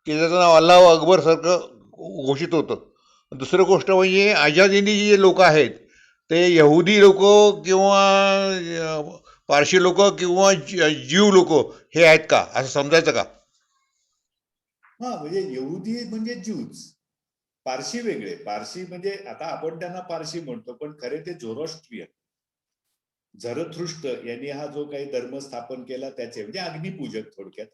की त्याचं नाव अल्लाहू अकबर सारखं घोषित होतं? दुसरी गोष्ट म्हणजे आझादीने जे लोक आहेत ते यहुदी लोक किंवा पारशी लोक किंवा जीव लोक हे आहेत का, असं समजायचं का? हा, म्हणजे यहुदी म्हणजे ज्यूज, पारशी वेगळे. पारशी म्हणजे आता आपण त्यांना पारशी म्हणतो, पण खरे ते झोरॉस्ट्रियन, झरथुष्ट्र यांनी हा जो काही धर्म स्थापन केला त्याचे म्हणजे अग्निपूजक थोडक्यात.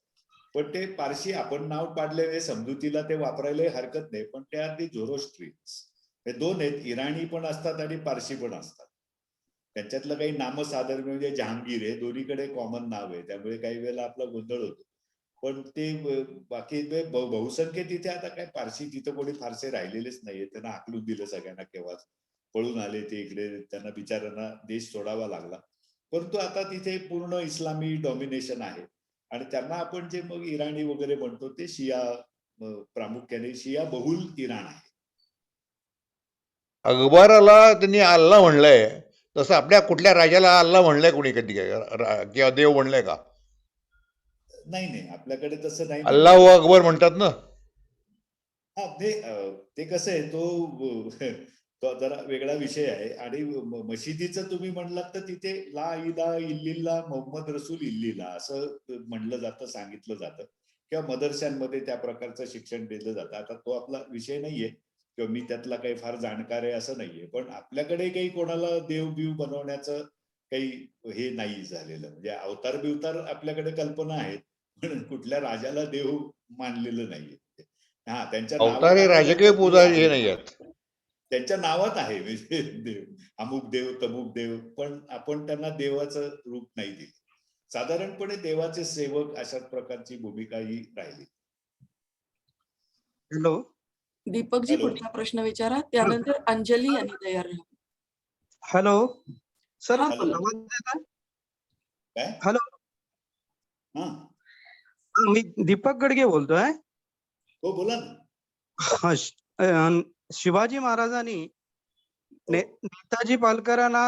पण ते पारशी आपण नाव पाडलेले समजुतीला ते वापरायला हरकत नाही, पण ते आर दी झोरॉस्ट्रियन्स. हे दोन आहेत, इराणी पण असतात आणि पारशी पण असतात. त्यांच्यातलं काही नामसाधर्म्य म्हणजे जहांगीर हे दोन्हीकडे कॉमन नाव आहे, त्यामुळे काही वेळेला आपला गोंधळ होतो. पण ते बाकी बहुसंख्य तिथे आता काय पारशी तिथं कोणी फारसे राहिलेलेच नाहीये. त्यांना आकलून दिलं सगळ्यांना, केव्हाच पळून आले ते इकडे. त्यांना बिचाऱ्यांना देश सोडावा लागला. परंतु आता तिथे पूर्ण इस्लामी डॉमिनेशन आहे आणि त्यांना आपण जे मग इराणी वगैरे म्हणतो ते शिया, प्रामुख्याने शिया बहुल इराण आहे. अकबराला त्यांनी अल्ला म्हणलंय, तसं आपल्या कुठल्या राजाला अल्ला म्हणलंय कोणी कधी किंवा देव म्हणलंय का? नाही नाही, आपल्याकडे तसं नाही अल्लाहू म्हणलं. अकबर म्हणतात ना. हा, ते कसं आहे, तो जरा वेगळा विषय आहे. आणि मशिदीचं तुम्ही म्हणलात तर तिथे ला इला इल्लिल्ला मोहम्मद रसूल इल्लिल्ला असं म्हणलं जातं, सांगितलं जातं, किंवा मदरशांमध्ये त्या प्रकारचं शिक्षण दिलं जातं. आता तो आपला विषय नाहीये किंवा मी त्यातला काही फार जाणकार आहे असं नाहीये, पण आपल्याकडे काही कोणाला देव बिव बनवण्याचं काही हे नाही झालेलं. म्हणजे अवतार बिवतार आपल्याकडे कल्पना आहेत, पण कुठल्या राजाला देव मानलेलं नाहीये. हा, त्यांच्या अवतार नावात हे आता राजकीय त्यांचं देव पूजा हे आहे, नाही आहेत. त्यांच्या नावात आहे म्हणजे देव, अमुक देव तमुक देव, पण आपण त्यांना देवाचं रूप नाही दिलं. साधारणपणे देवाचे सेवक अशाच प्रकारची भूमिका ही राहिली. हॅलो. दीपकजी हॅलो. पुढचा प्रश्न विचारा, त्यानंतर अंजली यांनी तयार राहावं. हॅलो सर, हा, हॅलो. आवाज येत आहे? काय? हॅलो. हा, मी दीपक गडगे बोलतोय. हो बोला ना. हा, शिवाजी महाराजांनी हो. नेताजी पालकरांना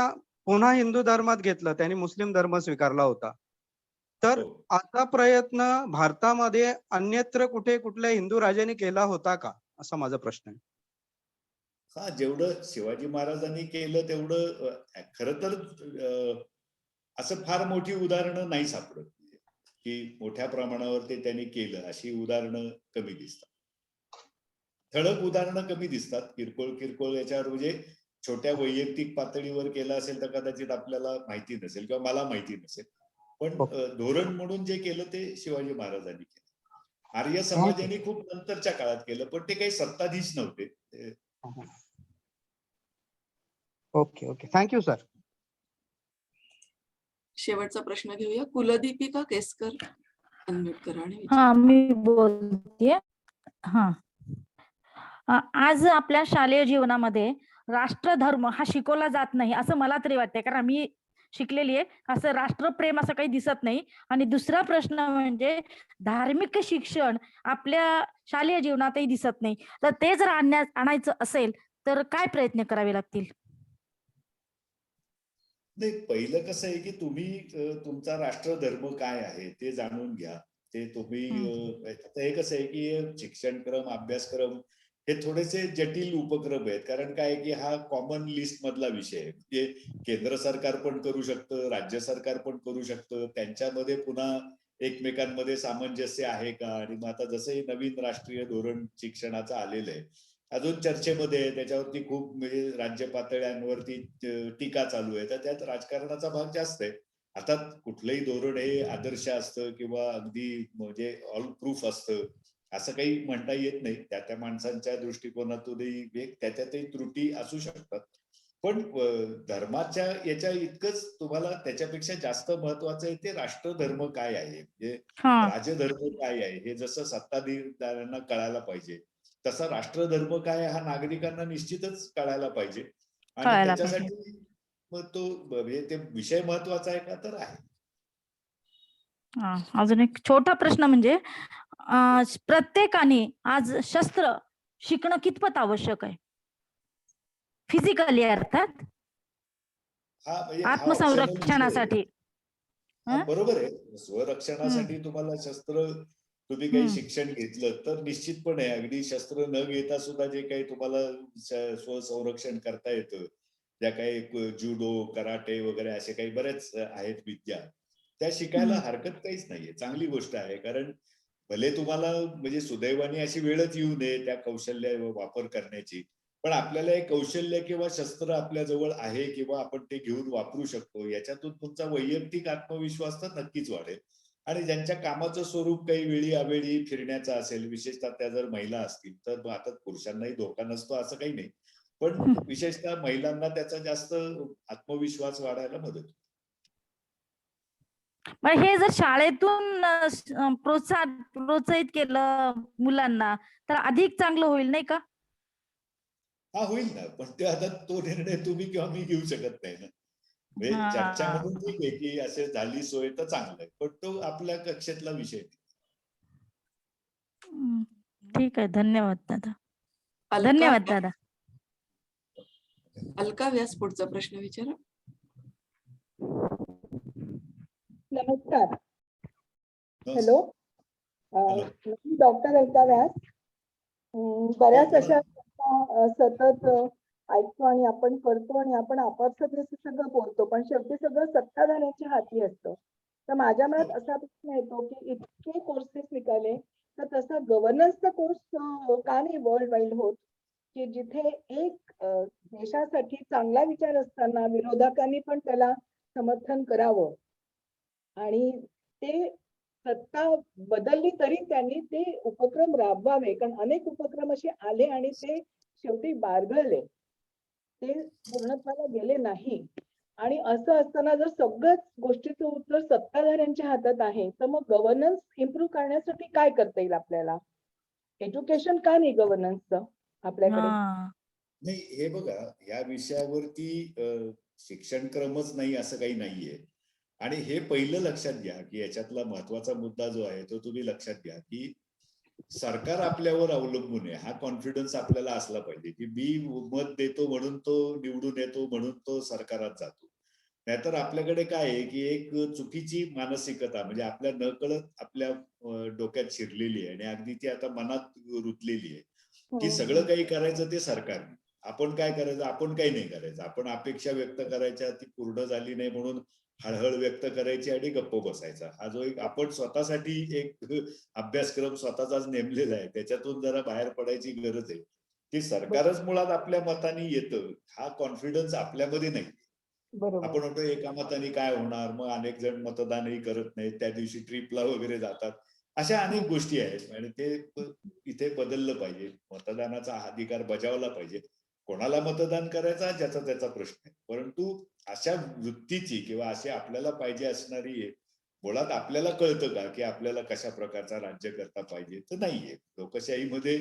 पुन्हा हिंदू धर्मात घेतलं, त्यांनी मुस्लिम धर्म स्वीकारला होता. तर हो. असा प्रयत्न भारतामध्ये अन्यत्र कुठे कुठल्या हिंदू राजांनी केला होता का, असा माझा प्रश्न आहे. हा, जेवढं शिवाजी महाराजांनी केलं तेवढं खरं तर असं फार मोठी उदाहरणं नाही सापडत, की मोठ्या प्रमाणावर ते त्यांनी केलं अशी उदाहरणं कमी दिसतात. ठळक उदाहरणं कमी दिसतात, किरकोळ किरकोळ याच्यावर. म्हणजे छोट्या वैयक्तिक पातळीवर केलं असेल तर कदाचित आपल्याला माहिती नसेल किंवा मला माहिती नसेल, पण धोरण म्हणून जे केलं ते शिवाजी महाराजांनी केलं. आर्य समाजाने खूप नंतरच्या काळात केलं, पण ते काही सत्ताधीश नव्हते. Okay okay, thank you sir. शेवटचा प्रश्न घेऊया. कुलदीपिका केसकर अनम्यूट करा आणि विचारा. हा, मी बोलते. हा, आज आपल्या शालेय जीवनामध्ये राष्ट्रधर्म हा शिकवला जात नाही असं मला तरी वाटतंय, कारण मी शिकलेली आहे. असं राष्ट्रप्रेम असं काही दिसत नाही. आणि दुसरा प्रश्न म्हणजे धार्मिक शिक्षण आपल्या शालेय जीवनातही दिसत नाही. तर ते जर आणायचं असेल तर काय प्रयत्न करावे लागतील? नाही, पहिलं कसं आहे की तुम्ही तुमचा राष्ट्रधर्म काय आहे ते जाणून घ्या. ते तुम्ही आता हे कसं आहे की शिक्षणक्रम, अभ्यासक्रम हे थोडेसे जटिल उपक्रम आहेत. कारण काय आहे की हा कॉमन लिस्ट मधला विषय आहे. म्हणजे केंद्र सरकार पण करू शकतं, राज्य सरकार पण करू शकतं. त्यांच्यामध्ये पुन्हा एकमेकांमध्ये सामंजस्य आहे का? आणि मग आता जसंही नवीन राष्ट्रीय धोरण शिक्षणाचं आलेलं आहे, अजून चर्चेमध्ये आहे. त्याच्यावरती खूप म्हणजे राज्य पातळ्यांवरती टीका चालू आहे. तर त्यात राजकारणाचा भाग जास्त आहे. आता कुठलंही धोरण हे आदर्श असतं किंवा अगदी म्हणजे ऑल प्रूफ असतं असं काही म्हणता येत नाही. त्या त्या माणसांच्या दृष्टिकोनातूनही त्याच्यातही त्रुटी असू शकतात. पण धर्माच्या याच्या इतकंच तुम्हाला त्याच्यापेक्षा जास्त महत्वाचं आहे ते राष्ट्रधर्म काय आहे, म्हणजे राजधर्म काय आहे हे जसं सत्ताधाऱ्यांना कळायला पाहिजे तसा राष्ट्रधर्म काय हा नागरिकांना निश्चितच कळायला पाहिजे. आणि त्याच्यासाठी मग तो ते विषय महत्वाचा आहे का? तर आहे. अजून एक छोटा प्रश्न म्हणजे प्रत्येकाने आज शस्त्र शिकणं कितपत आवश्यक आहे? फिजिकली अर्थात हा म्हणजे आत्मसंरक्षणासाठी. बरोबर आहे. स्वरक्षणासाठी तुम्हाला शस्त्र, तुम्ही काही शिक्षण घेतलं तर निश्चितपणे अगदी शस्त्र न घेता सुद्धा जे काही तुम्हाला स्वसंरक्षण करता येतं, ज्या काही जुडो, कराटे वगैरे असे काही बरेच आहेत विद्या, त्या शिकायला हरकत काहीच नाहीये. चांगली गोष्ट आहे. कारण भले तुम्हाला म्हणजे सुदैवाने अशी वेळच येऊ नये त्या कौशल्य वापर करण्याची, पण आपल्याला एक कौशल्य किंवा शस्त्र आपल्या जवळ आहे किंवा आपण ते घेऊन वापरू शकतो, याच्यातून तुमचा वैयक्तिक आत्मविश्वास तर नक्कीच वाढेल. आणि ज्यांच्या कामाचं स्वरूप काही वेळी अवेळी फिरण्याचं असेल, विशेषतः त्या जर महिला असतील, तर आता पुरुषांनाही धोका नसतो असं काही नाही, पण विशेषतः महिलांना त्याचा जास्त आत्मविश्वास वाढायला मदत होते. मग हे जर शाळेतून प्रोत्साहित केलं मुलांना तर अधिक चांगलं होईल, नाही का? हा, होईल ना, पण ते आता तो निर्णय तुम्ही किंवा मी घेऊ शकत नाही ना. म्हणजे चर्चा म्हणून ठीक आहे की असे झाली सोय तर चांगलं आहे, पण तो आपल्या कक्षेतला विषय नाही. ठीक आहे, धन्यवाद दादा. धन्यवाद दादा. अलका व्यास पुढचा प्रश्न विचारा. नमस्कार. हॅलो, डॉक्टर अलका व्यास. बऱ्याच अशा सतत ऐकतो आणि आपण करतो आणि आपण आपापसात सगळं बोलतो, पण शेवटी सगळं सत्ताधाऱ्यांच्या हाती असतं. तर माझ्या मनात असा प्रश्न येतो की इतके कोर्सेस निघाले तर तसा गव्हर्नन्सचा कोर्स का नाही वर्ल्ड वाईड होत, की जिथे एक देशासाठी चांगला विचार असताना विरोधकांनी पण त्याला समर्थन करावं आणि ते सत्ता बदलली तरी त्यांनी ते उपक्रम राबवावे. कारण अनेक उपक्रम असे आले आणि ते शेवटी बारगळले, ते पूर्णत्वाला गेले नाही. आणि असं असताना जर सगळ्याच गोष्टीचं उत्तर सत्ताधाऱ्यांच्या हातात आहे, तर मग गव्हर्नन्स इम्प्रूव्ह करण्यासाठी काय करता येईल आपल्याला? एज्युकेशन का नाही गव्हर्नन्सचं आपल्याकडे? नाही, हे बघा, या विषयावरती शिक्षणक्रमच नाही असं काही नाहीये. आणि हे पहिलं लक्षात घ्या की याच्यातला महत्वाचा मुद्दा जो आहे तो तुम्ही लक्षात घ्या की सरकार आपल्यावर अवलंबून आहे. हा कॉन्फिडन्स आपल्याला असला पाहिजे की मी मत देतो म्हणून तो निवडून येतो, म्हणून तो सरकारात जातो. नाहीतर आपल्याकडे काय आहे की एक चुकीची मानसिकता म्हणजे आपल्या नकळत आपल्या डोक्यात शिरलेली आहे आणि अगदी ती आता मनात रुतलेली आहे की सगळं काही करायचं ते सरकारने, आपण काय करायचं, आपण काही नाही करायचं. आपण अपेक्षा व्यक्त करायच्या, ती पूर्ण झाली नाही म्हणून हळहळ व्यक्त करायची आणि गप्प बसायचा. हा जो एक आपण स्वतःसाठी एक अभ्यासक्रम स्वतःचाच नेमलेला आहे, त्याच्यातून जरा बाहेर पडायची गरज आहे की सरकारच मुळात आपल्या मताने येतं. हा कॉन्फिडन्स आपल्यामध्ये नाही. आपण म्हणतो एका मताने काय होणार, मग अनेक जण मतदानही करत नाहीत, त्या दिवशी ट्रिपला वगैरे जातात, अशा अनेक गोष्टी आहेत. आणि ते इथे बदललं पाहिजे. मतदानाचा अधिकार बजावला पाहिजे. कोणाला मतदान करायचा हा ज्याचा त्याचा प्रश्न आहे. परंतु अशा वृत्तीची किंवा अशी आपल्याला पाहिजे असणारी मुळात आपल्याला कळतं का की आपल्याला कशा प्रकारचा राज्यकर्ता पाहिजे? तर नाहीये. लोकशाहीमध्ये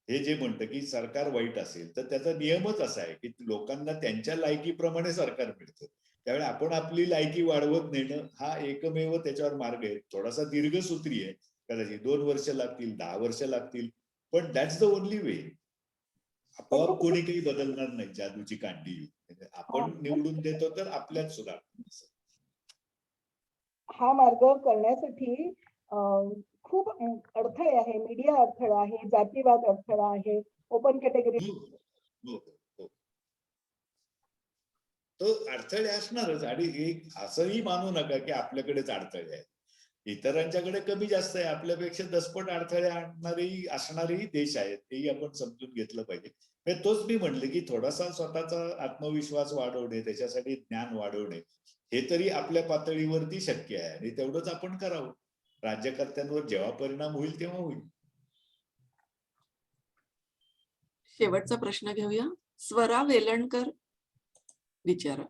हे जे म्हणतं की सरकार वाईट असेल तर त्याचा नियमच असा आहे की लोकांना त्यांच्या लायकीप्रमाणे सरकार मिळतं. त्यावेळी आपण आपली लायकी वाढवत नेणं हा एकमेव त्याच्यावर मार्ग आहे. थोडासा दीर्घसूत्री आहे. कदाचित 2 वर्ष लागतील, 10 वर्ष लागतील, पण दॅट्स द ओनली वे. आपोआप कोणी काही बदलणार नाही जादूची कांडी. आपण निवडून देतो तर आपल्याच सुधारणा. हा मार्ग करण्यासाठी खूप अडथळे आहे, मीडिया अडथळा आहे, जातीवाद अडथळा आहे, ओपन कॅटेगरी. हो, हो. तो अडथळे असणारच आणि एक असंही मानू नका की आपल्याकडेच अडथळे आहेत. इतरांच्याकडे कमी जास्त आहे. आपल्यापेक्षा दसपट अडथळे आणणारेही असणारेही देश आहेत. तेही आपण समजून घेतलं पाहिजे. म्हणजे तोच मी म्हणलं की थोडासा स्वतःचा आत्मविश्वास वाढवणे, त्याच्यासाठी ज्ञान वाढवणे, हे तरी आपल्या पातळीवरती शक्य आहे आणि तेवढंच आपण करावं. राज्यकर्त्यांवर जेव्हा परिणाम होईल तेव्हा होईल. शेवटचा प्रश्न घेऊया. स्वरा वेलणकर विचारा.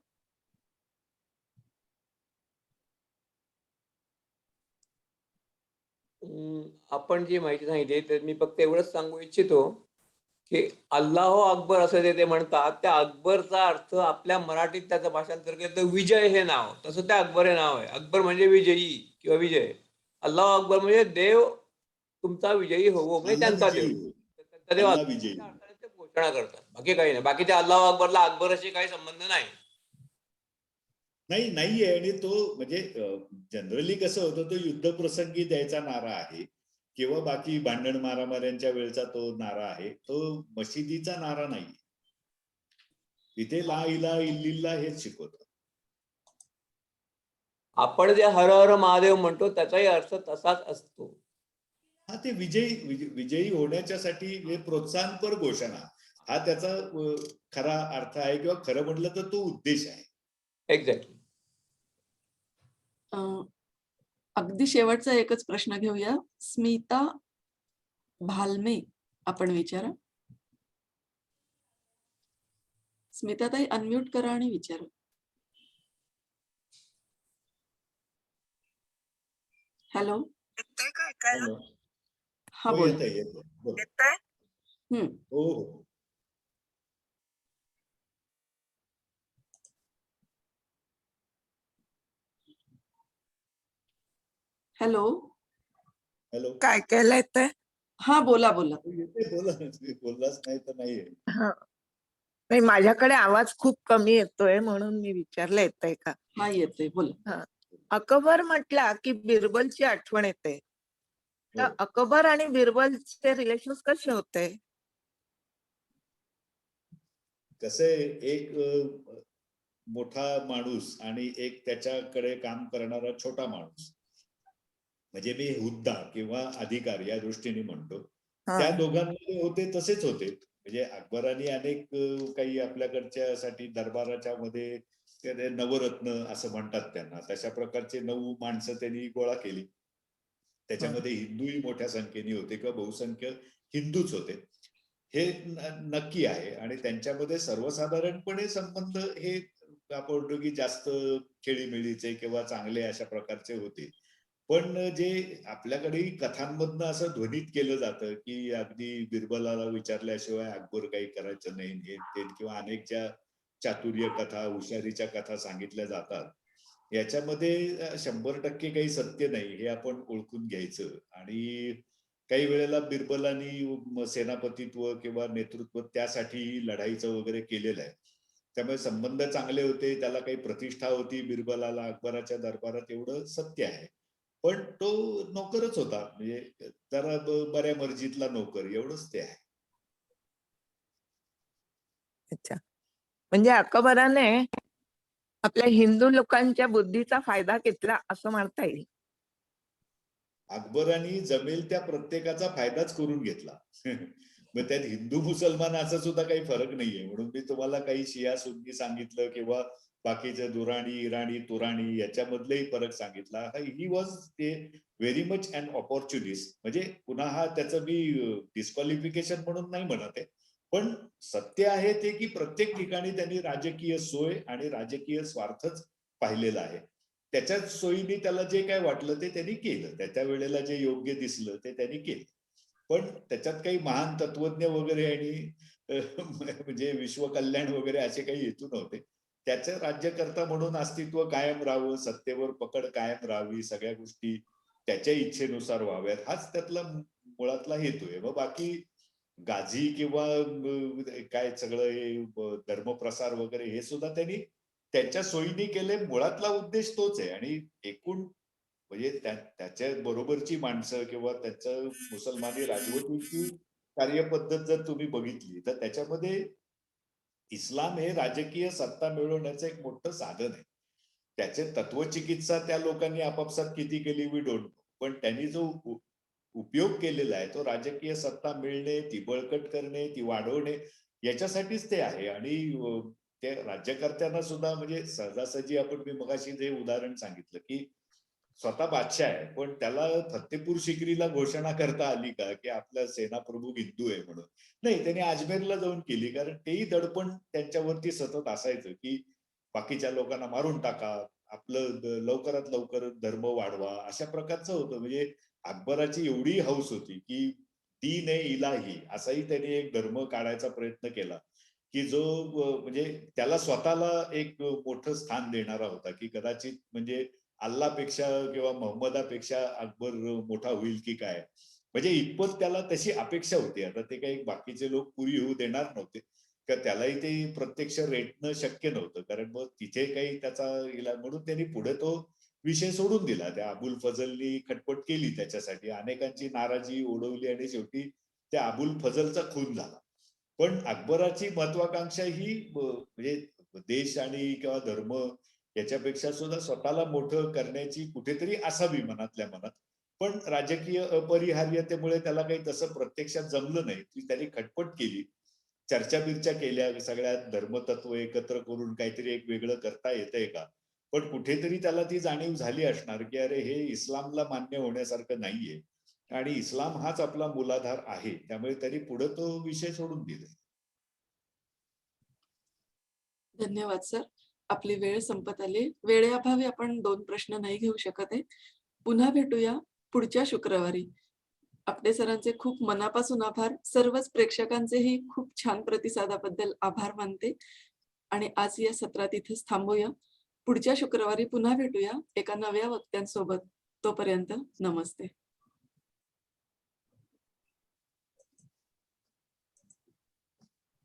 आपण जी माहिती सांगितली तर मी फक्त एवढंच सांगू इच्छितो की अल्लाहो अकबर असं ते म्हणतात. त्या अकबरचा अर्थ आपल्या मराठीत त्याचं भाषांतर केलं तर विजय हे नाव, तसं त्या अकबर हे नाव आहे. अकबर म्हणजे विजयी किंवा विजय. अल्लाह अकबर म्हणजे देव तुमचा विजयी होवो, म्हणजे त्यांचा देव. त्यांचा देव अल्लाह विजयी. त्या अर्थाने ते घोषणा करतात. बाकी काही नाही. बाकीच्या अल्लाह अकबरला अकबरशी काही संबंध नाही. नाहीये. आणि तो म्हणजे जनरली कसं होतं, तो युद्धप्रसंगी द्यायचा नारा आहे किंवा बाकी भांडण मारामाऱ्यांच्या वेळचा तो नारा आहे. तो मशिदीचा नारा नाही. तिथे ला इलाहा इल्लिल्लाह हेच शिकवतं. आपण जे हर हर महादेव म्हणतो त्याचाही अर्थ तसाच असतो. हा, ते विजयी होण्याच्यासाठी हे प्रोत्साहनपर घोषणा हा त्याचा खरा अर्थ आहे किंवा खरं म्हटलं तर तो उद्देश आहे. एक्झॅक्टली. अगदी शेवटचा एकच प्रश्न घेऊया. स्मिता भालमे आपण विचारा. स्मिताताई अनम्यूट करा आणि विचारा. हॅलो. हॅलो. हा हो, बोला. येतंय. बोला. हम्म. हो, हो. हॅलो. हॅलो. काय केलं येतंय? हा बोला बोला. येते, बोला. बोललाच नाही तर नाहीये. हा. नाही, माझ्याकडे आवाज खूप कमी येतोय म्हणून मी विचारलं येतंय का. हा येतोय बोला. हा. अकबर म्हटला की बिरबलची आठवण येते. तर हो. अकबर आणि बिरबलचे रिलेशन कसे होते? कसं आहे, एक मोठा माणूस आणि एक त्याच्याकडे काम करणारा छोटा माणूस, म्हणजे मी हुद्दा किंवा अधिकार या दृष्टीने म्हणतो, हा. त्या दोघांमध्ये होते तसेच होते. म्हणजे अकबराने अनेक काही आपल्याकडच्यासाठी दरबाराच्या मध्ये ते नवरत्न असं म्हणतात त्यांना, तशा प्रकारचे 9 माणसं त्यांनी गोळा केली. त्याच्यामध्ये हिंदूही मोठ्या संख्येने होते किंवा बहुसंख्य हिंदूच होते, हे नक्की आहे. आणि त्यांच्यामध्ये सर्वसाधारणपणे संबंध हे आपण म्हणतो की जास्त खेळीमेळीचे किंवा चांगले अशा प्रकारचे होते. पण जे आपल्याकडे कथांमधनं असं ध्वनित केलं जातं की अगदी बिरबलाला विचारल्याशिवाय अकबर काही करायचं नाही, हे ते, किंवा अनेक ज्या चातुर्य कथा, हुशारीच्या कथा सांगितल्या जातात, याच्यामध्ये 100% काही सत्य नाही हे आपण ओळखून घ्यायचं. आणि काही वेळेला बिरबलांनी सेनापतित्व किंवा नेतृत्व त्यासाठी लढाईचं वगैरे केलेलं आहे. त्यामुळे संबंध चांगले होते, त्याला काही प्रतिष्ठा होती बिरबलाला अकबराच्या दरबारात, एवढं सत्य आहे. पण तो नोकरच होता, म्हणजे जरा बऱ्या मर्जीतला नोकर, एवढंच ते आहे. अच्छा. म्हणजे अकबराने आपल्या हिंदू लोकांच्या बुद्धीचा फायदा घेतला असं म्हणता येईल. अकबराने जमेल त्या प्रत्येकाचा फायदाच करून घेतला. मग त्यात हिंदू मुसलमान असं सुद्धा काही फरक नाहीये. म्हणून मी तुम्हाला काही शिया सुन्नी सांगितलं किंवा बाकीचे दुराणी, इराणी, तुराणी याच्यामधलेही फरक सांगितला. ही वॉज ते व्हेरी मच अन ऑपॉर्च्युनिस्ट. म्हणजे पुन्हा हा त्याचं मी डिस्क्वालिफिकेशन म्हणून नाही म्हणत आहे, पण सत्य आहे ते की प्रत्येक ठिकाणी त्यांनी राजकीय सोय आणि राजकीय स्वार्थच पाहिलेला आहे. त्याच्याच सोयीने त्याला जे काय वाटलं ते त्यांनी केलं, त्या वेळेला जे योग्य दिसलं ते त्यांनी केलं. पण त्याच्यात काही महान तत्वज्ञ वगैरे आणि म्हणजे विश्वकल्याण वगैरे असे काही हेतू नव्हते. त्याचं राज्यकर्ता म्हणून अस्तित्व कायम राहावं, सत्तेवर पकड कायम राहावी, सगळ्या गोष्टी त्याच्या इच्छेनुसार व्हाव्यात, हाच त्यातला मुळातला हेतू आहे. मग बाकी गाझी किंवा काय सगळं हे धर्मप्रसार वगैरे हे सुद्धा त्यांनी त्यांच्या सोयीने केले. मुळातला उद्देश तोच आहे. आणि एकूण म्हणजे त्याच्या बरोबरची माणसं किंवा त्याचं मुसलमानी राजवटीची कार्यपद्धत जर तुम्ही बघितली तर त्याच्यामध्ये इस्लाम हे राजकीय सत्ता मिळवण्याचं एक मोठं साधन आहे. त्याचे तत्वचिकित्सा त्या लोकांनी आपापसात किती केली वी डोंट नो, पण त्यांनी जो उपयोग केलेला आहे तो राजकीय सत्ता मिळणे, ती बळकट करणे, ती वाढवणे याच्यासाठीच ते आहे. आणि ते राज्यकर्त्यांना सुद्धा म्हणजे सहजासहजी आपण मी मगाशी जे उदाहरण सांगितलं की स्वतः बादशाह आहे, पण त्याला फत्तेपूर शिक्रीला घोषणा करता आली का की आपला सेनाप्रमुख हिंदू आहे म्हणून? नाही, त्यांनी अजमेरला जाऊन केली, कारण तेही दडपण त्यांच्यावरती सतत असायचं की बाकीच्या लोकांना मारून टाका, आपलं लवकरात लवकर धर्म वाढवा, अशा प्रकारचं होतं. म्हणजे अकबराची एवढी हौस होती की दीन ए इलाही असाही त्यांनी एक धर्म काढायचा प्रयत्न केला की जो म्हणजे त्याला स्वतःला एक मोठं स्थान देणारा होता, की कदाचित म्हणजे अल्लापेक्षा किंवा मोहम्मदापेक्षा अकबर मोठा होईल की काय, म्हणजे इतपत त्याला तशी अपेक्षा होती. आता ते काही बाकीचे लोक पुरी होऊ देणार नव्हते, का त्यालाही ते प्रत्यक्ष रेटणं शक्य नव्हतं, कारण मग तिथे काही त्याचा इलाज म्हणून त्यांनी पुढे तो विषय सोडून दिला. त्या अबुल फजलनी खटपट केली त्याच्यासाठी, अनेकांची नाराजी ओढवली आणि शेवटी त्या अबुल फजलचा खून झाला. पण अकबराची महत्वाकांक्षा ही म्हणजे देश आणि किंवा धर्म याच्यापेक्षा सुद्धा स्वतःला मोठं करण्याची कुठेतरी असावी मनातल्या मनात. पण राजकीय अपरिहार्यतेमुळे त्याला काही तसं प्रत्यक्षात जमलं नाही. त्यांनी खटपट केली, चर्चा बिर्चा केल्या, सगळ्या धर्मतत्व एकत्र करून काहीतरी एक वेगळं करता येतंय का. पण कुठेतरी त्याला ती जाणीव झाली असणार की अरे हे इस्लामला मान्य होण्यासारखं नाहीये आणि इस्लाम हाच आपला मूलाधार आहे. त्यामुळे त्यांनी पुढे तो विषय सोडून दिला. धन्यवाद सर. आपली वेळ संपत आली. वेळेअभावी आपण 2 प्रश्न नाही घेऊ शकत आहे. पुन्हा भेटूया पुढच्या शुक्रवारी. आपटे सरांचे खूप मनापासून आभार. सर्वच प्रेक्षकांचेही खूप छान प्रतिसादाबद्दल आभार मानते आणि आज या सत्रात इथेच थांबूया. पुढच्या शुक्रवारी पुन्हा भेटूया एका नव्या वक्त्यांसोबत. तोपर्यंत नमस्ते.